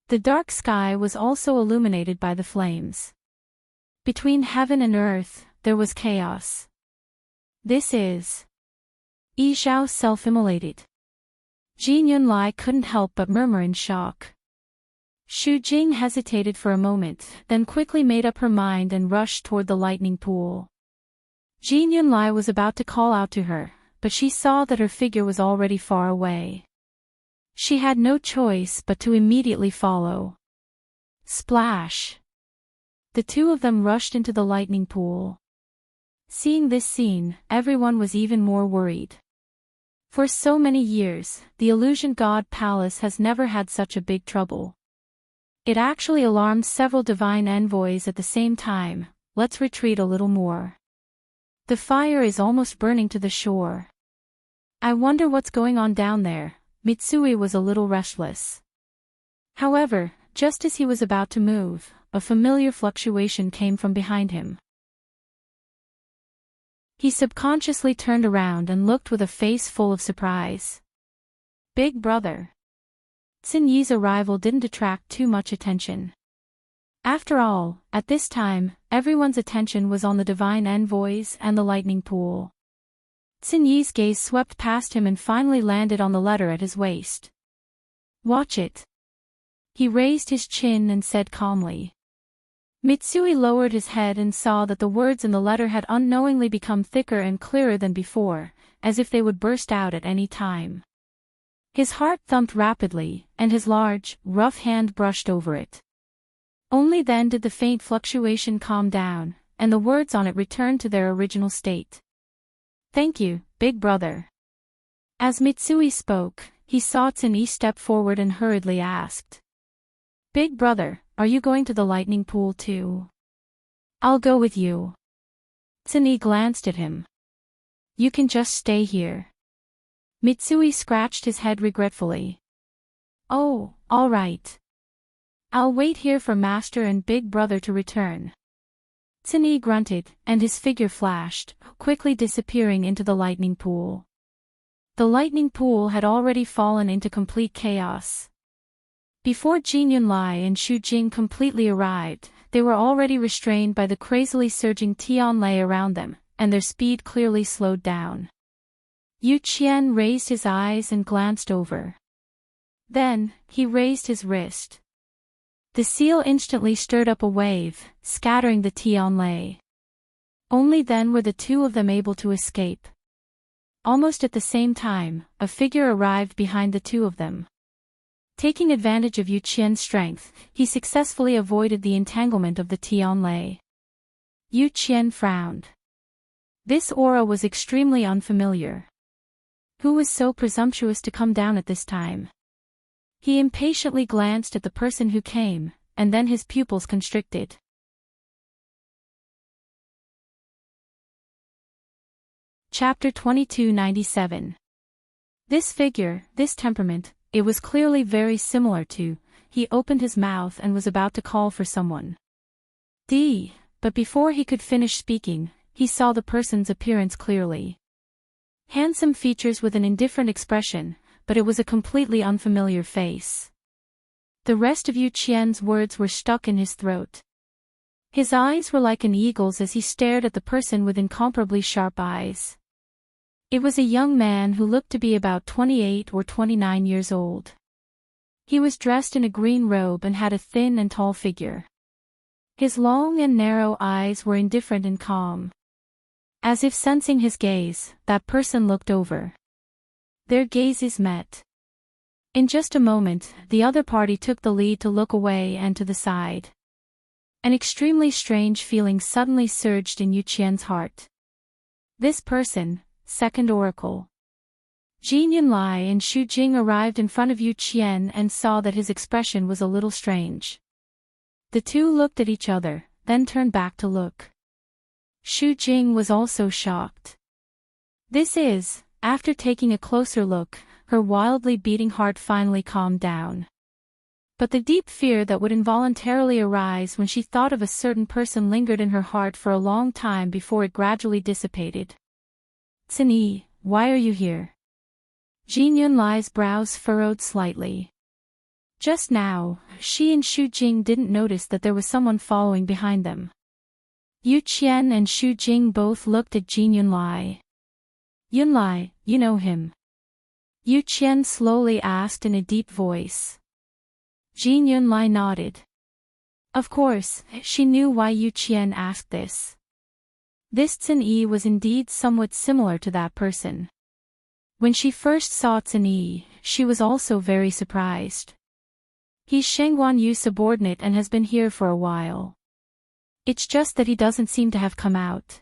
The dark sky was also illuminated by the flames. Between heaven and earth, there was chaos. This is... Yi Zhao self-immolated. Jin Yunlai couldn't help but murmur in shock. Xu Jing hesitated for a moment, then quickly made up her mind and rushed toward the lightning pool. Jin Yunlai was about to call out to her, but she saw that her figure was already far away. She had no choice but to immediately follow. Splash! The two of them rushed into the lightning pool. Seeing this scene, everyone was even more worried. For so many years, the Illusion God Palace has never had such a big trouble. It actually alarmed several divine envoys at the same time. Let's retreat a little more. The fire is almost burning to the shore. I wonder what's going on down there. Mitsui was a little restless. However, just as he was about to move, a familiar fluctuation came from behind him. He subconsciously turned around and looked with a face full of surprise. Big brother. Xin Yi's arrival didn't attract too much attention. After all, at this time, everyone's attention was on the divine envoys and the lightning pool. Xin Yi's gaze swept past him and finally landed on the letter at his waist. Watch it. He raised his chin and said calmly. Mitsui lowered his head and saw that the words in the letter had unknowingly become thicker and clearer than before, as if they would burst out at any time. His heart thumped rapidly, and his large, rough hand brushed over it. Only then did the faint fluctuation calm down, and the words on it returned to their original state. Thank you, big brother. As Mitsui spoke, he saw Xin Yi step forward and hurriedly asked. Big brother, are you going to the lightning pool too? I'll go with you. Xin Yi glanced at him. You can just stay here. Mitsui scratched his head regretfully. Oh, all right. I'll wait here for Master and Big Brother to return. Xin Yi grunted, and his figure flashed, quickly disappearing into the lightning pool. The lightning pool had already fallen into complete chaos. Before Jin Yunlai and Xu Jing completely arrived, they were already restrained by the crazily surging Tianlei around them, and their speed clearly slowed down. Yu Qian raised his eyes and glanced over. Then, he raised his wrist. The seal instantly stirred up a wave, scattering the Tianlei. Only then were the two of them able to escape. Almost at the same time, a figure arrived behind the two of them. Taking advantage of Yu Qian's strength, he successfully avoided the entanglement of the Tianlei. Yu Qian frowned. This aura was extremely unfamiliar. Who was so presumptuous to come down at this time? He impatiently glanced at the person who came, and then his pupils constricted. Chapter 2297. This figure, this temperament, it was clearly very similar to. He opened his mouth and was about to call for someone. But before he could finish speaking, he saw the person's appearance clearly. Handsome features with an indifferent expression, but it was a completely unfamiliar face. The rest of Yu Qian's words were stuck in his throat. His eyes were like an eagle's as he stared at the person with incomparably sharp eyes. It was a young man who looked to be about 28 or 29 years old. He was dressed in a green robe and had a thin and tall figure. His long and narrow eyes were indifferent and calm. As if sensing his gaze, that person looked over. Their gazes met. In just a moment, the other party took the lead to look away and to the side. An extremely strange feeling suddenly surged in Yu Qian's heart. This person, second oracle. Jin Yunlai and Xu Jing arrived in front of Yu Qian and saw that his expression was a little strange. The two looked at each other, then turned back to look. Xu Jing was also shocked. After taking a closer look, her wildly beating heart finally calmed down. But the deep fear that would involuntarily arise when she thought of a certain person lingered in her heart for a long time before it gradually dissipated. "Cini, why are you here?" Jin Yunlai's brows furrowed slightly. Just now, she and Xu Jing didn't notice that there was someone following behind them. Yu Qian and Xu Jing both looked at Jin Yunlai. "Yunlai, you know him?" Yu Qian slowly asked in a deep voice. Jin Yunlai nodded. Of course, she knew why Yu Qian asked this. This Cini was indeed somewhat similar to that person. When she first saw Cini, she was also very surprised. He's Shengguan Yu's subordinate and has been here for a while. It's just that he doesn't seem to have come out.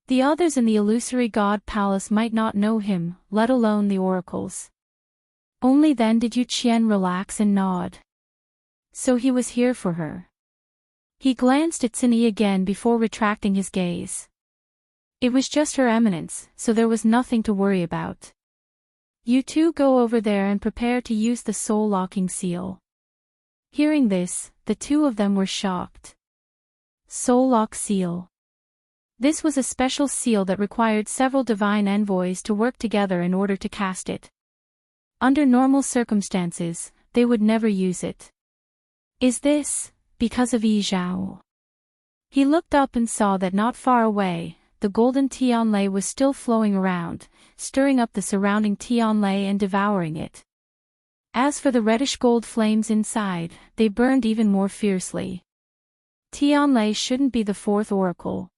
The others in the illusory god palace might not know him, let alone the oracles. Only then did Yu Qian relax and nod. So he was here for her. He glanced at Cini again before retracting his gaze. It was just her eminence, so there was nothing to worry about. You two go over there and prepare to use the soul-locking seal. Hearing this, the two of them were shocked. Soul-lock seal. This was a special seal that required several divine envoys to work together in order to cast it. Under normal circumstances, they would never use it. Is this because of Yi Zhao? He looked up and saw that not far away, the golden Tianlei was still flowing around, stirring up the surrounding Tianlei and devouring it. As for the reddish-gold flames inside, they burned even more fiercely. Tianlei shouldn't be the fourth oracle.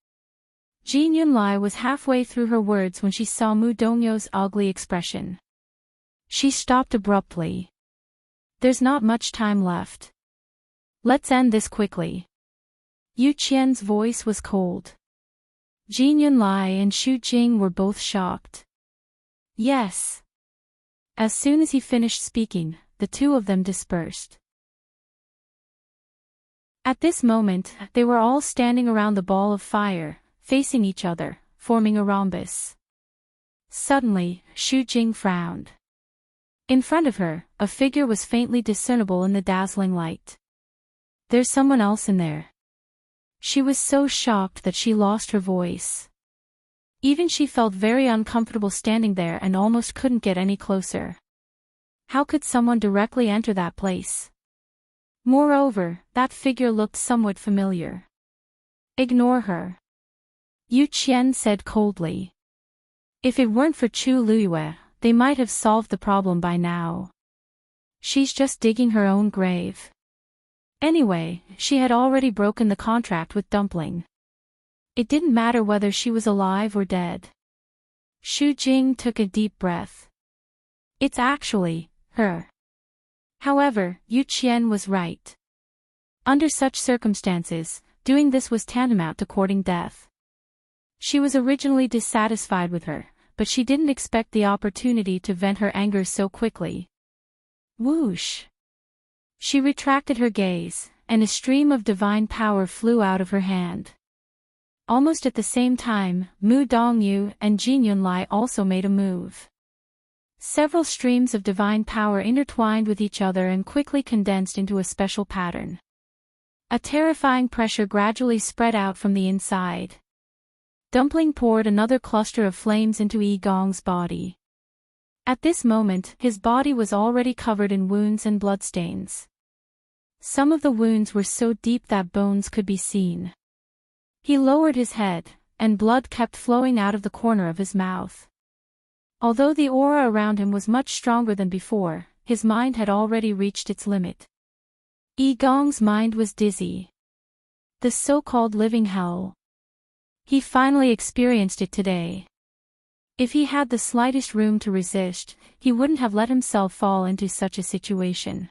Jin Yunlai was halfway through her words when she saw Mu Dongyu's ugly expression. She stopped abruptly. There's not much time left. Let's end this quickly. Yu Qian's voice was cold. Jin Yunlai and Xu Jing were both shocked. Yes. As soon as he finished speaking, the two of them dispersed. At this moment, they were all standing around the ball of fire, facing each other, forming a rhombus. Suddenly, Xu Jing frowned. In front of her, a figure was faintly discernible in the dazzling light. There's someone else in there. She was so shocked that she lost her voice. Even she felt very uncomfortable standing there and almost couldn't get any closer. How could someone directly enter that place? Moreover, that figure looked somewhat familiar. Ignore her, Yu Qian said coldly. If it weren't for Chu Luyue, they might have solved the problem by now. She's just digging her own grave. Anyway, she had already broken the contract with Dumpling. It didn't matter whether she was alive or dead. Xu Jing took a deep breath. It's actually her. However, Yu Qian was right. Under such circumstances, doing this was tantamount to courting death. She was originally dissatisfied with her, but she didn't expect the opportunity to vent her anger so quickly. Whoosh! She retracted her gaze, and a stream of divine power flew out of her hand. Almost at the same time, Mu Dongyu and Jin Yunlai also made a move. Several streams of divine power intertwined with each other and quickly condensed into a special pattern. A terrifying pressure gradually spread out from the inside. Dumpling poured another cluster of flames into Yi Gong's body. At this moment, his body was already covered in wounds and bloodstains. Some of the wounds were so deep that bones could be seen. He lowered his head, and blood kept flowing out of the corner of his mouth. Although the aura around him was much stronger than before, his mind had already reached its limit. Yi Gong's mind was dizzy. The so-called living hell. He finally experienced it today. If he had the slightest room to resist, he wouldn't have let himself fall into such a situation.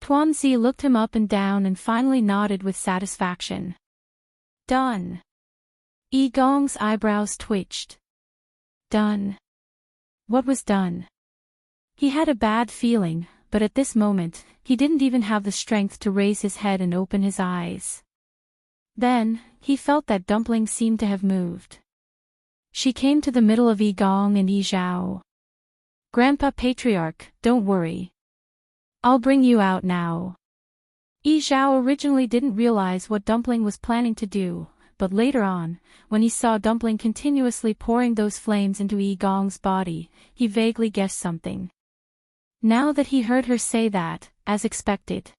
Tuanzi looked him up and down and finally nodded with satisfaction. Done. Yi Gong's eyebrows twitched. Done. What was done? He had a bad feeling, but at this moment, he didn't even have the strength to raise his head and open his eyes. Then, he felt that Dumpling seemed to have moved. She came to the middle of Yi Gong and Yi Zhao. Grandpa Patriarch, don't worry. I'll bring you out now. Yi Zhao originally didn't realize what Dumpling was planning to do, but later on, when he saw Dumpling continuously pouring those flames into Yi Gong's body, he vaguely guessed something. Now that he heard her say that, as expected,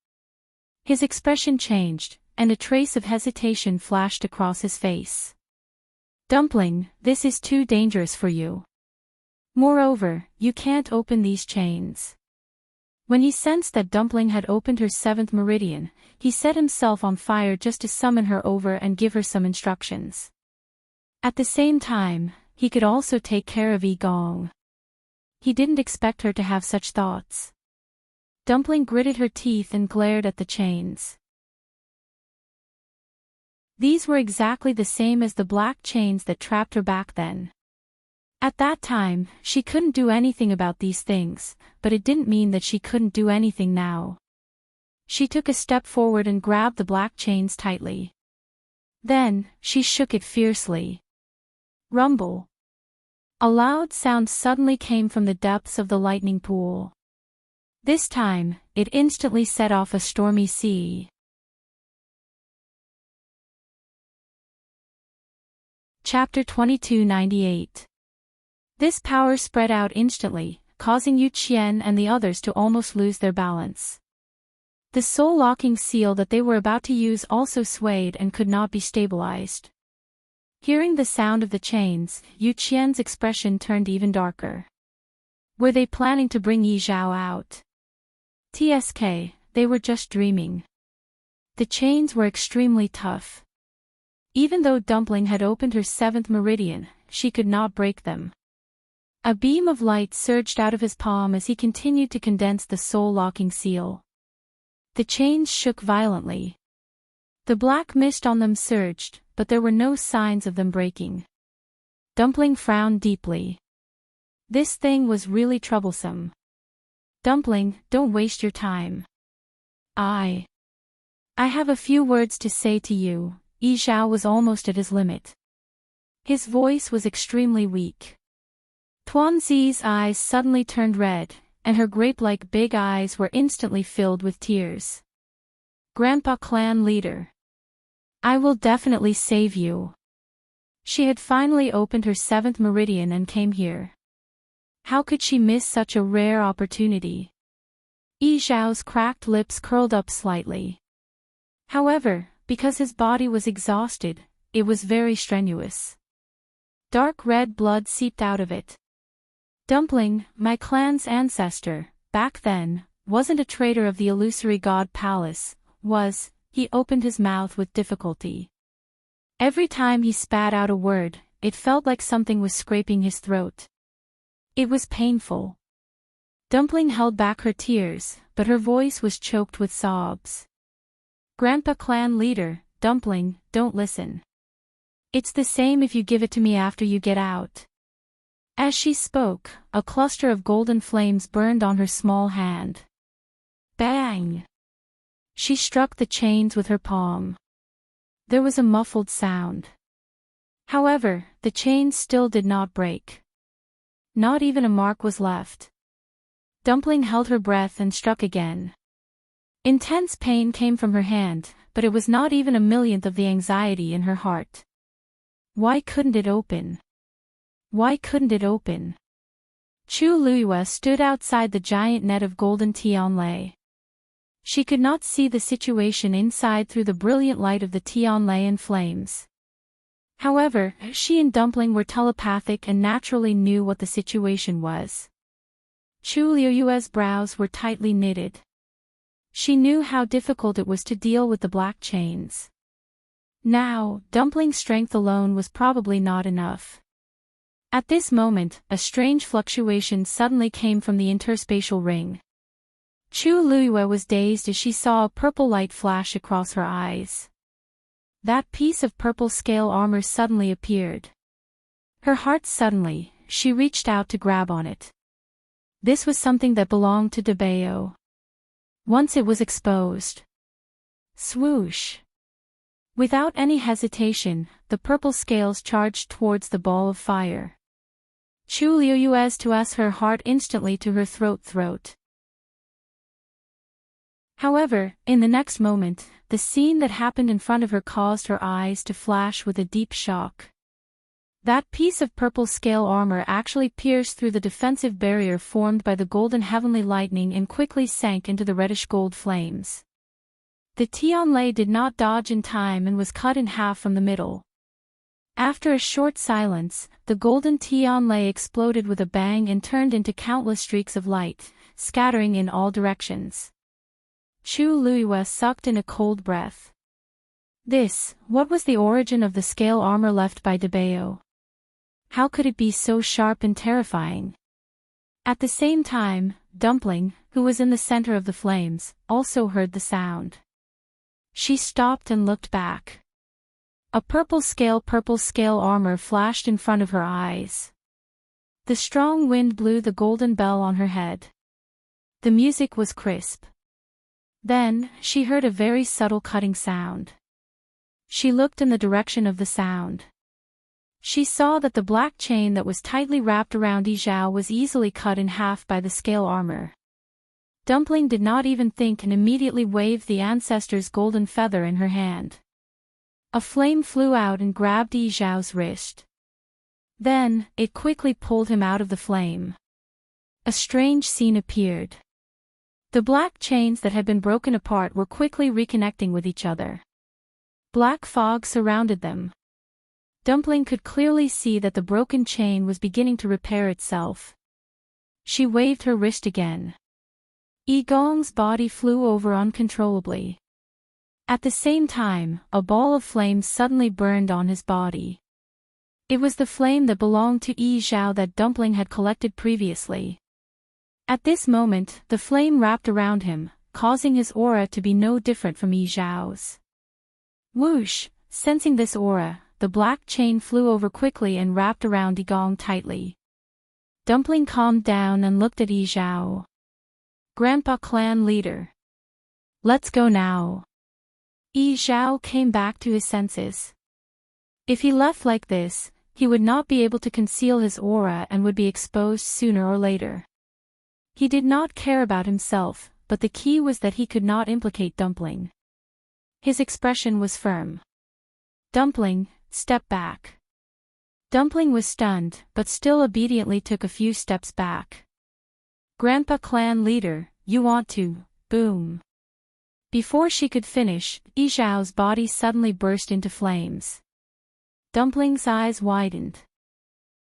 his expression changed, and a trace of hesitation flashed across his face. Dumpling, this is too dangerous for you. Moreover, you can't open these chains. When he sensed that Dumpling had opened her 7th meridian, he set himself on fire just to summon her over and give her some instructions. At the same time, he could also take care of Yi Gong. He didn't expect her to have such thoughts. Dumpling gritted her teeth and glared at the chains. These were exactly the same as the black chains that trapped her back then. At that time, she couldn't do anything about these things, but it didn't mean that she couldn't do anything now. She took a step forward and grabbed the black chains tightly. Then, she shook it fiercely. Rumble. A loud sound suddenly came from the depths of the lightning pool. This time, it instantly set off a stormy sea. Chapter 2298. This power spread out instantly, causing Yu Qian and the others to almost lose their balance. The soul-locking seal that they were about to use also swayed and could not be stabilized. Hearing the sound of the chains, Yu Qian's expression turned even darker. Were they planning to bring Yi Zhao out? TSK, they were just dreaming. The chains were extremely tough. Even though Dumpling had opened her 7th meridian, she could not break them. A beam of light surged out of his palm as he continued to condense the soul-locking seal. The chains shook violently. The black mist on them surged, but there were no signs of them breaking. Dumpling frowned deeply. This thing was really troublesome. Dumpling, don't waste your time. I have a few words to say to you. Yi Zhao was almost at his limit. His voice was extremely weak. Tuanzi's eyes suddenly turned red, and her grape-like big eyes were instantly filled with tears. Grandpa Clan Leader. I will definitely save you. She had finally opened her 7th meridian and came here. How could she miss such a rare opportunity? Yi Zhao's cracked lips curled up slightly. However, because his body was exhausted, it was very strenuous. Dark red blood seeped out of it. Dumpling, my clan's ancestor, back then, wasn't a traitor of the illusory god palace, was. He opened his mouth with difficulty. Every time he spat out a word, it felt like something was scraping his throat. It was painful. Dumpling held back her tears, but her voice was choked with sobs. Grandpa clan leader, Dumpling, don't listen. It's the same if you give it to me after you get out. As she spoke, a cluster of golden flames burned on her small hand. Bang! She struck the chains with her palm. There was a muffled sound. However, the chains still did not break. Not even a mark was left. Dumpling held her breath and struck again. Intense pain came from her hand, but it was not even a millionth of the anxiety in her heart. Why couldn't it open? Why couldn't it open? Chu Luiyue stood outside the giant net of golden Tianlei. She could not see the situation inside through the brilliant light of the Tianlei and flames. However, she and Dumpling were telepathic and naturally knew what the situation was. Chu Luiyue's brows were tightly knitted. She knew how difficult it was to deal with the black chains. Now, Dumpling's strength alone was probably not enough. At this moment, a strange fluctuation suddenly came from the interspatial ring. Chu Luiyue was dazed as she saw a purple light flash across her eyes. That piece of purple scale armor suddenly appeared. Her heart suddenly, she reached out to grab on it. This was something that belonged to Debao. Once it was exposed. Swoosh! Without any hesitation, the purple scales charged towards the ball of fire. Chu Luiyue's to us her heart instantly to her throat. However, in the next moment, the scene that happened in front of her caused her eyes to flash with a deep shock. That piece of purple scale armor actually pierced through the defensive barrier formed by the golden heavenly lightning and quickly sank into the reddish gold flames. The Tianlei did not dodge in time and was cut in half from the middle. After a short silence, the golden Tianlei exploded with a bang and turned into countless streaks of light, scattering in all directions. Chu Luiyue sucked in a cold breath. What was the origin of the scale armor left by Debao? How could it be so sharp and terrifying? At the same time, Dumpling, who was in the center of the flames, also heard the sound. She stopped and looked back. A purple scale armor flashed in front of her eyes. The strong wind blew the golden bell on her head. The music was crisp. Then, she heard a very subtle cutting sound. She looked in the direction of the sound. She saw that the black chain that was tightly wrapped around Yi Zhao was easily cut in half by the scale armor. Dumpling did not even think and immediately waved the ancestor's golden feather in her hand. A flame flew out and grabbed Yi Zhao's wrist. Then, it quickly pulled him out of the flame. A strange scene appeared. The black chains that had been broken apart were quickly reconnecting with each other. Black fog surrounded them. Dumpling could clearly see that the broken chain was beginning to repair itself. She waved her wrist again. Yi Gong's body flew over uncontrollably. At the same time, a ball of flame suddenly burned on his body. It was the flame that belonged to Yi Zhao that Dumpling had collected previously. At this moment, the flame wrapped around him, causing his aura to be no different from Yi Zhao's. Whoosh! Sensing this aura, the black chain flew over quickly and wrapped around Yi Gong tightly. Dumpling calmed down and looked at Yi Zhao. Grandpa clan leader. Let's go now. Yi Zhao came back to his senses. If he left like this, he would not be able to conceal his aura and would be exposed sooner or later. He did not care about himself, but the key was that he could not implicate Dumpling. His expression was firm. Dumpling, step back. Dumpling was stunned, but still obediently took a few steps back. Grandpa clan leader, you want to, boom. Before she could finish, Yizhao's body suddenly burst into flames. Dumpling's eyes widened.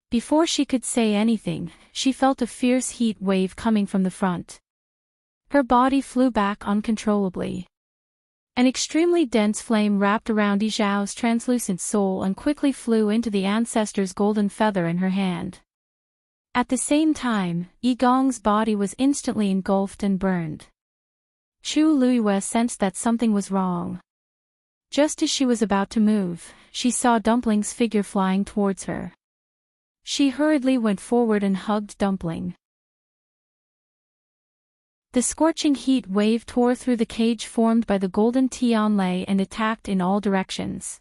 Before she could say anything, she felt a fierce heat wave coming from the front. Her body flew back uncontrollably. An extremely dense flame wrapped around Yizhao's translucent soul and quickly flew into the ancestor's golden feather in her hand. At the same time, Yigong's body was instantly engulfed and burned. Chu Luiyue sensed that something was wrong. Just as she was about to move, she saw Dumpling's figure flying towards her. She hurriedly went forward and hugged Dumpling. The scorching heat wave tore through the cage formed by the golden Tianlei and attacked in all directions.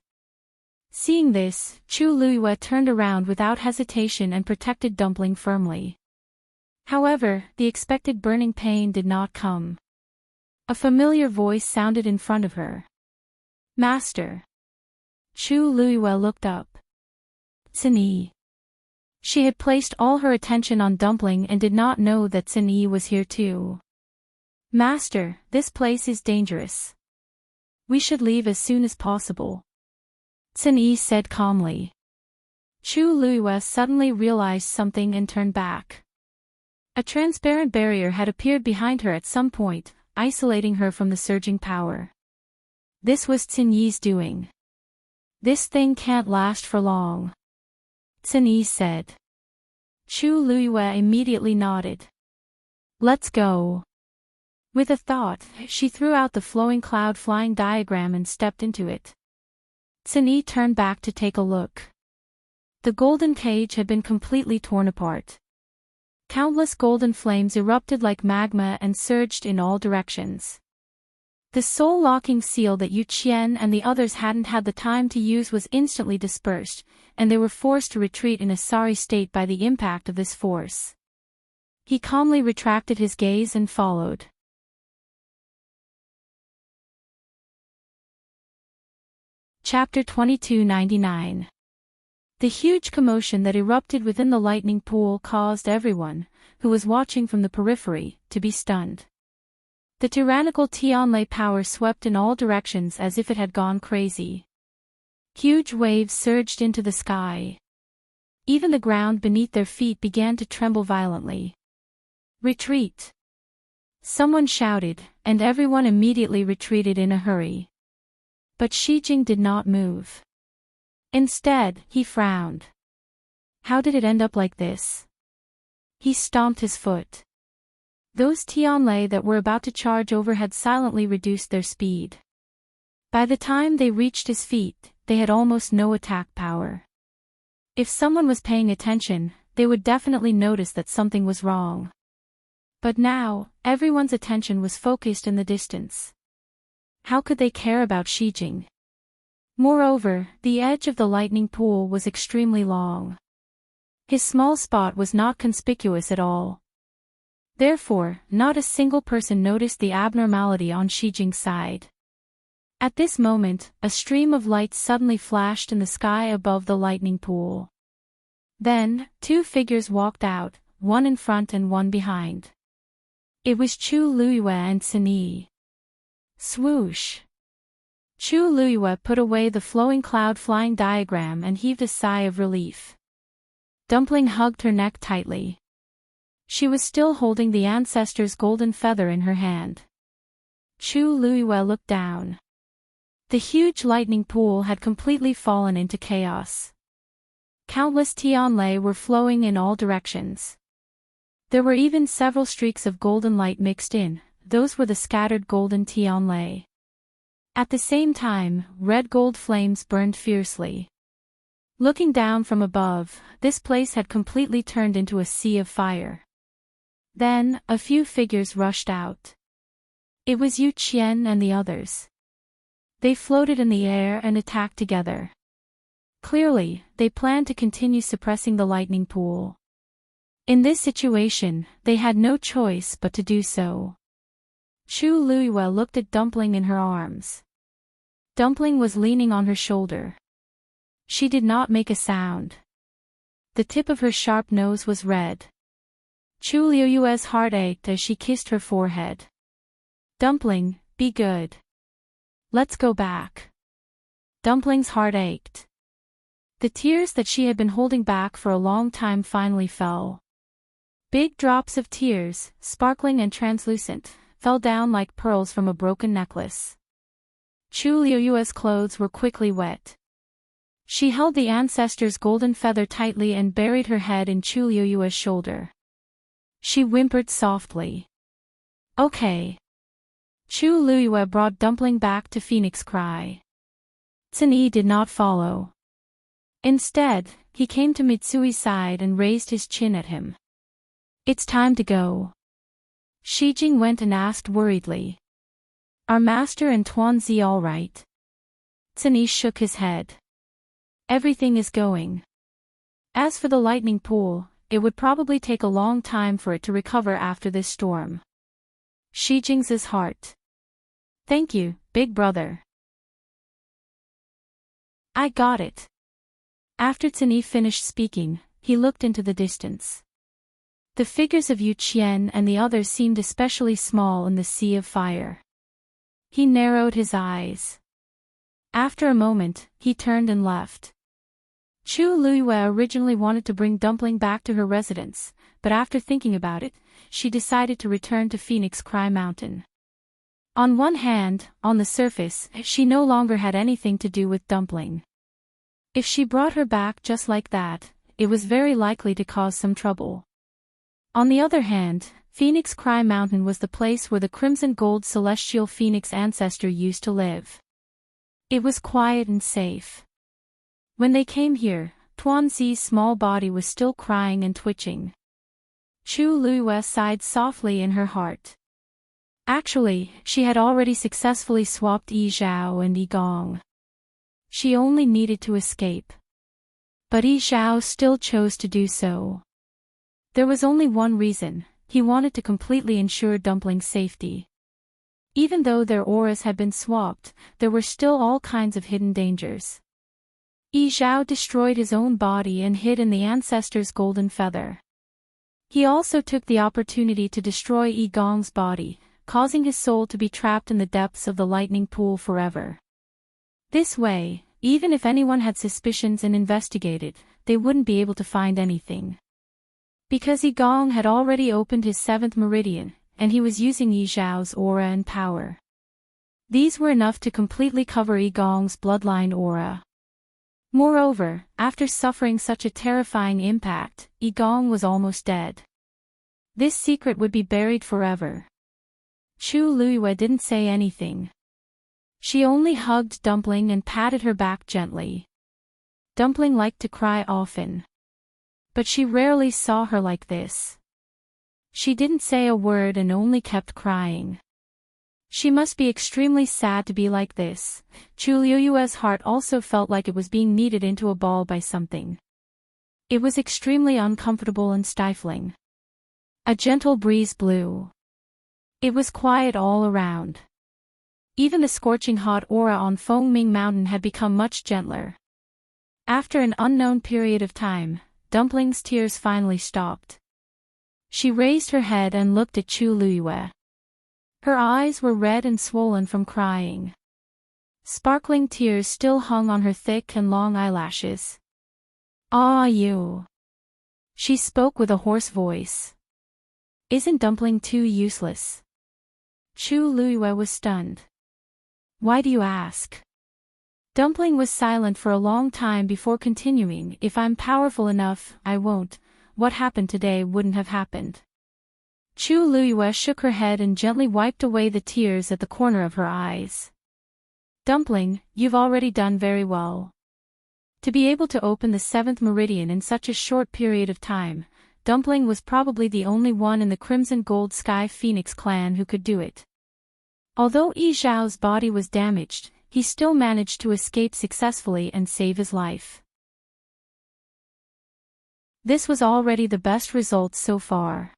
Seeing this, Chu Luiyue turned around without hesitation and protected Dumpling firmly. However, the expected burning pain did not come. A familiar voice sounded in front of her. Master. Chu Luiyue looked up. Cini. She had placed all her attention on Dumpling and did not know that Cini was here too. Master, this place is dangerous. We should leave as soon as possible. Cini said calmly. Chu Luiyue suddenly realized something and turned back. A transparent barrier had appeared behind her at some point, isolating her from the surging power. This was Cini's doing. This thing can't last for long. Cini said. Chu Luiyue immediately nodded. Let's go. With a thought, she threw out the flowing cloud flying diagram and stepped into it. Cini turned back to take a look. The golden cage had been completely torn apart. Countless golden flames erupted like magma and surged in all directions. The soul-locking seal that Yu Qian and the others hadn't had the time to use was instantly dispersed, and they were forced to retreat in a sorry state by the impact of this force. He calmly retracted his gaze and followed. Chapter 2299. The huge commotion that erupted within the lightning pool caused everyone, who was watching from the periphery, to be stunned. The tyrannical Tianlei power swept in all directions as if it had gone crazy. Huge waves surged into the sky. Even the ground beneath their feet began to tremble violently. Retreat! Someone shouted, and everyone immediately retreated in a hurry. But Shijing did not move. Instead, he frowned. How did it end up like this? He stomped his foot. Those Tianlei that were about to charge over had silently reduced their speed. By the time they reached his feet, they had almost no attack power. If someone was paying attention, they would definitely notice that something was wrong. But now, everyone's attention was focused in the distance. How could they care about Shijing? Moreover, the edge of the lightning pool was extremely long. His small spot was not conspicuous at all. Therefore, not a single person noticed the abnormality on Shijing's side. At this moment, a stream of light suddenly flashed in the sky above the lightning pool. Then, two figures walked out, one in front and one behind. It was Chu Luiyue and Cini. Swoosh! Chu Luiyue put away the flowing cloud flying diagram and heaved a sigh of relief. Dumpling hugged her neck tightly. She was still holding the ancestor's golden feather in her hand. Chu Luiyue looked down. The huge lightning pool had completely fallen into chaos. Countless Tianlei were flowing in all directions. There were even several streaks of golden light mixed in, those were the scattered golden Tianlei. At the same time, red gold flames burned fiercely. Looking down from above, this place had completely turned into a sea of fire. Then, a few figures rushed out. It was Yu Qian and the others. They floated in the air and attacked together. Clearly, they planned to continue suppressing the lightning pool. In this situation, they had no choice but to do so. Chu Luiyue looked at Dumpling in her arms. Dumpling was leaning on her shoulder. She did not make a sound. The tip of her sharp nose was red. Chu Liuyue's heart ached as she kissed her forehead. Dumpling, be good. Let's go back. Dumpling's heart ached. The tears that she had been holding back for a long time finally fell. Big drops of tears, sparkling and translucent, fell down like pearls from a broken necklace. Chu Liuyue's clothes were quickly wet. She held the ancestor's golden feather tightly and buried her head in Chu Liuyue's shoulder. She whimpered softly. Okay. Chu Liuyue brought Dumpling back to Phoenix Cry. Tsunyi did not follow. Instead, he came to Mitsui's side and raised his chin at him. It's time to go. Shijing went and asked worriedly. Are Master and Tuanzi all right? Tsunyi shook his head. Everything is going. As for the lightning pool, it would probably take a long time for it to recover after this storm. Shijing's heart. Thank you, big brother. I got it. After Tsunyi finished speaking, he looked into the distance. The figures of Yu Qian and the others seemed especially small in the sea of fire. He narrowed his eyes. After a moment, he turned and left. Chu Liuyue originally wanted to bring Dumpling back to her residence, but after thinking about it, she decided to return to Phoenix Cry Mountain. On one hand, on the surface, she no longer had anything to do with Dumpling. If she brought her back just like that, it was very likely to cause some trouble. On the other hand, Phoenix Cry Mountain was the place where the Crimson Gold Celestial Phoenix ancestor used to live. It was quiet and safe. When they came here, Tuanzi's small body was still crying and twitching. Chu Liuyue sighed softly in her heart. Actually, she had already successfully swapped Yi Zhao and Yi Gong. She only needed to escape. But Yi Zhao still chose to do so. There was only one reason: he wanted to completely ensure Dumpling's safety. Even though their auras had been swapped, there were still all kinds of hidden dangers. Yi Zhao destroyed his own body and hid in the ancestor's golden feather. He also took the opportunity to destroy Yi Gong's body, causing his soul to be trapped in the depths of the lightning pool forever. This way, even if anyone had suspicions and investigated, they wouldn't be able to find anything. Because Yi Gong had already opened his 7th meridian, and he was using Yi Zhao's aura and power. These were enough to completely cover Yi Gong's bloodline aura. Moreover, after suffering such a terrifying impact, Yi Gong was almost dead. This secret would be buried forever. Chu Liuyue didn't say anything. She only hugged Dumpling and patted her back gently. Dumpling liked to cry often. But she rarely saw her like this. She didn't say a word and only kept crying. She must be extremely sad to be like this. Chu Liuyue's heart also felt like it was being kneaded into a ball by something. It was extremely uncomfortable and stifling. A gentle breeze blew. It was quiet all around. Even the scorching hot aura on Fengming Mountain had become much gentler. After an unknown period of time, Dumpling's tears finally stopped. She raised her head and looked at Chu Liuyue. Her eyes were red and swollen from crying. Sparkling tears still hung on her thick and long eyelashes. Ah, you. She spoke with a hoarse voice. Isn't Dumpling too useless? Chu Liuyue was stunned. Why do you ask? Dumpling was silent for a long time before continuing. If I'm powerful enough, I won't. What happened today wouldn't have happened. Chu Liuyue shook her head and gently wiped away the tears at the corner of her eyes. Dumpling, you've already done very well. To be able to open the 7th meridian in such a short period of time, Dumpling was probably the only one in the Crimson Gold Sky Phoenix clan who could do it. Although Yi Zhao's body was damaged, he still managed to escape successfully and save his life. This was already the best result so far.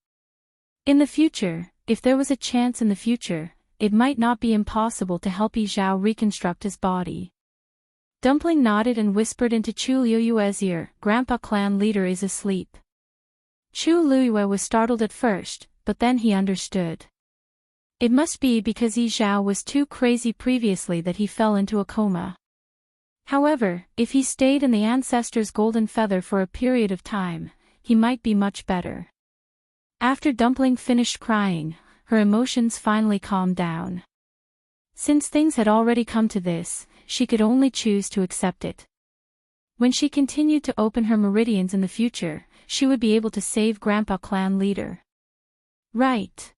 In the future, if there was a chance in the future, it might not be impossible to help Yi Zhao reconstruct his body. Dumpling nodded and whispered into Chu Liuyue's ear, Grandpa clan leader is asleep. Chu Luiyue was startled at first, but then he understood. It must be because Yi Zhao was too crazy previously that he fell into a coma. However, if he stayed in the ancestor's golden feather for a period of time, he might be much better. After Dumpling finished crying, her emotions finally calmed down. Since things had already come to this, she could only choose to accept it. When she continued to open her meridians in the future, she would be able to save Grandpa Clan Leader. Right.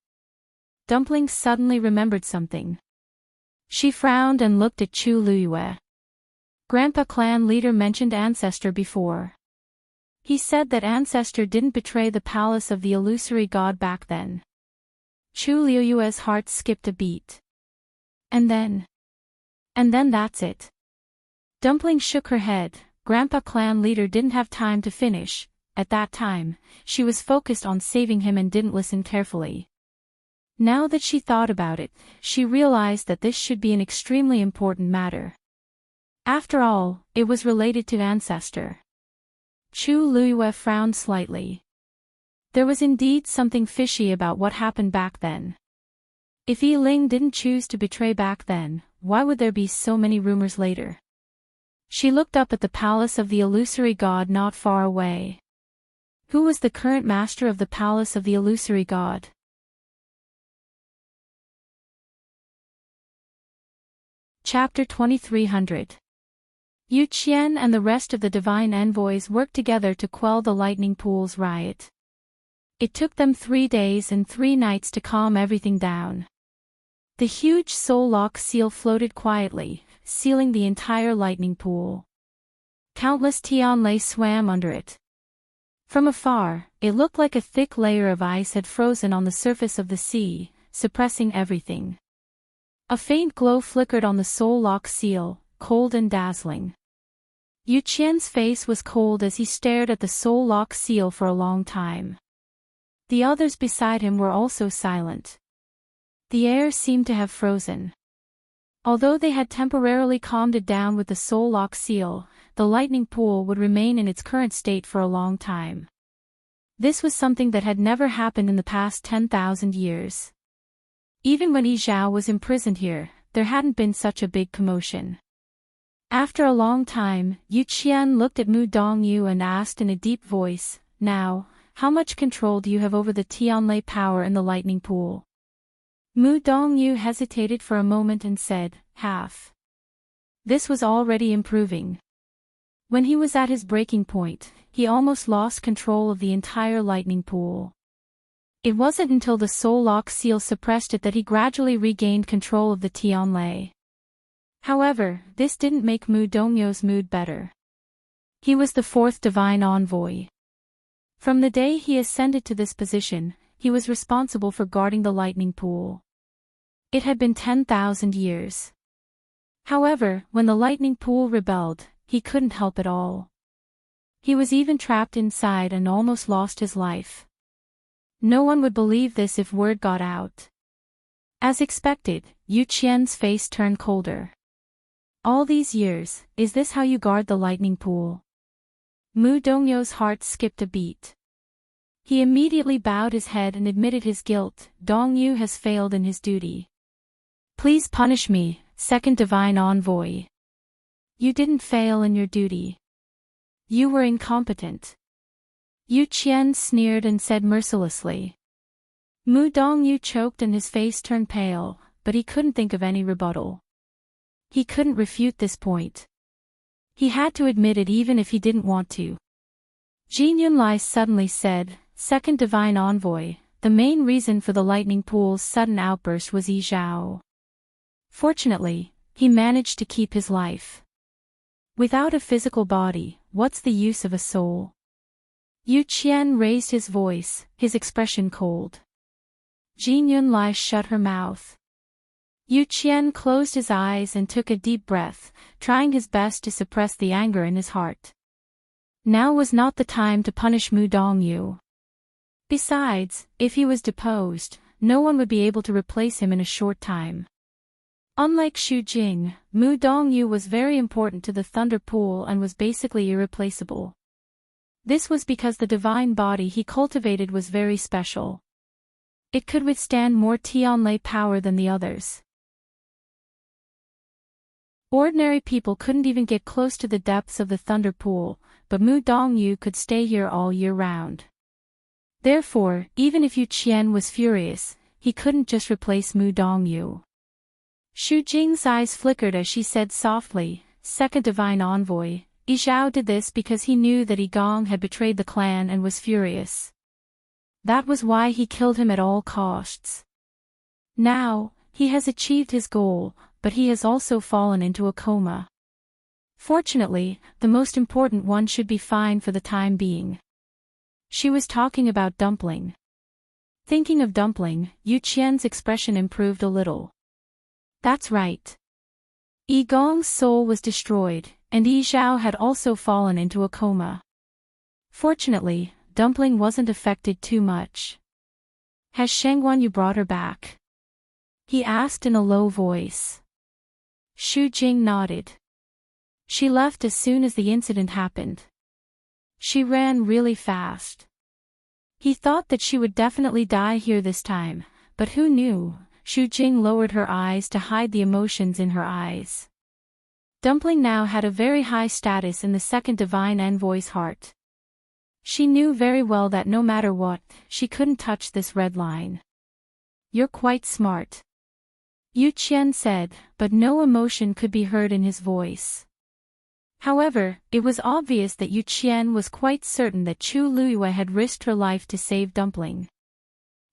Dumpling suddenly remembered something. She frowned and looked at Chu Luiyue. Grandpa Clan Leader mentioned Ancestor before. He said that Ancestor didn't betray the palace of the illusory god back then. Chu Luiyue's heart skipped a beat. And then that's it. Dumpling shook her head. Grandpa Clan Leader didn't have time to finish. At that time, she was focused on saving him and didn't listen carefully. Now that she thought about it, she realized that this should be an extremely important matter. After all, it was related to Ancestor. Chu Luiyue frowned slightly. There was indeed something fishy about what happened back then. If Yi Ling didn't choose to betray back then, why would there be so many rumors later? She looked up at the palace of the illusory god not far away. Who was the current master of the palace of the illusory god? Chapter 2300. Yu Qian and the rest of the divine envoys worked together to quell the lightning pool's riot. It took them 3 days and 3 nights to calm everything down. The huge soul lock seal floated quietly, sealing the entire lightning pool. Countless Tianlei swam under it. From afar, it looked like a thick layer of ice had frozen on the surface of the sea, suppressing everything. A faint glow flickered on the soul lock seal, cold and dazzling. Yu Qian's face was cold as he stared at the soul lock seal for a long time. The others beside him were also silent. The air seemed to have frozen. Although they had temporarily calmed it down with the soul lock seal, the lightning pool would remain in its current state for a long time. This was something that had never happened in the past 10,000 years. Even when Yi Zhao was imprisoned here, there hadn't been such a big commotion. After a long time, Yu Qian looked at Mu Dongyu and asked in a deep voice, "Now, how much control do you have over the Tianlei power in the lightning pool?" Mu Dongyu hesitated for a moment and said, "Half." This was already improving. When he was at his breaking point, he almost lost control of the entire lightning pool. It wasn't until the soul lock seal suppressed it that he gradually regained control of the Tianlei. However, this didn't make Mu Dongyu's mood better. He was the 4th divine envoy. From the day he ascended to this position, he was responsible for guarding the lightning pool. It had been 10,000 years. However, when the lightning pool rebelled, he couldn't help it all. He was even trapped inside and almost lost his life. No one would believe this if word got out. As expected, Yu Qian's face turned colder. All these years, is this how you guard the lightning pool? Mu Dongyu's heart skipped a beat. He immediately bowed his head and admitted his guilt. Dongyu has failed in his duty. Please punish me, 2nd divine envoy. You didn't fail in your duty. You were incompetent. Yu Qian sneered and said mercilessly. Mu Dongyu choked and his face turned pale, but he couldn't think of any rebuttal. He couldn't refute this point. He had to admit it even if he didn't want to. Jin Yunlai suddenly said, "Second divine envoy, the main reason for the lightning pool's sudden outburst was Yi Zhao. Fortunately, he managed to keep his life. Without a physical body, what's the use of a soul?" Yu Qian raised his voice, his expression cold. Jin Yunlai shut her mouth. Yu Qian closed his eyes and took a deep breath, trying his best to suppress the anger in his heart. Now was not the time to punish Mu Dongyu. Besides, if he was deposed, no one would be able to replace him in a short time. Unlike Xu Jing, Mu Dongyu was very important to the Thunder Pool and was basically irreplaceable. This was because the divine body he cultivated was very special. It could withstand more Tianlai power than the others. Ordinary people couldn't even get close to the depths of the thunder pool, but Mu Dongyu could stay here all year round. Therefore, even if Yu Qian was furious, he couldn't just replace Mu Dongyu. Xu Jing's eyes flickered as she said softly, "Second divine envoy, Yi Zhao did this because he knew that Yi Gong had betrayed the clan and was furious. That was why he killed him at all costs. Now, he has achieved his goal, but he has also fallen into a coma. Fortunately, the most important one should be fine for the time being." She was talking about Dumpling. Thinking of Dumpling, Yu Qian's expression improved a little. That's right. Yi Gong's soul was destroyed, and Yi Zhao had also fallen into a coma. Fortunately, Dumpling wasn't affected too much. "Has Shangguanyu brought her back?" he asked in a low voice. Xu Jing nodded. "She left as soon as the incident happened. She ran really fast. He thought that she would definitely die here this time, but who knew?" Xu Jing lowered her eyes to hide the emotions in her eyes. Dumpling now had a very high status in the second divine envoy's heart. She knew very well that no matter what, she couldn't touch this red line. "You're quite smart," Yu Qian said, but no emotion could be heard in his voice. However, it was obvious that Yu Qian was quite certain that Chu Luiyue had risked her life to save Dumpling.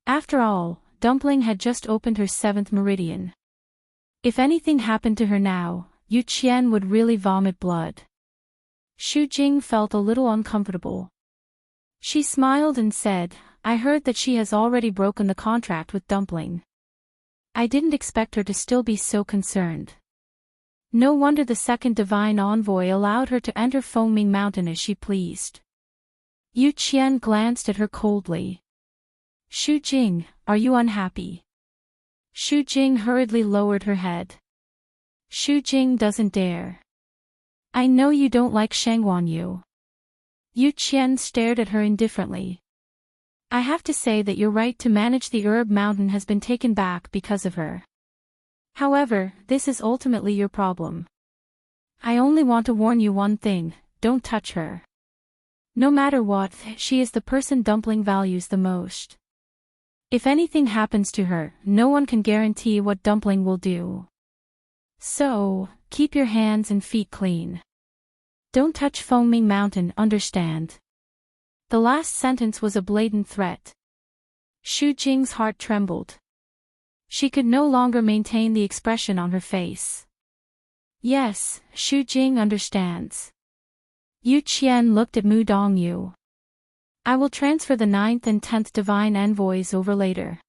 After all, Dumpling had just opened her 7th meridian. If anything happened to her now, Yu Qian would really vomit blood. Xu Jing felt a little uncomfortable. She smiled and said, "I heard that she has already broken the contract with Dumpling. I didn't expect her to still be so concerned." No wonder the second divine envoy allowed her to enter Fengming Mountain as she pleased. Yu Qian glanced at her coldly. "Xu Jing, are you unhappy?" Xu Jing hurriedly lowered her head. "Xu Jing doesn't dare. I know you don't like Shangguanyu." Yu Qian stared at her indifferently. "I have to say that your right to manage the Herb Mountain has been taken back because of her. However, this is ultimately your problem. I only want to warn you one thing, don't touch her. No matter what, she is the person Dumpling values the most. If anything happens to her, no one can guarantee what Dumpling will do. So, keep your hands and feet clean. Don't touch Fengming Mountain, understand?" The last sentence was a blatant threat. Xu Jing's heart trembled. She could no longer maintain the expression on her face. "Yes, Xu Jing understands." Yu Qian looked at Mu Dongyu. "I will transfer the 9th and 10th divine envoys over later.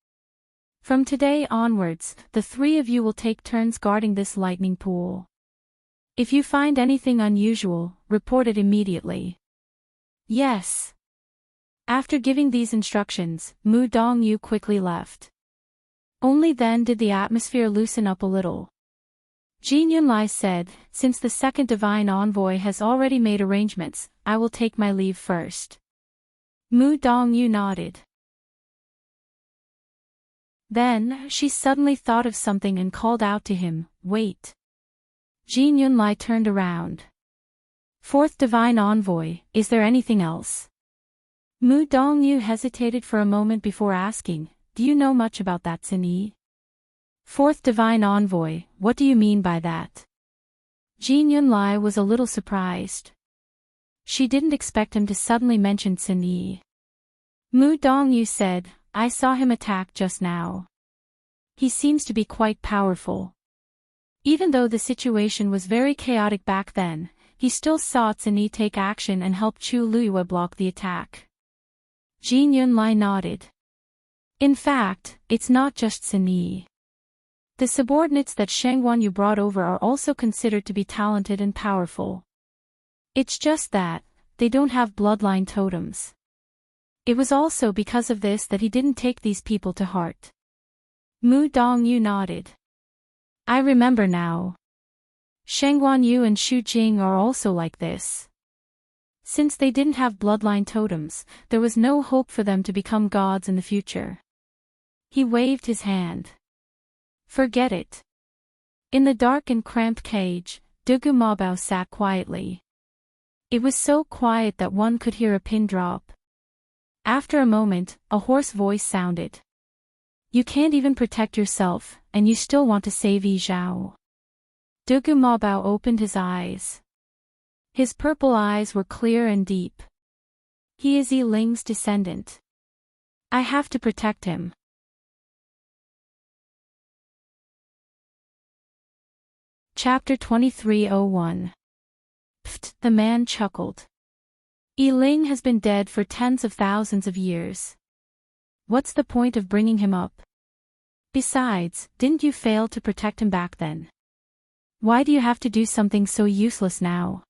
From today onwards, the 3 of you will take turns guarding this lightning pool. If you find anything unusual, report it immediately." "Yes." After giving these instructions, Mu Dongyu quickly left. Only then did the atmosphere loosen up a little. Jin Yunlai said, "Since the second divine envoy has already made arrangements, I will take my leave first." Mu Dongyu nodded. Then, she suddenly thought of something and called out to him, "Wait." Jin Yunlai turned around. "Fourth divine envoy, is there anything else?" Mu Dongyu hesitated for a moment before asking, "Do you know much about that, Sinyi?" "Fourth divine envoy, what do you mean by that?" Jin Yunlai was a little surprised. She didn't expect him to suddenly mention Sinyi. Mu Dongyu said, "I saw him attack just now. He seems to be quite powerful. Even though the situation was very chaotic back then, he still saw Sinyi take action and help Chu Luiyue block the attack." Jin Yunlai nodded. "In fact, it's not just Sinyi. The subordinates that Shangguanyu brought over are also considered to be talented and powerful. It's just that, they don't have bloodline totems. It was also because of this that he didn't take these people to heart." Mu Dongyu nodded. "I remember now. Shangguanyu and Xu Jing are also like this. Since they didn't have bloodline totems, there was no hope for them to become gods in the future. He waved his hand. Forget it. In the dark and cramped cage, Dugu Mabao sat quietly. It was so quiet that one could hear a pin drop. After a moment, a hoarse voice sounded. You can't even protect yourself, and you still want to save Yi Zhao. Dugu Mabao opened his eyes. His purple eyes were clear and deep. He is Yi Ling's descendant. I have to protect him. Chapter 2301. Pfft, the man chuckled. Yi Ling has been dead for tens of thousands of years. What's the point of bringing him up? Besides, didn't you fail to protect him back then? Why do you have to do something so useless now?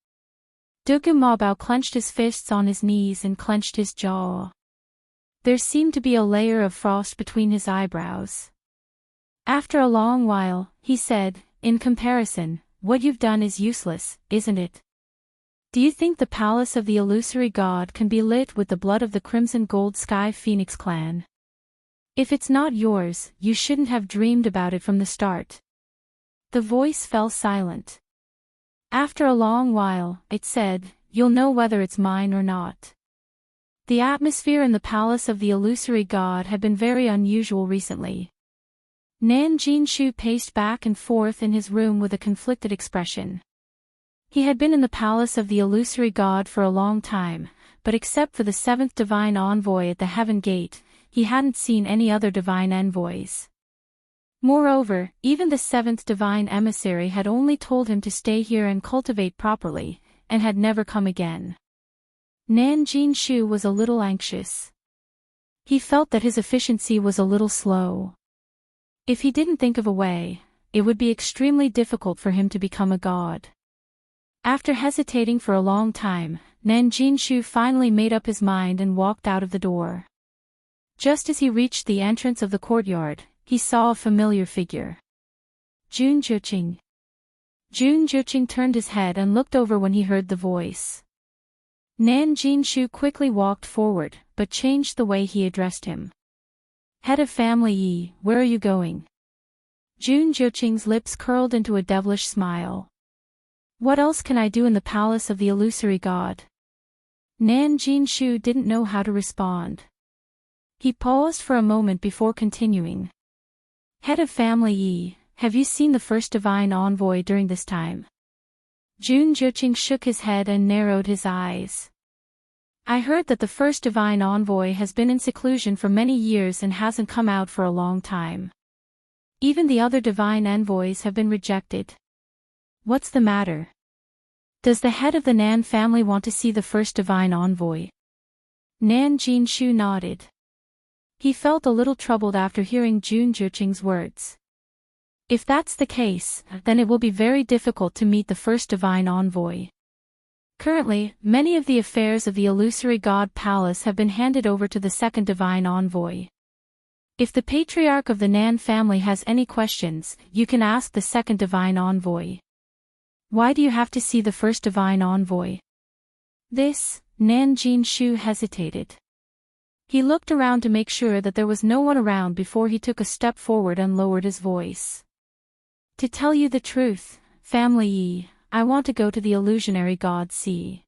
Dugu Mabao clenched his fists on his knees and clenched his jaw. There seemed to be a layer of frost between his eyebrows. After a long while, he said, in comparison, what you've done is useless, isn't it? Do you think the palace of the illusory god can be lit with the blood of the Crimson Gold Sky Phoenix clan? If it's not yours, you shouldn't have dreamed about it from the start. The voice fell silent. After a long while, it said, you'll know whether it's mine or not. The atmosphere in the palace of the illusory god had been very unusual recently. Nan Jinshu paced back and forth in his room with a conflicted expression. He had been in the palace of the illusory god for a long time, but except for the seventh divine envoy at the Heaven Gate, he hadn't seen any other divine envoys. Moreover, even the seventh divine emissary had only told him to stay here and cultivate properly, and had never come again. Nan Jinshu was a little anxious. He felt that his efficiency was a little slow. If he didn't think of a way, it would be extremely difficult for him to become a god. After hesitating for a long time, Nan Jinshu finally made up his mind and walked out of the door. Just as he reached the entrance of the courtyard, he saw a familiar figure. Jun Juqing. Jun Juqing turned his head and looked over when he heard the voice. Nan Jinshu quickly walked forward, but changed the way he addressed him. Head of family Yi, where are you going? Jun Juqing's lips curled into a devilish smile. What else can I do in the palace of the illusory god? Nan Jinshu didn't know how to respond. He paused for a moment before continuing. Head of family Yi, have you seen the first divine envoy during this time? Jun Juqing shook his head and narrowed his eyes. I heard that the first divine envoy has been in seclusion for many years and hasn't come out for a long time. Even the other divine envoys have been rejected. What's the matter? Does the head of the Nan family want to see the first divine envoy? Nan Jinshu nodded. He felt a little troubled after hearing Jun Juqing's words. If that's the case, then it will be very difficult to meet the first divine envoy. Currently, many of the affairs of the illusory god palace have been handed over to the second divine envoy. If the patriarch of the Nan family has any questions, you can ask the second divine envoy. Why do you have to see the first divine envoy? Nan Jinshu hesitated. He looked around to make sure that there was no one around before he took a step forward and lowered his voice. To tell you the truth, family Yi, I want to go to the illusionary god Sea.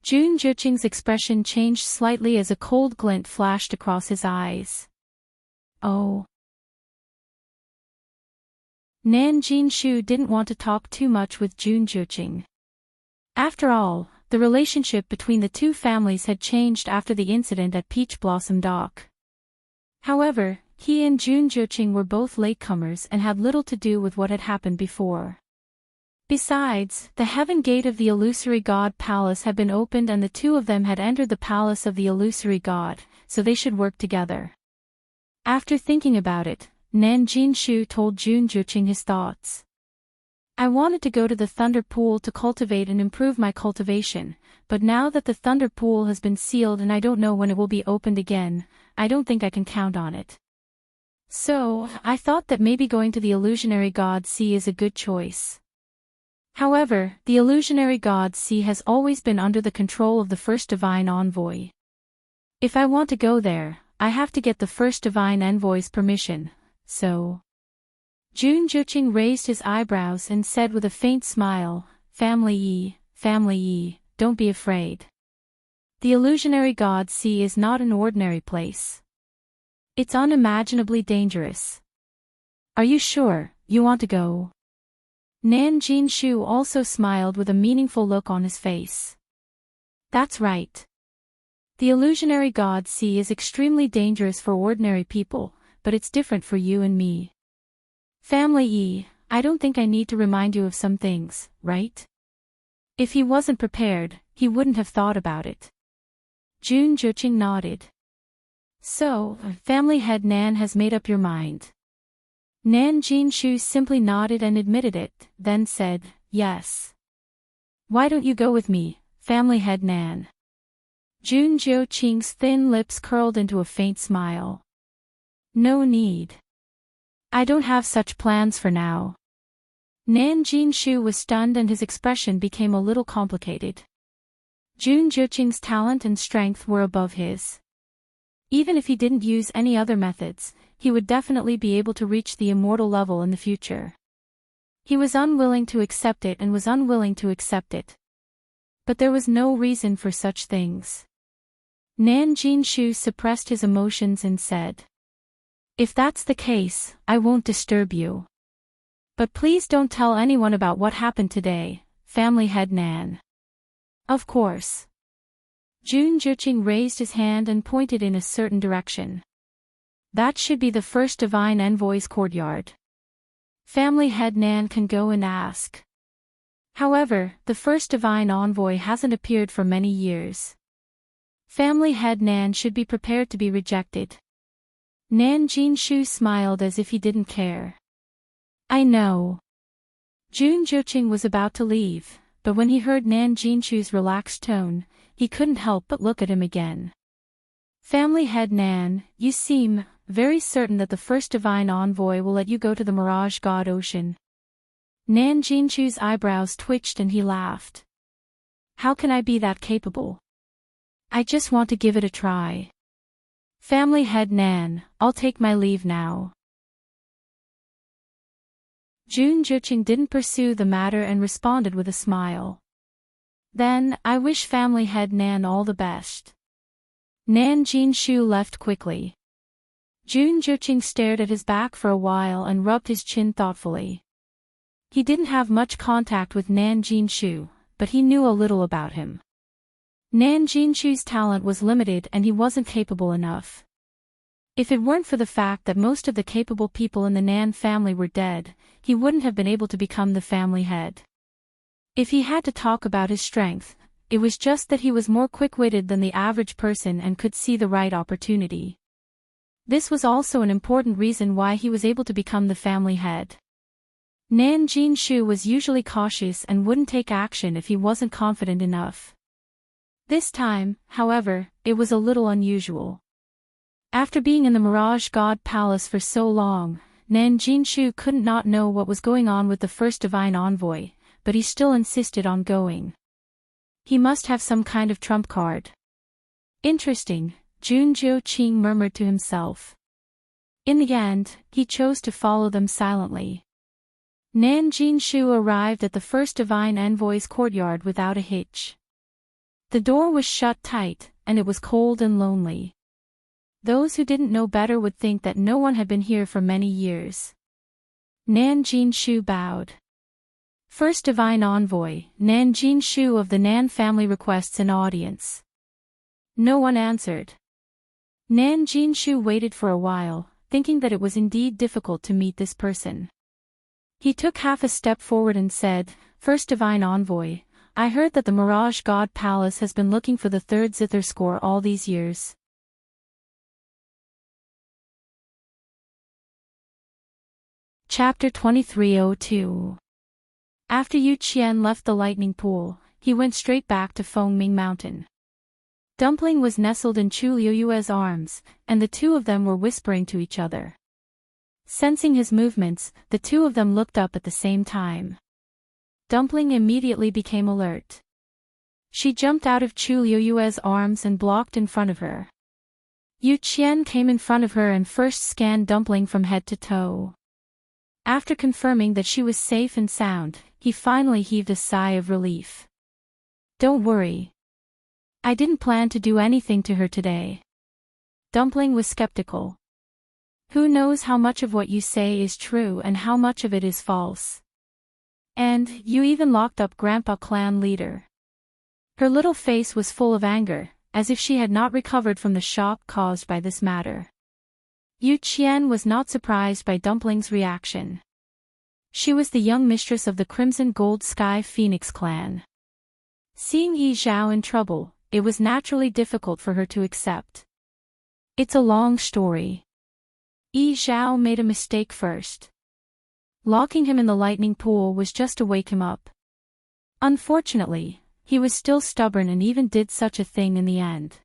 Jun Juqing's expression changed slightly as a cold glint flashed across his eyes. Oh. Nan Jinshu didn't want to talk too much with Jun Juqing. After all, the relationship between the two families had changed after the incident at Peach Blossom Dock. However, he and Jun Juqing were both latecomers and had little to do with what had happened before. Besides, the heaven gate of the illusory god palace had been opened and the two of them had entered the palace of the illusory god, so they should work together. After thinking about it, Nan Jinshu told Jun Juqing his thoughts. I wanted to go to the Thunder Pool to cultivate and improve my cultivation, but now that the Thunder Pool has been sealed and I don't know when it will be opened again, I don't think I can count on it. So, I thought that maybe going to the illusionary god Sea is a good choice. However, the illusionary god sea has always been under the control of the first divine envoy. If I want to go there, I have to get the first divine envoy's permission, so... Jun Juqing raised his eyebrows and said with a faint smile, Family Yi, don't be afraid. The illusionary god sea is not an ordinary place. It's unimaginably dangerous. Are you sure you want to go? Nan Jinshu also smiled with a meaningful look on his face. That's right. The illusionary god sea is extremely dangerous for ordinary people, but it's different for you and me. Family Yi, I don't think I need to remind you of some things, right? If he wasn't prepared, he wouldn't have thought about it. Jun Juqing nodded. So, family head Nan has made up your mind. Nan Jinshu simply nodded and admitted it, then said, yes. Why don't you go with me, family head Nan? Jun Juqing's thin lips curled into a faint smile. No need. I don't have such plans for now. Nan Jinshu was stunned and his expression became a little complicated. Jun Juqing's talent and strength were above his. Even if he didn't use any other methods, he would definitely be able to reach the immortal level in the future. He was unwilling to accept it and was unwilling to accept it. But there was no reason for such things. Nan Jinshu suppressed his emotions and said, if that's the case, I won't disturb you. But please don't tell anyone about what happened today, family head Nan. Of course. Jun Juqing raised his hand and pointed in a certain direction. That should be the first divine envoy's courtyard. Family head Nan can go and ask. However, the first divine envoy hasn't appeared for many years. Family head Nan should be prepared to be rejected. Nan Jinshu smiled as if he didn't care. I know. Jun Juqing was about to leave, but when he heard Nan Jinshu's relaxed tone, he couldn't help but look at him again. Family head Nan, you seem very certain that the first divine envoy will let you go to the Mirage God Ocean. Nan Jinshu's eyebrows twitched and he laughed. How can I be that capable? I just want to give it a try. Family head Nan, I'll take my leave now. Jun Juqing didn't pursue the matter and responded with a smile. Then, I wish family head Nan all the best. Nan Jinshu left quickly. Jun Juqing stared at his back for a while and rubbed his chin thoughtfully. He didn't have much contact with Nan Jinshu, but he knew a little about him. Nan Jinshu's talent was limited and he wasn't capable enough. If it weren't for the fact that most of the capable people in the Nan family were dead, he wouldn't have been able to become the family head. If he had to talk about his strength, it was just that he was more quick-witted than the average person and could see the right opportunity. This was also an important reason why he was able to become the family head. Nan Jinshu was usually cautious and wouldn't take action if he wasn't confident enough. This time, however, it was a little unusual. After being in the Mirage God Palace for so long, Nan Jinshu couldn't not know what was going on with the first divine envoy, but he still insisted on going. He must have some kind of trump card. Interesting, Jun Juqing murmured to himself. In the end, he chose to follow them silently. Nan Jinshu arrived at the first divine envoy's courtyard without a hitch. The door was shut tight, and it was cold and lonely. Those who didn't know better would think that no one had been here for many years. Nan Jinshu bowed. First divine envoy, Nan Jinshu of the Nan family requests an audience. No one answered. Nan Jinshu waited for a while, thinking that it was indeed difficult to meet this person. He took half a step forward and said, First divine envoy, I heard that the Mirage God Palace has been looking for the third zither score all these years. Chapter 2302. After Yu Qian left the lightning pool, he went straight back to Fengming Mountain. Dumpling was nestled in Chu Liuyue's arms, and the two of them were whispering to each other. Sensing his movements, the two of them looked up at the same time. Dumpling immediately became alert. She jumped out of Chu Liuyue's arms and blocked in front of her. Yu Qian came in front of her and first scanned Dumpling from head to toe. After confirming that she was safe and sound, he finally heaved a sigh of relief. Don't worry. I didn't plan to do anything to her today. Dumpling was skeptical. Who knows how much of what you say is true and how much of it is false? And you even locked up Grandpa Clan Leader. Her little face was full of anger, as if she had not recovered from the shock caused by this matter. Yu Qian was not surprised by Dumpling's reaction. She was the young mistress of the Crimson Gold Sky Phoenix clan. Seeing Yi Zhao in trouble, it was naturally difficult for her to accept. It's a long story. Yi Zhao made a mistake first. Locking him in the lightning pool was just to wake him up. Unfortunately, he was still stubborn and even did such a thing in the end.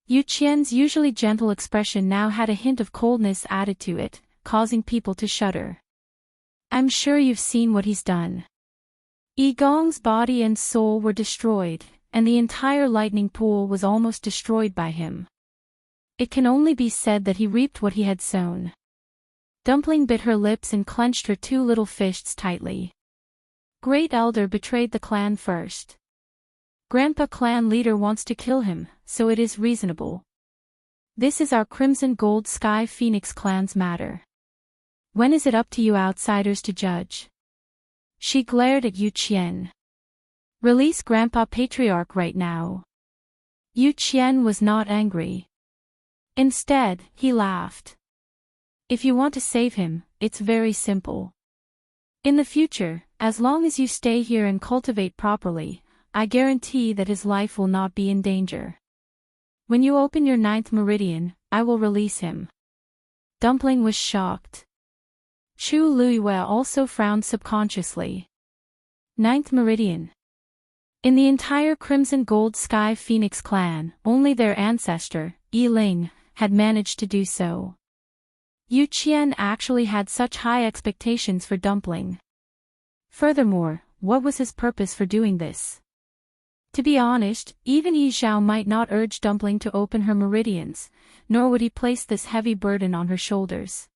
Yu Qian's usually gentle expression now had a hint of coldness added to it, causing people to shudder. I'm sure you've seen what he's done. Yi Gong's body and soul were destroyed, and the entire lightning pool was almost destroyed by him. It can only be said that he reaped what he had sown. Dumpling bit her lips and clenched her two little fists tightly. Great Elder betrayed the clan first. Grandpa Clan Leader wants to kill him, so it is reasonable. This is our Crimson Gold Sky Phoenix clan's matter. When is it up to you outsiders to judge? She glared at Yu Qian. Release Grandpa Patriarch right now. Yu Qian was not angry. Instead, he laughed. If you want to save him, it's very simple. In the future, as long as you stay here and cultivate properly, I guarantee that his life will not be in danger. When you open your 9th meridian, I will release him. Dumpling was shocked. Chu Liyue also frowned subconsciously. 9th meridian. In the entire Crimson Gold Sky Phoenix clan, only their ancestor, Yi Ling, had managed to do so. Yu Qian actually had such high expectations for Dumpling. Furthermore, what was his purpose for doing this? To be honest, even Yi Zhao might not urge Dumpling to open her meridians, nor would he place this heavy burden on her shoulders.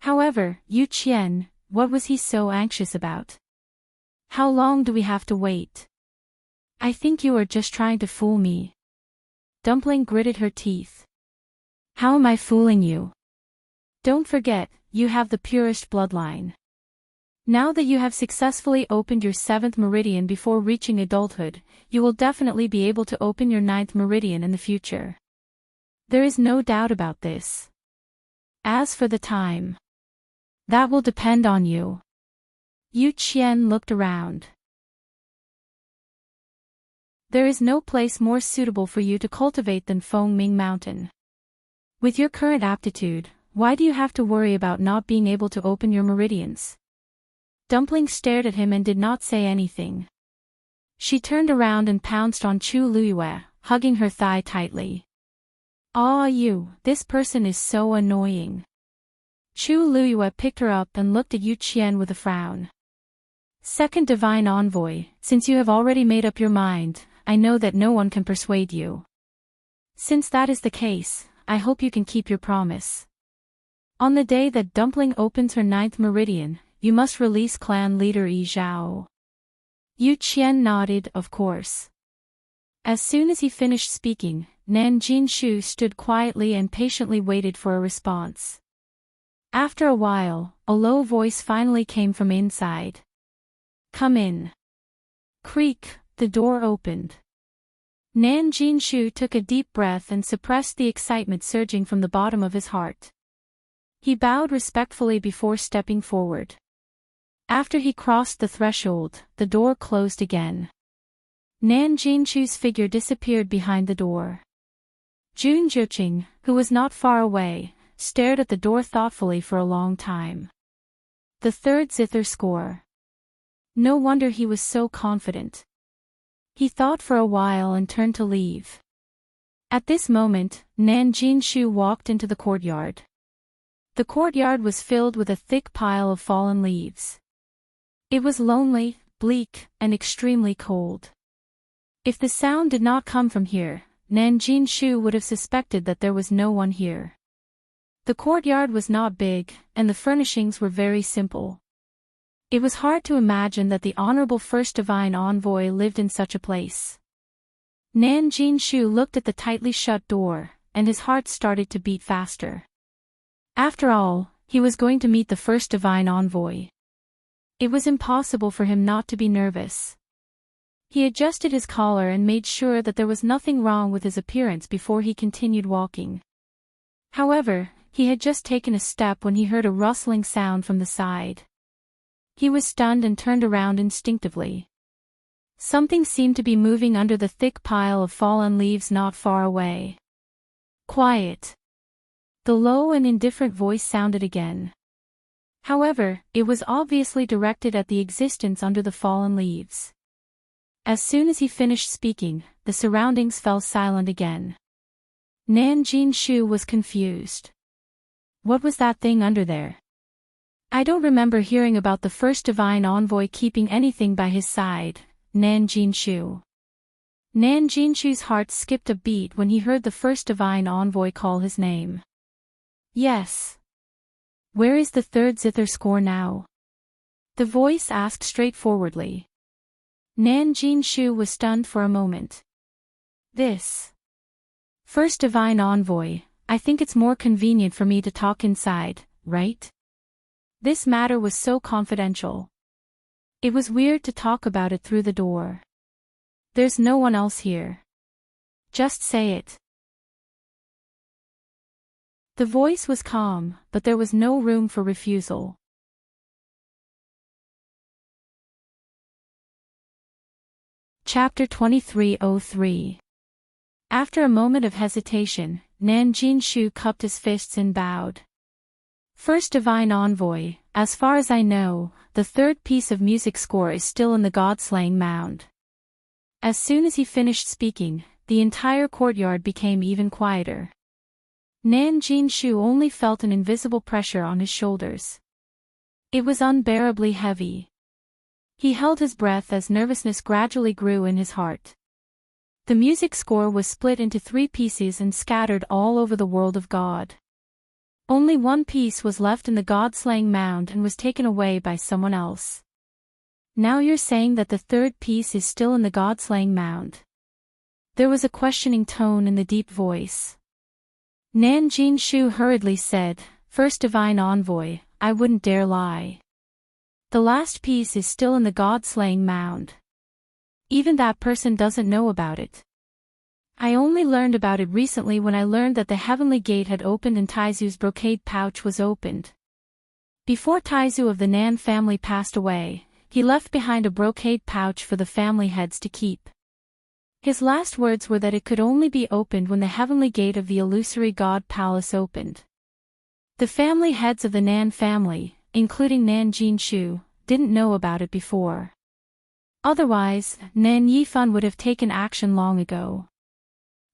However, Yu Qian, what was he so anxious about? How long do we have to wait? I think you are just trying to fool me. Dumpling gritted her teeth. How am I fooling you? Don't forget, you have the purest bloodline. Now that you have successfully opened your 7th meridian before reaching adulthood, you will definitely be able to open your 9th meridian in the future. There is no doubt about this. As for the time, that will depend on you. Yu Qian looked around. There is no place more suitable for you to cultivate than Fengming Mountain. With your current aptitude, why do you have to worry about not being able to open your meridians? Dumpling stared at him and did not say anything. She turned around and pounced on Chu Liyue, hugging her thigh tightly. Ah, this person is so annoying. Chu Liyue picked her up and looked at Yu Qian with a frown. Second Divine Envoy, since you have already made up your mind, I know that no one can persuade you. Since that is the case, I hope you can keep your promise. On the day that Dumpling opens her 9th meridian, you must release clan leader Yi Zhao. Yu Qian nodded, of course. As soon as he finished speaking, Nan Jinshu stood quietly and patiently waited for a response. After a while, a low voice finally came from inside. Come in. Creak, the door opened. Nan Jinshu took a deep breath and suppressed the excitement surging from the bottom of his heart. He bowed respectfully before stepping forward. After he crossed the threshold, the door closed again. Nan Jinshu's figure disappeared behind the door. Jun Zhuqing, who was not far away, stared at the door thoughtfully for a long time. The 3rd zither score. No wonder he was so confident. He thought for a while and turned to leave. At this moment, Nan Jinshu walked into the courtyard. The courtyard was filled with a thick pile of fallen leaves. It was lonely, bleak, and extremely cold. If the sound did not come from here, Nan Jinshu would have suspected that there was no one here. The courtyard was not big, and the furnishings were very simple. It was hard to imagine that the Honorable First Divine Envoy lived in such a place. Nan Jinshu looked at the tightly shut door, and his heart started to beat faster. After all, he was going to meet the First Divine Envoy. It was impossible for him not to be nervous. He adjusted his collar and made sure that there was nothing wrong with his appearance before he continued walking. However, he had just taken a step when he heard a rustling sound from the side. He was stunned and turned around instinctively. Something seemed to be moving under the thick pile of fallen leaves not far away. Quiet. The low and indifferent voice sounded again. However, it was obviously directed at the existence under the fallen leaves. As soon as he finished speaking, the surroundings fell silent again. Nan Jinshu was confused. What was that thing under there? I don't remember hearing about the First Divine Envoy keeping anything by his side, Nan Jinshu. Nan Jinshu's heart skipped a beat when he heard the First Divine Envoy call his name. Yes. Where is the third zither score now? The voice asked straightforwardly. Nan Jinshu was stunned for a moment. This. First Divine Envoy, I think it's more convenient for me to talk inside, right? This matter was so confidential. It was weird to talk about it through the door. There's no one else here. Just say it. The voice was calm, but there was no room for refusal. Chapter 2303. After a moment of hesitation, Nan Jinshu cupped his fists and bowed. First Divine Envoy, as far as I know, the third piece of music score is still in the God-slaying mound. As soon as he finished speaking, the entire courtyard became even quieter. Nan Jinshu only felt an invisible pressure on his shoulders. It was unbearably heavy. He held his breath as nervousness gradually grew in his heart. The music score was split into 3 pieces and scattered all over the world of God. Only one piece was left in the God-slaying mound and was taken away by someone else. Now you're saying that the third piece is still in the God-slaying mound? There was a questioning tone in the deep voice. Nan Jinshu hurriedly said, First Divine Envoy, I wouldn't dare lie. The last piece is still in the God-slaying mound. Even that person doesn't know about it. I only learned about it recently when I learned that the heavenly gate had opened and Taizu's brocade pouch was opened. Before Taizu of the Nan family passed away, he left behind a brocade pouch for the family heads to keep. His last words were that it could only be opened when the heavenly gate of the illusory god palace opened. The family heads of the Nan family, including Nan Jinshu, didn't know about it before. Otherwise, Nan Yifan would have taken action long ago.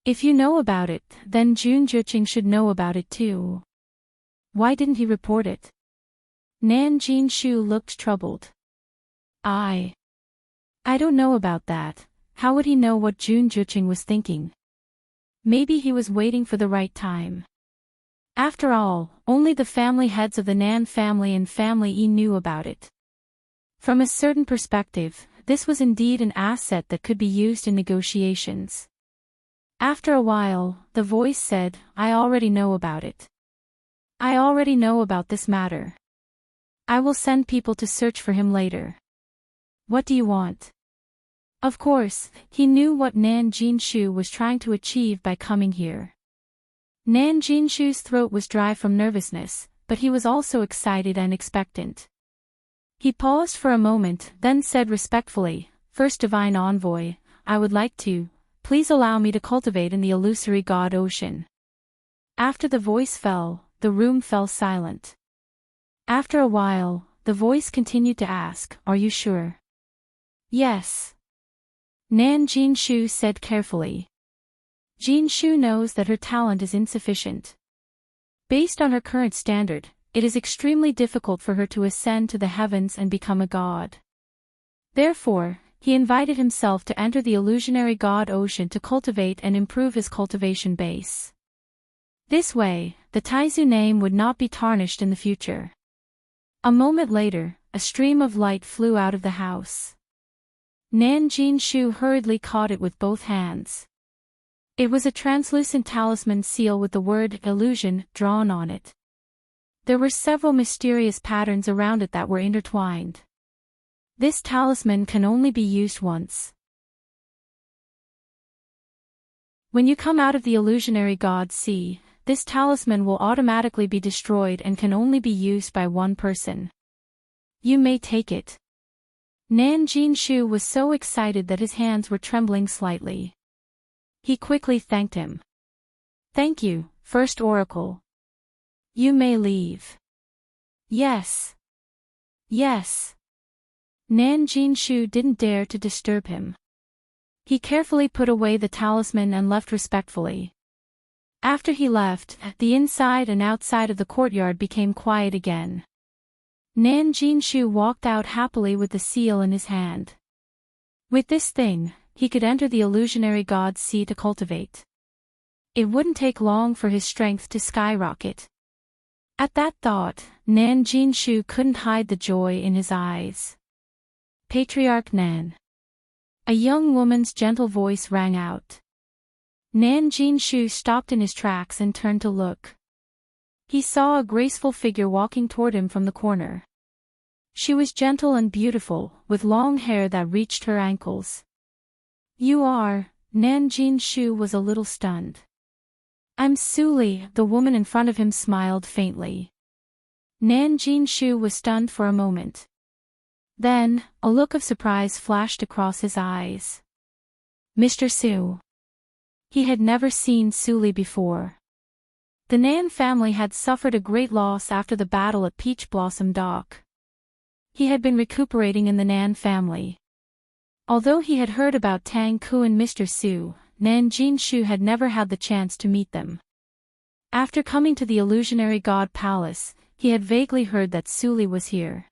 If you know about it, then Jun Juqing should know about it too. Why didn't he report it? Nan Jinshu looked troubled. I don't know about that. How would he know what Jun Juqing was thinking? Maybe he was waiting for the right time. After all, only the family heads of the Nan family and family E knew about it. From a certain perspective, this was indeed an asset that could be used in negotiations. After a while, the voice said, I already know about it. I already know about this matter. I will send people to search for him later. What do you want? Of course, he knew what Nan Jinshu was trying to achieve by coming here. Nan Jinshu's throat was dry from nervousness, but he was also excited and expectant. He paused for a moment, then said respectfully, First Divine Envoy, I would like to, please allow me to cultivate in the illusory god ocean. After the voice fell, the room fell silent. After a while, the voice continued to ask, Are you sure? Yes. Nan Jinshu said carefully. Jinshu knows that her talent is insufficient. Based on her current standard, it is extremely difficult for her to ascend to the heavens and become a god. Therefore, he invited himself to enter the illusionary god ocean to cultivate and improve his cultivation base. This way, the Taizu name would not be tarnished in the future. A moment later, a stream of light flew out of the house. Nan Jinshu hurriedly caught it with both hands. It was a translucent talisman seal with the word illusion drawn on it. There were several mysterious patterns around it that were intertwined. This talisman can only be used once. When you come out of the illusionary god's sea, this talisman will automatically be destroyed and can only be used by one person. You may take it. Nan Jinshu was so excited that his hands were trembling slightly. He quickly thanked him. Thank you, First Oracle. You may leave. Yes. Yes. Nan Jinshu didn't dare to disturb him. He carefully put away the talisman and left respectfully. After he left, the inside and outside of the courtyard became quiet again. Nan Jinshu walked out happily with the seal in his hand. With this thing, he could enter the illusionary god's sea to cultivate. It wouldn't take long for his strength to skyrocket. At that thought, Nan Jinshu couldn't hide the joy in his eyes. Patriarch Nan. A young woman's gentle voice rang out. Nan Jinshu stopped in his tracks and turned to look. He saw a graceful figure walking toward him from the corner. She was gentle and beautiful, with long hair that reached her ankles. You are, Nan Jinshu was a little stunned. I'm Suli, the woman in front of him smiled faintly. Nan Jinshu was stunned for a moment. Then, a look of surprise flashed across his eyes. Mr. Su. He had never seen Suli before. The Nan family had suffered a great loss after the battle at Peach Blossom Dock. He had been recuperating in the Nan family. Although he had heard about Tang Ku and Mr. Su, Nan Jinshu had never had the chance to meet them. After coming to the illusionary god palace, he had vaguely heard that Suli was here.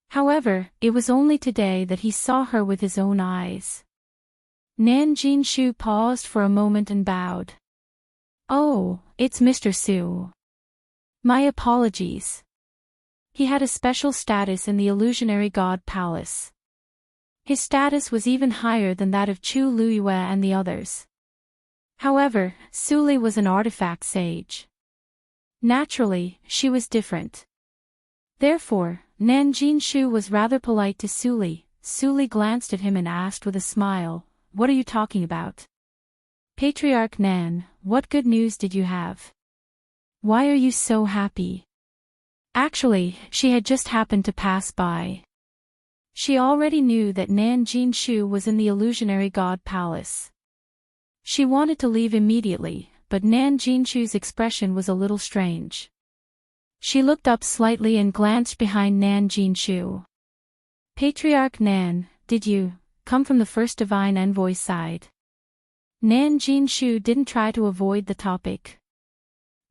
However, it was only today that he saw her with his own eyes. Nan Jinshu paused for a moment and bowed. Oh, it's Mr. Su. My apologies. He had a special status in the illusionary god palace. His status was even higher than that of Chu Luiyue and the others. However, Suli was an artifact sage. Naturally, she was different. Therefore, Nan Jinshu was rather polite to Suli. Suli glanced at him and asked with a smile, "What are you talking about?" Patriarch Nan, what good news did you have? Why are you so happy? Actually, she had just happened to pass by. She already knew that Nan Jinshu was in the illusionary god palace. She wanted to leave immediately, but Nan Jinshu's expression was a little strange. She looked up slightly and glanced behind Nan Jinshu. Patriarch Nan, did you come from the first divine envoy's side? Nan Jinshu didn't try to avoid the topic.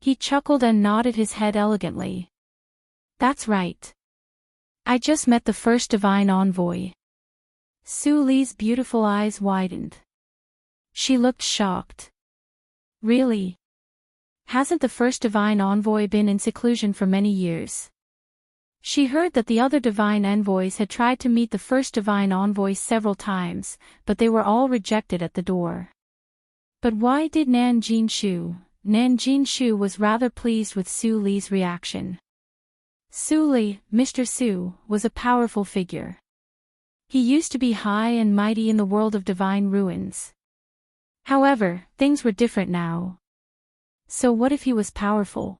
He chuckled and nodded his head elegantly. That's right. I just met the first divine envoy. Suli's beautiful eyes widened. She looked shocked. Really? Hasn't the first divine envoy been in seclusion for many years? She heard that the other divine envoys had tried to meet the first divine envoy several times, but they were all rejected at the door. But why did Nan Jinshu? Nan Jinshu was rather pleased with Su Li's reaction. Su Li, Mr. Su, was a powerful figure. He used to be high and mighty in the world of divine ruins. However, things were different now. So what if he was powerful?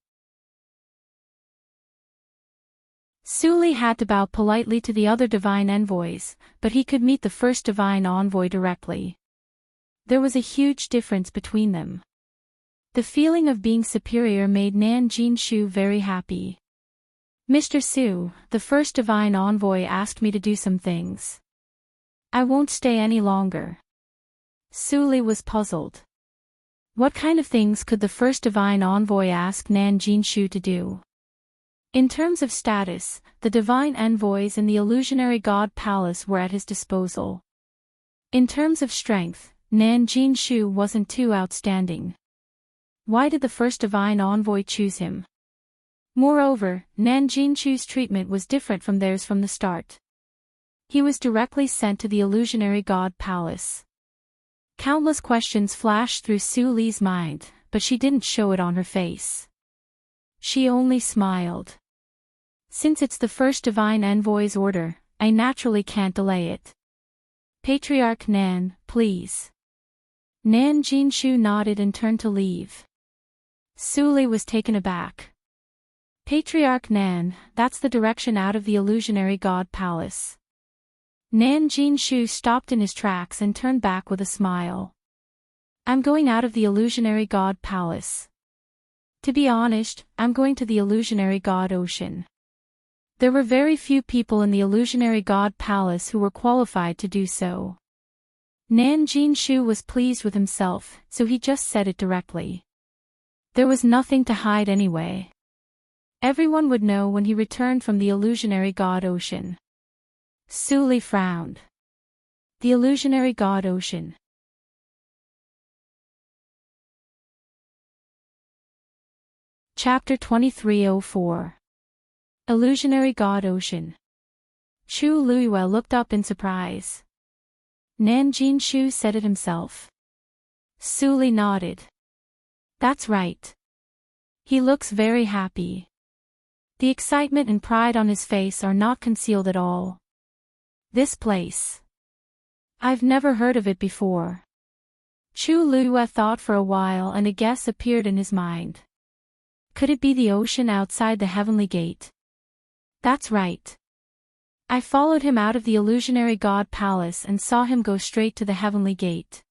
Su Li had to bow politely to the other divine envoys, but he could meet the first divine envoy directly. There was a huge difference between them. The feeling of being superior made Nan Jinshu very happy. Mr. Su, the first divine envoy asked me to do some things. I won't stay any longer. Su Li was puzzled. What kind of things could the first divine envoy ask Nan Jinshu to do? In terms of status, the divine envoys in the illusionary god palace were at his disposal. In terms of strength, Nan Jinshu wasn't too outstanding. Why did the first divine envoy choose him? Moreover, Nan Jinshu's treatment was different from theirs from the start. He was directly sent to the illusionary god palace. Countless questions flashed through Su Li's mind, but she didn't show it on her face. She only smiled. Since it's the first divine envoy's order, I naturally can't delay it. Patriarch Nan, please. Nan Jinshu nodded and turned to leave. Su Li was taken aback. Patriarch Nan, that's the direction out of the illusionary god palace. Nan Jinshu stopped in his tracks and turned back with a smile. I'm going out of the illusionary god palace. To be honest, I'm going to the illusionary god ocean. There were very few people in the illusionary god palace who were qualified to do so. Nan Jinshu was pleased with himself, so he just said it directly. There was nothing to hide anyway. Everyone would know when he returned from the illusionary god ocean. Su Li frowned. The illusionary god ocean. Chapter 2304. Illusionary God Ocean. Chu Luiyue looked up in surprise. Nan Jinshu said it himself. Su Li nodded. That's right. He looks very happy. The excitement and pride on his face are not concealed at all. This place. I've never heard of it before. Chu Luiyue thought for a while and a guess appeared in his mind. Could it be the ocean outside the Heavenly Gate? That's right. I followed him out of the illusionary god palace and saw him go straight to the Heavenly Gate.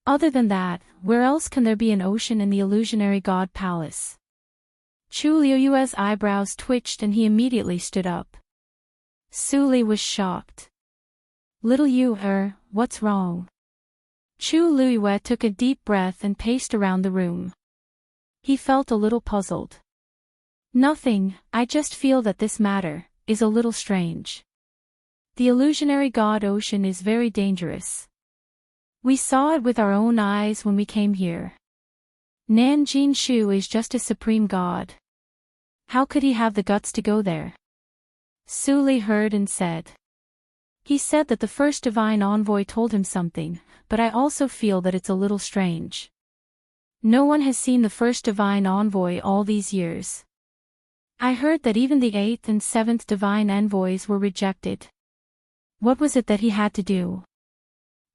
Other than that, where else can there be an ocean in the illusionary god palace? Chu Luiyue's eyebrows twitched and he immediately stood up. Su Li was shocked. Little Yu, what's wrong? Chu Luiyue took a deep breath and paced around the room. He felt a little puzzled. Nothing, I just feel that this matter is a little strange. The illusionary god ocean is very dangerous. We saw it with our own eyes when we came here. Nan Jinshu is just a supreme god. How could he have the guts to go there? Su Li heard and said. He said that the first divine envoy told him something, but I also feel that it's a little strange. No one has seen the first divine envoy all these years. I heard that even the 8th and 7th divine envoys were rejected. What was it that he had to do?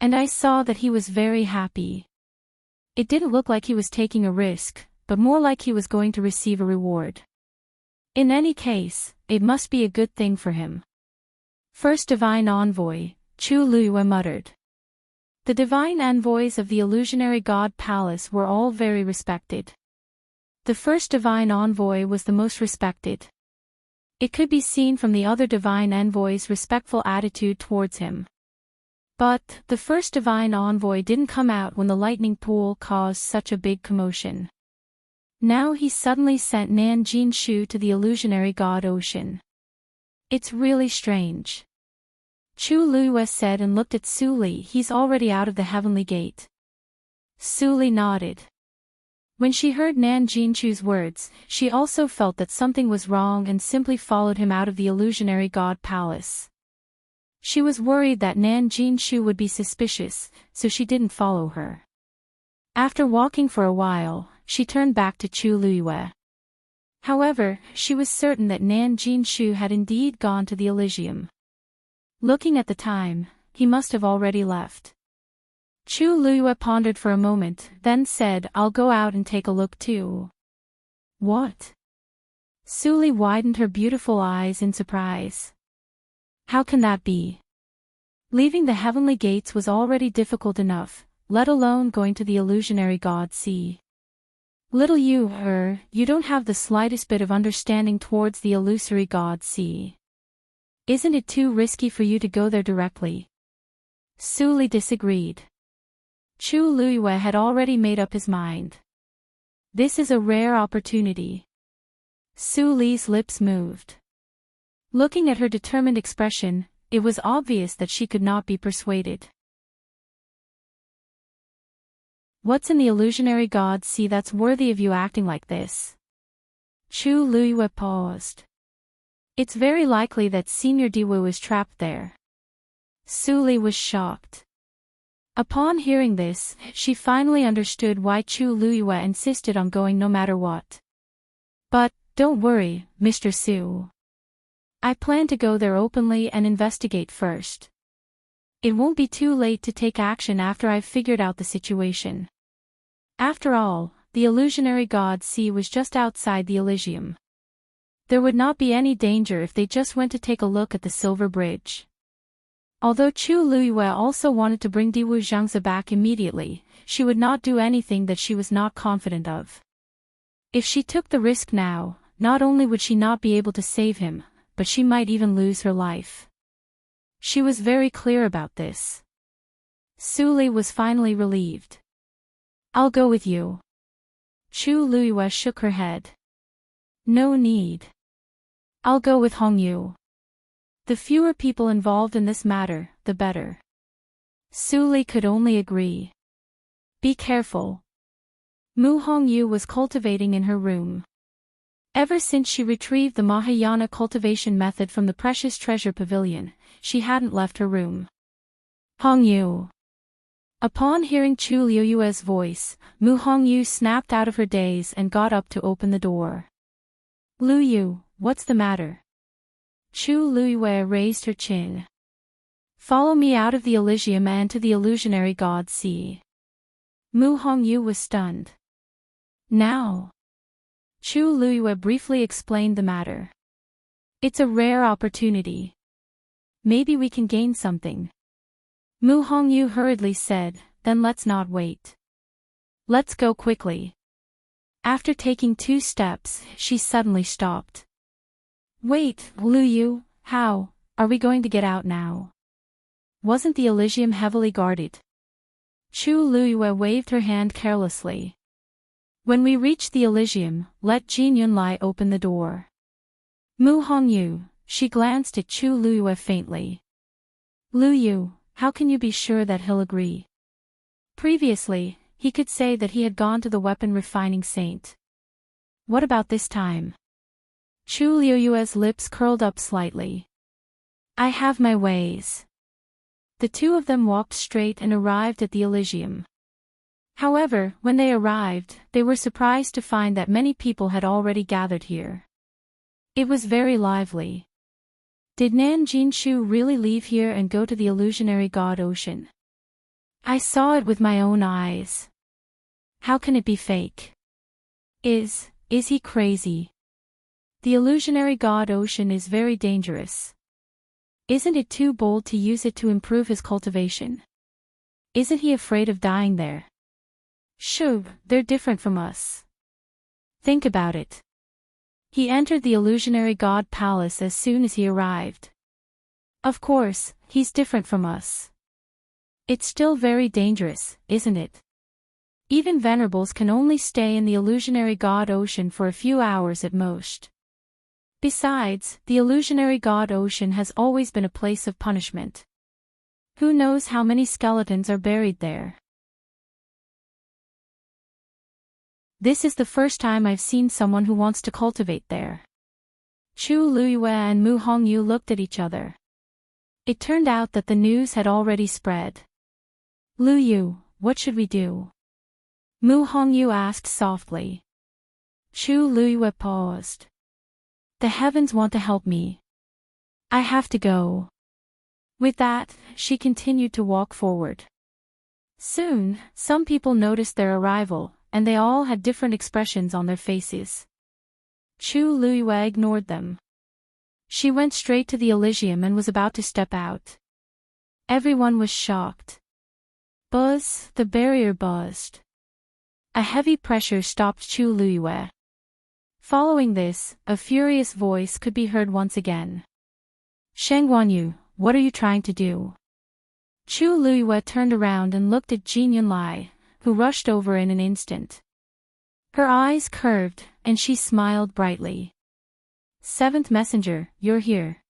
And I saw that he was very happy. It didn't look like he was taking a risk, but more like he was going to receive a reward. In any case, it must be a good thing for him. First divine envoy, Chu Luiyue muttered. The divine envoys of the illusionary god palace were all very respected. The first divine envoy was the most respected. It could be seen from the other divine envoy's respectful attitude towards him. But, the first divine envoy didn't come out when the lightning pool caused such a big commotion. Now he suddenly sent Nan Jinshu to the illusionary god ocean. It's really strange. Chu Luiyue said and looked at Su Li. He's already out of the Heavenly Gate. Su Li nodded. When she heard Nan Jinshu's words, she also felt that something was wrong and simply followed him out of the illusionary god palace. She was worried that Nan Jinshu would be suspicious, so she didn't follow her. After walking for a while, she turned back to Chu Luiyue. However, she was certain that Nan Jinshu had indeed gone to the Elysium. Looking at the time, he must have already left. Chu Luiyue pondered for a moment, then said, I'll go out and take a look too. What? Su Li widened her beautiful eyes in surprise. How can that be? Leaving the heavenly gates was already difficult enough, let alone going to the illusionary god sea. Little you, you don't have the slightest bit of understanding towards the illusory god sea. Isn't it too risky for you to go there directly? Su Li disagreed. Chu Luiyue had already made up his mind. This is a rare opportunity. Su Li's lips moved. Looking at her determined expression, it was obvious that she could not be persuaded. What's in the illusionary gods see that's worthy of you acting like this? Chu Luiyue paused. It's very likely that Senior Diwu is trapped there. Su Li was shocked. Upon hearing this, she finally understood why Chu Luiyue insisted on going no matter what. But, don't worry, Mr. Su. I plan to go there openly and investigate first. It won't be too late to take action after I've figured out the situation. After all, the illusionary god Sea was just outside the Elysium. There would not be any danger if they just went to take a look at the Silver Bridge. Although Chu Luiyue also wanted to bring Diwu Zhangzi back immediately, she would not do anything that she was not confident of. If she took the risk now, not only would she not be able to save him, but she might even lose her life. She was very clear about this. Su Li was finally relieved. I'll go with you. Chu Luiyue shook her head. No need. I'll go with Hongyu. The fewer people involved in this matter, the better. Su Li could only agree. Be careful. Mu Hongyu was cultivating in her room. Ever since she retrieved the Mahayana cultivation method from the Precious Treasure Pavilion, she hadn't left her room. Hongyu. Upon hearing Chu Luiyue's voice, Mu Hongyu snapped out of her daze and got up to open the door. Luyu, what's the matter? Chu Luiyue raised her chin. Follow me out of the Elysium and to the illusionary god Sea. Mu Hongyu was stunned. Now? Chu Luiyue briefly explained the matter. It's a rare opportunity. Maybe we can gain something. Mu Hongyu hurriedly said, then let's not wait. Let's go quickly. After taking 2 steps, she suddenly stopped. Wait, Luyu, how are we going to get out now? Wasn't the Elysium heavily guarded? Chu Luiyue waved her hand carelessly. When we reach the Elysium, let Jin Yunlai open the door. Mu Hongyu, she glanced at Chu Luiyue faintly. Luyu, how can you be sure that he'll agree? Previously, he could say that he had gone to the weapon refining saint. What about this time? Chu Luiyue's lips curled up slightly. I have my ways. The two of them walked straight and arrived at the Elysium. However, when they arrived, they were surprised to find that many people had already gathered here. It was very lively. Did Nan Jinshu really leave here and go to the illusionary god Ocean? I saw it with my own eyes. How can it be fake? Is he crazy? The illusionary god Ocean is very dangerous. Isn't it too bold to use it to improve his cultivation? Isn't he afraid of dying there? Shoo, they're different from us. Think about it. He entered the illusionary god palace as soon as he arrived. Of course, he's different from us. It's still very dangerous, isn't it? Even venerables can only stay in the illusionary god Ocean for a few hours at most. Besides, the illusionary god Ocean has always been a place of punishment. Who knows how many skeletons are buried there? This is the first time I've seen someone who wants to cultivate there. Chu Luiyue and Mu Hongyu looked at each other. It turned out that the news had already spread. Luyu, what should we do? Mu Hongyu asked softly. Chu Luiyue paused. The heavens want to help me. I have to go. With that, she continued to walk forward. Soon, some people noticed their arrival, and they all had different expressions on their faces. Chu Luiyue ignored them. She went straight to the Elysium and was about to step out. Everyone was shocked. Buzz, the barrier buzzed. A heavy pressure stopped Chu Luiyue. Following this, a furious voice could be heard once again. Sheng Guanyu, what are you trying to do? Chu Luiyue turned around and looked at Jin Yunlai, who rushed over in an instant. Her eyes curved, and she smiled brightly. Seventh messenger, you're here.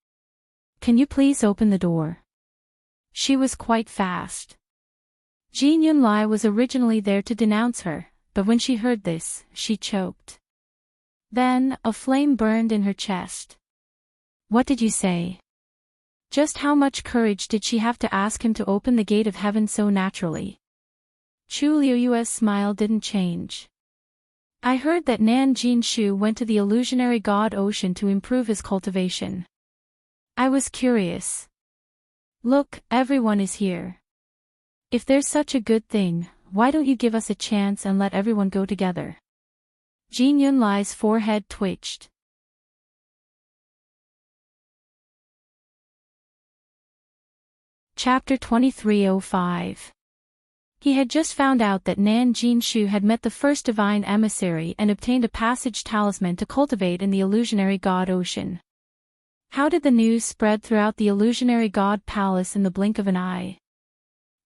Can you please open the door? She was quite fast. Jin Yunlai was originally there to denounce her, but when she heard this, she choked. Then, a flame burned in her chest. What did you say? Just how much courage did she have to ask him to open the gate of heaven so naturally? Chu Liuyue's smile didn't change. I heard that Nan Jinshu went to the illusionary god Ocean to improve his cultivation. I was curious. Look, everyone is here. If there's such a good thing, why don't you give us a chance and let everyone go together? Jin Yunlai's forehead twitched. Chapter 2305. He had just found out that Nan Jinshu had met the first divine emissary and obtained a passage talisman to cultivate in the illusionary god Ocean. How did the news spread throughout the illusionary god palace in the blink of an eye?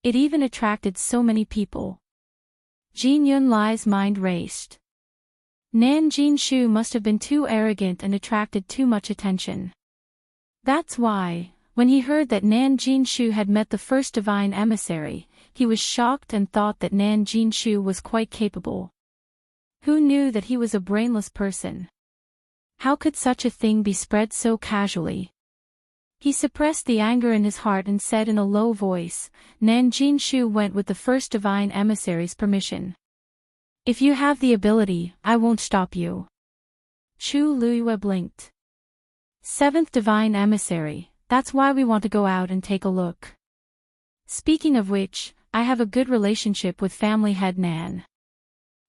It even attracted so many people. Jin Yunlai's mind raced. Nan Jinshu must have been too arrogant and attracted too much attention. That's why, when he heard that Nan Jinshu had met the first divine emissary, he was shocked and thought that Nan Jinshu was quite capable. Who knew that he was a brainless person? How could such a thing be spread so casually? He suppressed the anger in his heart and said in a low voice, Nan Jinshu went with the first divine emissary's permission. If you have the ability, I won't stop you. Chu Luyue blinked. Seventh divine emissary, that's why we want to go out and take a look. Speaking of which, I have a good relationship with family head Nan.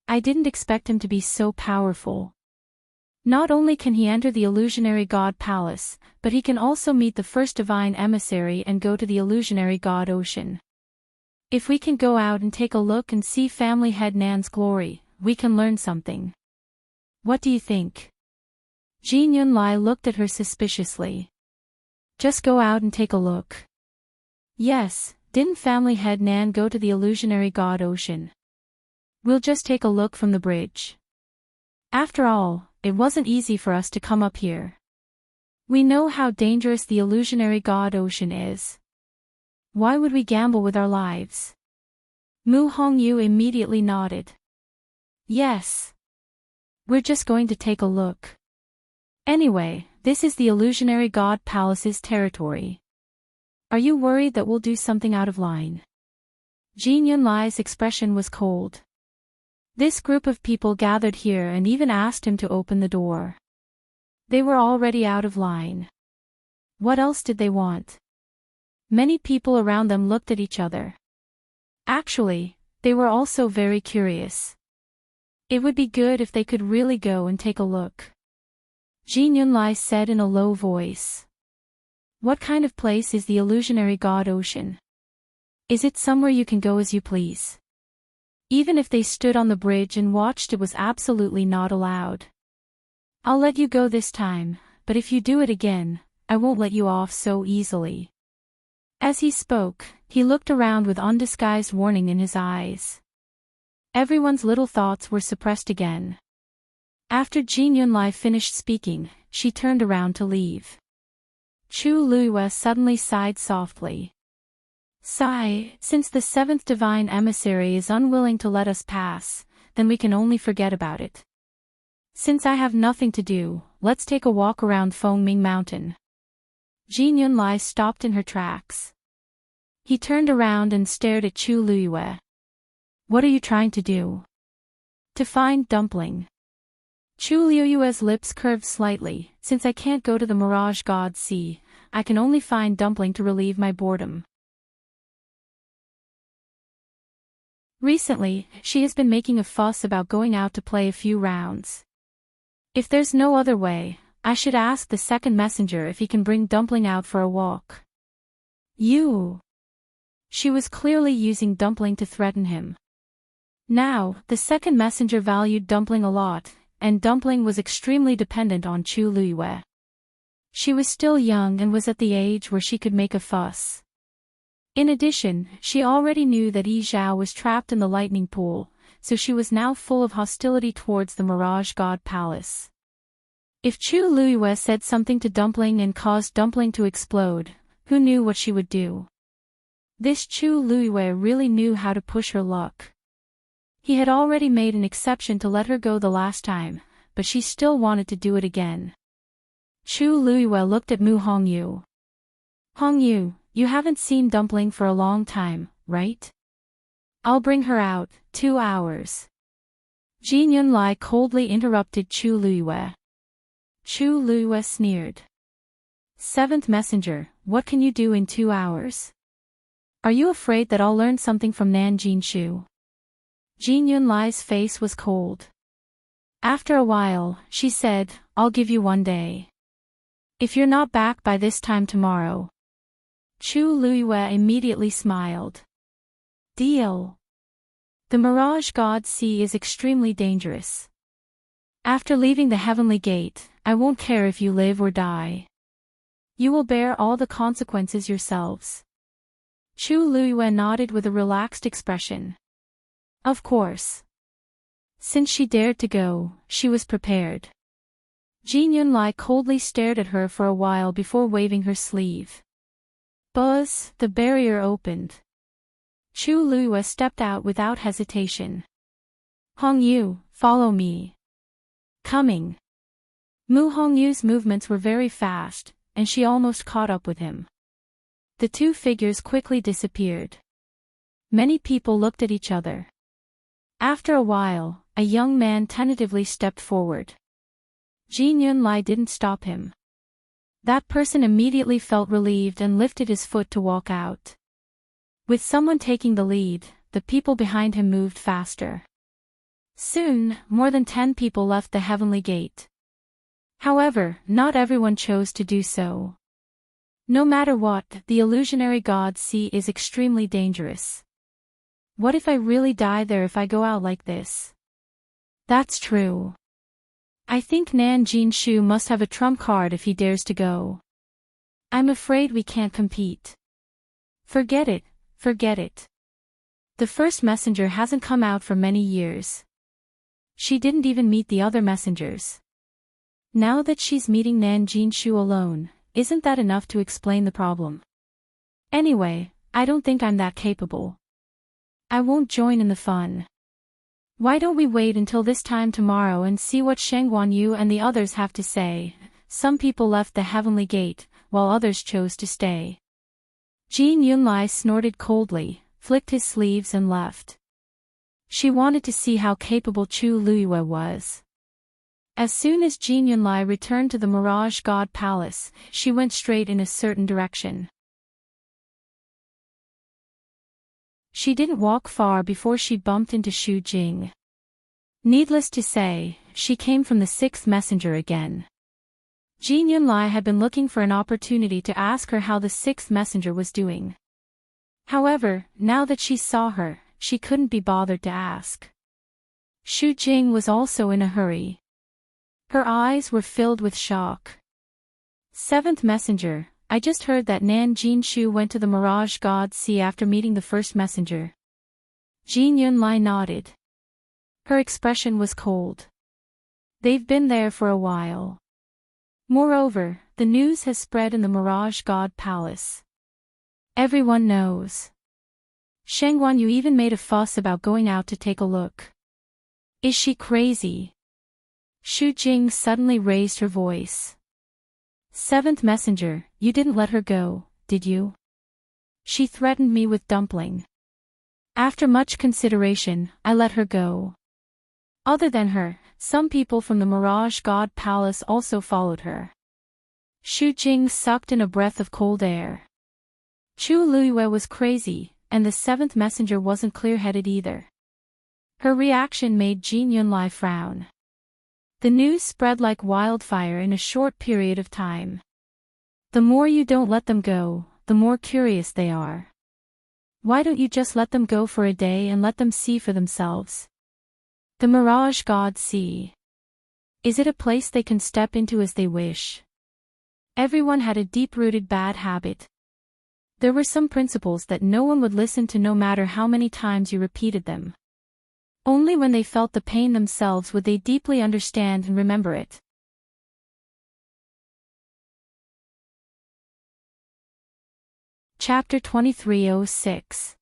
I didn't expect him to be so powerful. Not only can he enter the illusionary god palace, but he can also meet the first divine emissary and go to the illusionary god Ocean. If we can go out and take a look and see family head Nan's glory, we can learn something. What do you think? Jin Yunlai looked at her suspiciously. Just go out and take a look. Yes, didn't family head Nan go to the illusionary god Ocean? We'll just take a look from the bridge. After all, it wasn't easy for us to come up here. We know how dangerous the illusionary god Ocean is. Why would we gamble with our lives? Mu Hongyu immediately nodded. Yes. We're just going to take a look. Anyway, this is the illusionary god palace's territory. Are you worried that we'll do something out of line? Jin Yunlai's expression was cold. This group of people gathered here and even asked him to open the door. They were already out of line. What else did they want? Many people around them looked at each other. Actually, they were also very curious. It would be good if they could really go and take a look. Jin Yunlai said in a low voice. What kind of place is the illusionary god Ocean? Is it somewhere you can go as you please? Even if they stood on the bridge and watched, it was absolutely not allowed. I'll let you go this time, but if you do it again, I won't let you off so easily. As he spoke, he looked around with undisguised warning in his eyes. Everyone's little thoughts were suppressed again. After Jin Yunlai finished speaking, she turned around to leave. Chu Luyue suddenly sighed softly. Sigh, since the seventh divine emissary is unwilling to let us pass, then we can only forget about it. Since I have nothing to do, let's take a walk around Fengming Mountain. Jin Yunlai stopped in her tracks. He turned around and stared at Chu Luyue. What are you trying to do? To find Dumpling. Chu Luyue's lips curved slightly. Since I can't go to the Mirage God Sea, I can only find Dumpling to relieve my boredom. Recently, she has been making a fuss about going out to play a few rounds. If there's no other way, I should ask the second messenger if he can bring Dumpling out for a walk. You. She was clearly using Dumpling to threaten him. Now, the second messenger valued Dumpling a lot, and Dumpling was extremely dependent on Chu Luyue. She was still young and was at the age where she could make a fuss. In addition, she already knew that Yi Zhao was trapped in the lightning pool, so she was now full of hostility towards the Mirage God Palace. If Chu Luiyue said something to Dumpling and caused Dumpling to explode, who knew what she would do? This Chu Luiyue really knew how to push her luck. He had already made an exception to let her go the last time, but she still wanted to do it again. Chu Luiyue looked at Mu Hongyu. Hongyu, you haven't seen Dumpling for a long time, right? I'll bring her out, 2 hours. Jin Yunlai coldly interrupted Chu Luiyue. Chu Luiyue sneered. Seventh messenger, what can you do in 2 hours? Are you afraid that I'll learn something from Nan Jinshu? Jin Yunlai's face was cold. After a while, she said, I'll give you 1 day. If you're not back by this time tomorrow. Chu Luiyue immediately smiled. Deal. The Mirage God Sea is extremely dangerous. After leaving the Heavenly Gate, I won't care if you live or die. You will bear all the consequences yourselves. Chu Luiyue nodded with a relaxed expression. Of course. Since she dared to go, she was prepared. Jin Yunlai coldly stared at her for a while before waving her sleeve. Buzz, the barrier opened. Chu Luiyue stepped out without hesitation. Hongyu, follow me. Coming. Mu Hongyu's movements were very fast, and she almost caught up with him. The two figures quickly disappeared. Many people looked at each other. After a while, a young man tentatively stepped forward. Jin Yunlai didn't stop him. That person immediately felt relieved and lifted his foot to walk out. With someone taking the lead, the people behind him moved faster. Soon, more than 10 people left the Heavenly Gate. However, not everyone chose to do so. No matter what, the illusionary God Sea is extremely dangerous. What if I really die there if I go out like this? That's true. I think Nan Jinshu must have a trump card if he dares to go. I'm afraid we can't compete. Forget it, forget it. The first messenger hasn't come out for many years. She didn't even meet the other messengers. Now that she's meeting Nan Jinshu alone, isn't that enough to explain the problem? Anyway, I don't think I'm that capable. I won't join in the fun. Why don't we wait until this time tomorrow and see what Sheng Guanyu and the others have to say? Some people left the Heavenly Gate, while others chose to stay. Jin Yunlai snorted coldly, flicked his sleeves and left. She wanted to see how capable Chu Luiyue was. As soon as Jin Yunlai returned to the Mirage God Palace, she went straight in a certain direction. She didn't walk far before she bumped into Xu Jing. Needless to say, she came from the sixth messenger again. Jin Yunlai had been looking for an opportunity to ask her how the sixth messenger was doing. However, now that she saw her, she couldn't be bothered to ask. Xu Jing was also in a hurry. Her eyes were filled with shock. Seventh messenger, I just heard that Nan Jinshu went to the Mirage God Sea after meeting the first messenger. Jin Yunlai nodded. Her expression was cold. They've been there for a while. Moreover, the news has spread in the Mirage God Palace. Everyone knows. Sheng Guanyu even made a fuss about going out to take a look. Is she crazy? Xu Jing suddenly raised her voice. Seventh messenger, you didn't let her go, did you? She threatened me with Dumpling. After much consideration, I let her go. Other than her, some people from the Mirage God Palace also followed her. Xu Jing sucked in a breath of cold air. Chu Luiyue was crazy, and the seventh messenger wasn't clear-headed either. Her reaction made Jin Yunlai frown. The news spread like wildfire in a short period of time. The more you don't let them go, the more curious they are. Why don't you just let them go for a day and let them see for themselves? The Mirage God Sea. Is it a place they can step into as they wish? Everyone had a deep-rooted bad habit. There were some principles that no one would listen to no matter how many times you repeated them. Only when they felt the pain themselves would they deeply understand and remember it. Chapter 2306.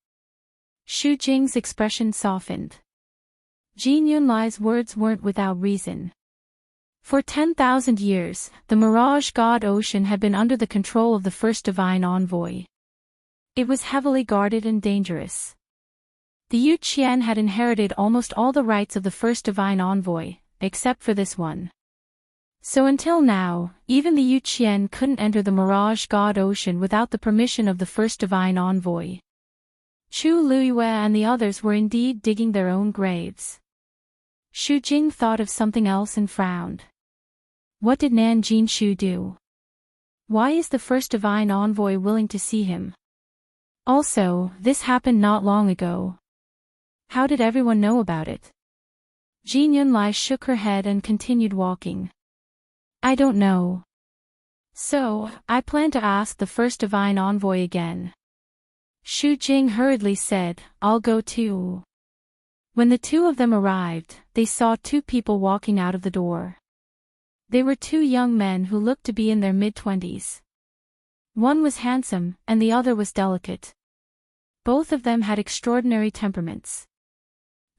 Xu Jing's expression softened. Jin Yunlai's words weren't without reason. For 10,000 years, the Mirage God Ocean had been under the control of the first divine envoy. It was heavily guarded and dangerous. The Yu Qian had inherited almost all the rights of the first divine envoy, except for this one. So until now, even the Yu Qian couldn't enter the Mirage God Ocean without the permission of the first divine envoy. Chu Luyue and the others were indeed digging their own graves. Xu Jing thought of something else and frowned. What did Nan Jinshu do? Why is the first divine envoy willing to see him? Also, this happened not long ago. How did everyone know about it? Jin Yunlai shook her head and continued walking. I don't know. So, I plan to ask the first divine envoy again. Xu Jing hurriedly said, I'll go too. When the two of them arrived, they saw two people walking out of the door. They were two young men who looked to be in their mid-20s. One was handsome, and the other was delicate. Both of them had extraordinary temperaments.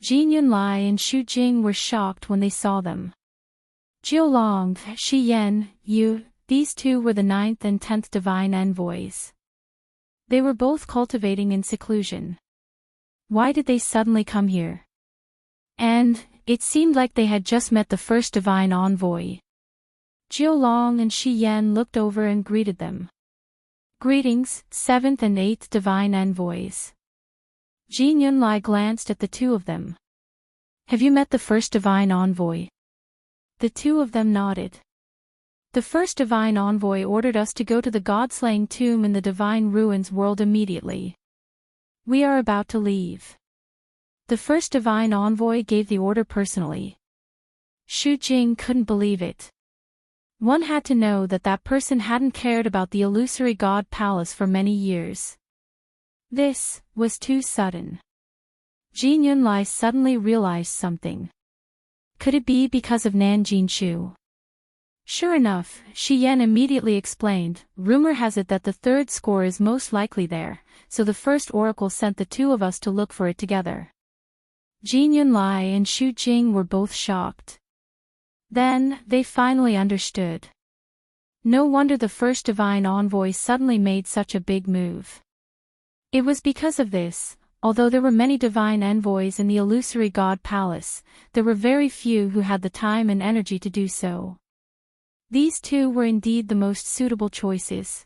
Jin Yunlai and Xu Jing were shocked when they saw them. Jiulong, Shi Yan, Yu, these two were the 9th and 10th divine envoys. They were both cultivating in seclusion. Why did they suddenly come here? And, it seemed like they had just met the first divine envoy. Jiulong and Shi Yan looked over and greeted them. Greetings, 7th and 8th divine envoys. Jin Yunlai glanced at the two of them. Have you met the first divine envoy? The two of them nodded. The first divine envoy ordered us to go to the god-slaying tomb in the divine ruins world immediately. We are about to leave. The first divine envoy gave the order personally. Xu Jing couldn't believe it. One had to know that that person hadn't cared about the illusory god palace for many years. This was too sudden. Jin Yunlai suddenly realized something. Could it be because of Nan Jinshu? Sure enough, Shi Yan immediately explained, rumor has it that the third score is most likely there, so the first oracle sent the two of us to look for it together. Jin Yunlai and Xu Jing were both shocked. Then, they finally understood. No wonder the first divine envoy suddenly made such a big move. It was because of this. Although there were many divine envoys in the illusory god palace, there were very few who had the time and energy to do so. These two were indeed the most suitable choices.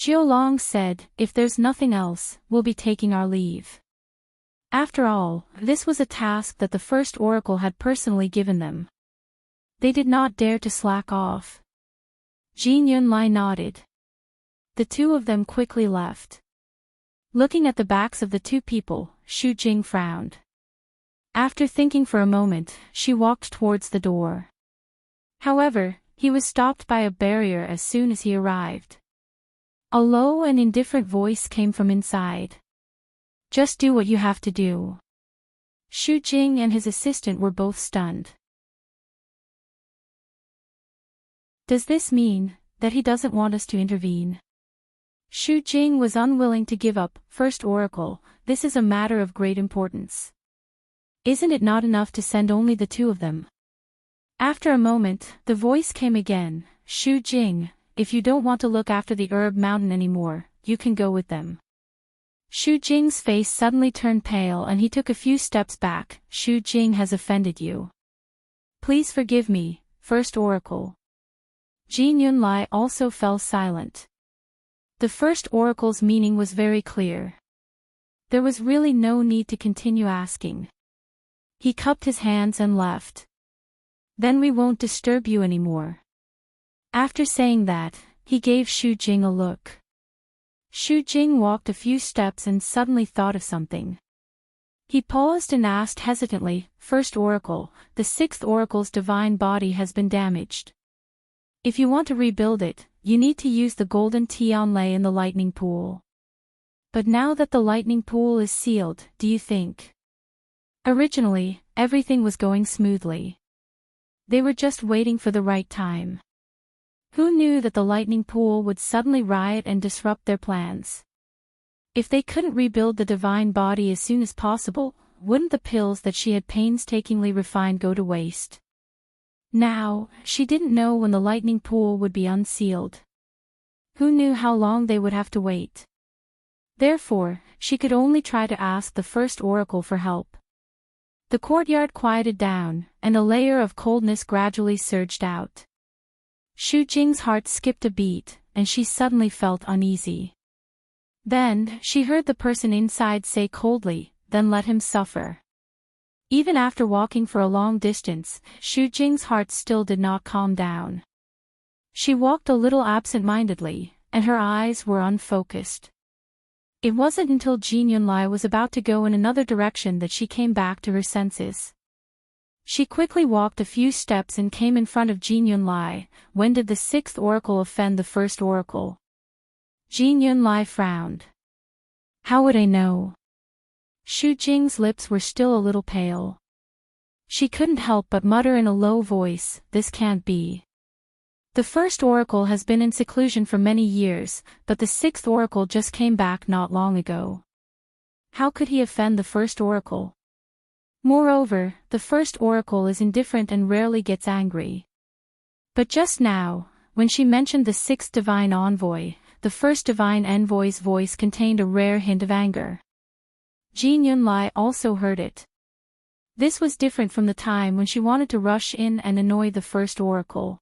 Jiulong said, if there's nothing else, we'll be taking our leave. After all, this was a task that the first oracle had personally given them. They did not dare to slack off. Jin Yunlai nodded. The two of them quickly left. Looking at the backs of the two people, Xu Jing frowned. After thinking for a moment, she walked towards the door. However, he was stopped by a barrier as soon as he arrived. A low and indifferent voice came from inside. Just do what you have to do. Xu Jing and his assistant were both stunned. Does this mean that he doesn't want us to intervene? Xu Jing was unwilling to give up. First oracle, this is a matter of great importance. Isn't it not enough to send only the two of them? After a moment, the voice came again, Xu Jing, if you don't want to look after the herb mountain anymore, you can go with them. Xu Jing's face suddenly turned pale and he took a few steps back. Xu Jing has offended you. Please forgive me, first oracle. Jin Yunlai also fell silent. The first oracle's meaning was very clear. There was really no need to continue asking. He cupped his hands and left. Then we won't disturb you anymore. After saying that, he gave Xu Jing a look. Xu Jing walked a few steps and suddenly thought of something. He paused and asked hesitantly, First oracle, the sixth oracle's divine body has been damaged. If you want to rebuild it, you need to use the golden Tianlei in the lightning pool. But now that the lightning pool is sealed, do you think? Originally, everything was going smoothly. They were just waiting for the right time. Who knew that the lightning pool would suddenly riot and disrupt their plans? If they couldn't rebuild the divine body as soon as possible, wouldn't the pills that she had painstakingly refined go to waste? Now, she didn't know when the lightning pool would be unsealed. Who knew how long they would have to wait? Therefore, she could only try to ask the first oracle for help. The courtyard quieted down, and a layer of coldness gradually surged out. Xu Jing's heart skipped a beat, and she suddenly felt uneasy. Then, she heard the person inside say coldly, "Then let him suffer." Even after walking for a long distance, Xu Jing's heart still did not calm down. She walked a little absent-mindedly, and her eyes were unfocused. It wasn't until Jin Yunlai was about to go in another direction that she came back to her senses. She quickly walked a few steps and came in front of Jin Yunlai. When did the sixth oracle offend the first oracle? Jin Yunlai frowned. How would I know? Xu Jing's lips were still a little pale. She couldn't help but mutter in a low voice, "This can't be. The first oracle has been in seclusion for many years, but the sixth oracle just came back not long ago. How could he offend the first oracle? Moreover, the first oracle is indifferent and rarely gets angry." But just now, when she mentioned the sixth divine envoy, the first divine envoy's voice contained a rare hint of anger. Jin Yunlai also heard it. This was different from the time when she wanted to rush in and annoy the first oracle.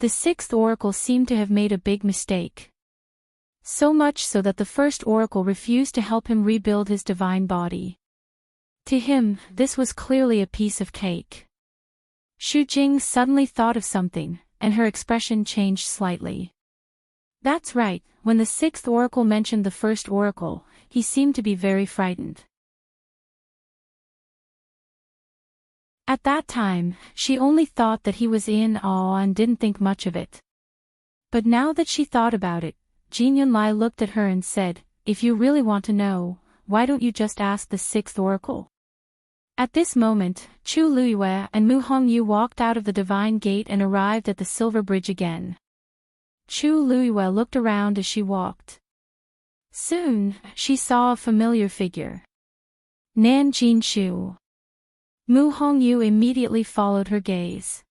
The sixth oracle seemed to have made a big mistake. So much so that the first oracle refused to help him rebuild his divine body. To him, this was clearly a piece of cake. Xu Jing suddenly thought of something, and her expression changed slightly. That's right, when the sixth oracle mentioned the first oracle, he seemed to be very frightened. At that time, she only thought that he was in awe and didn't think much of it. But now that she thought about it, Jin Yunlai looked at her and said, "If you really want to know, why don't you just ask the sixth oracle?" At this moment, Chu Luiyue and Mu Hongyu walked out of the divine gate and arrived at the silver bridge again. Chu Luiyue looked around as she walked. Soon, she saw a familiar figure. Nan Jinshu. Mu Hongyu immediately followed her gaze.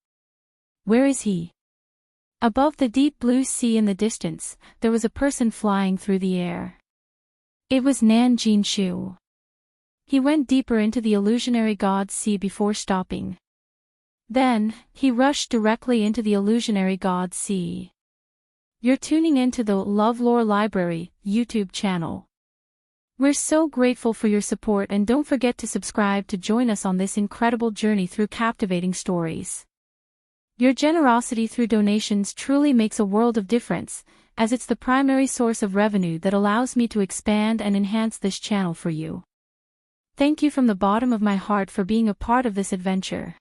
Where is he? Above the deep blue sea in the distance, there was a person flying through the air. It was Nan Jinshu. He went deeper into the illusionary god's sea before stopping. Then, he rushed directly into the illusionary god's sea. You're tuning into the LoveLore Library YouTube channel. We're so grateful for your support, and don't forget to subscribe to join us on this incredible journey through captivating stories. Your generosity through donations truly makes a world of difference, as it's the primary source of revenue that allows me to expand and enhance this channel for you. Thank you from the bottom of my heart for being a part of this adventure.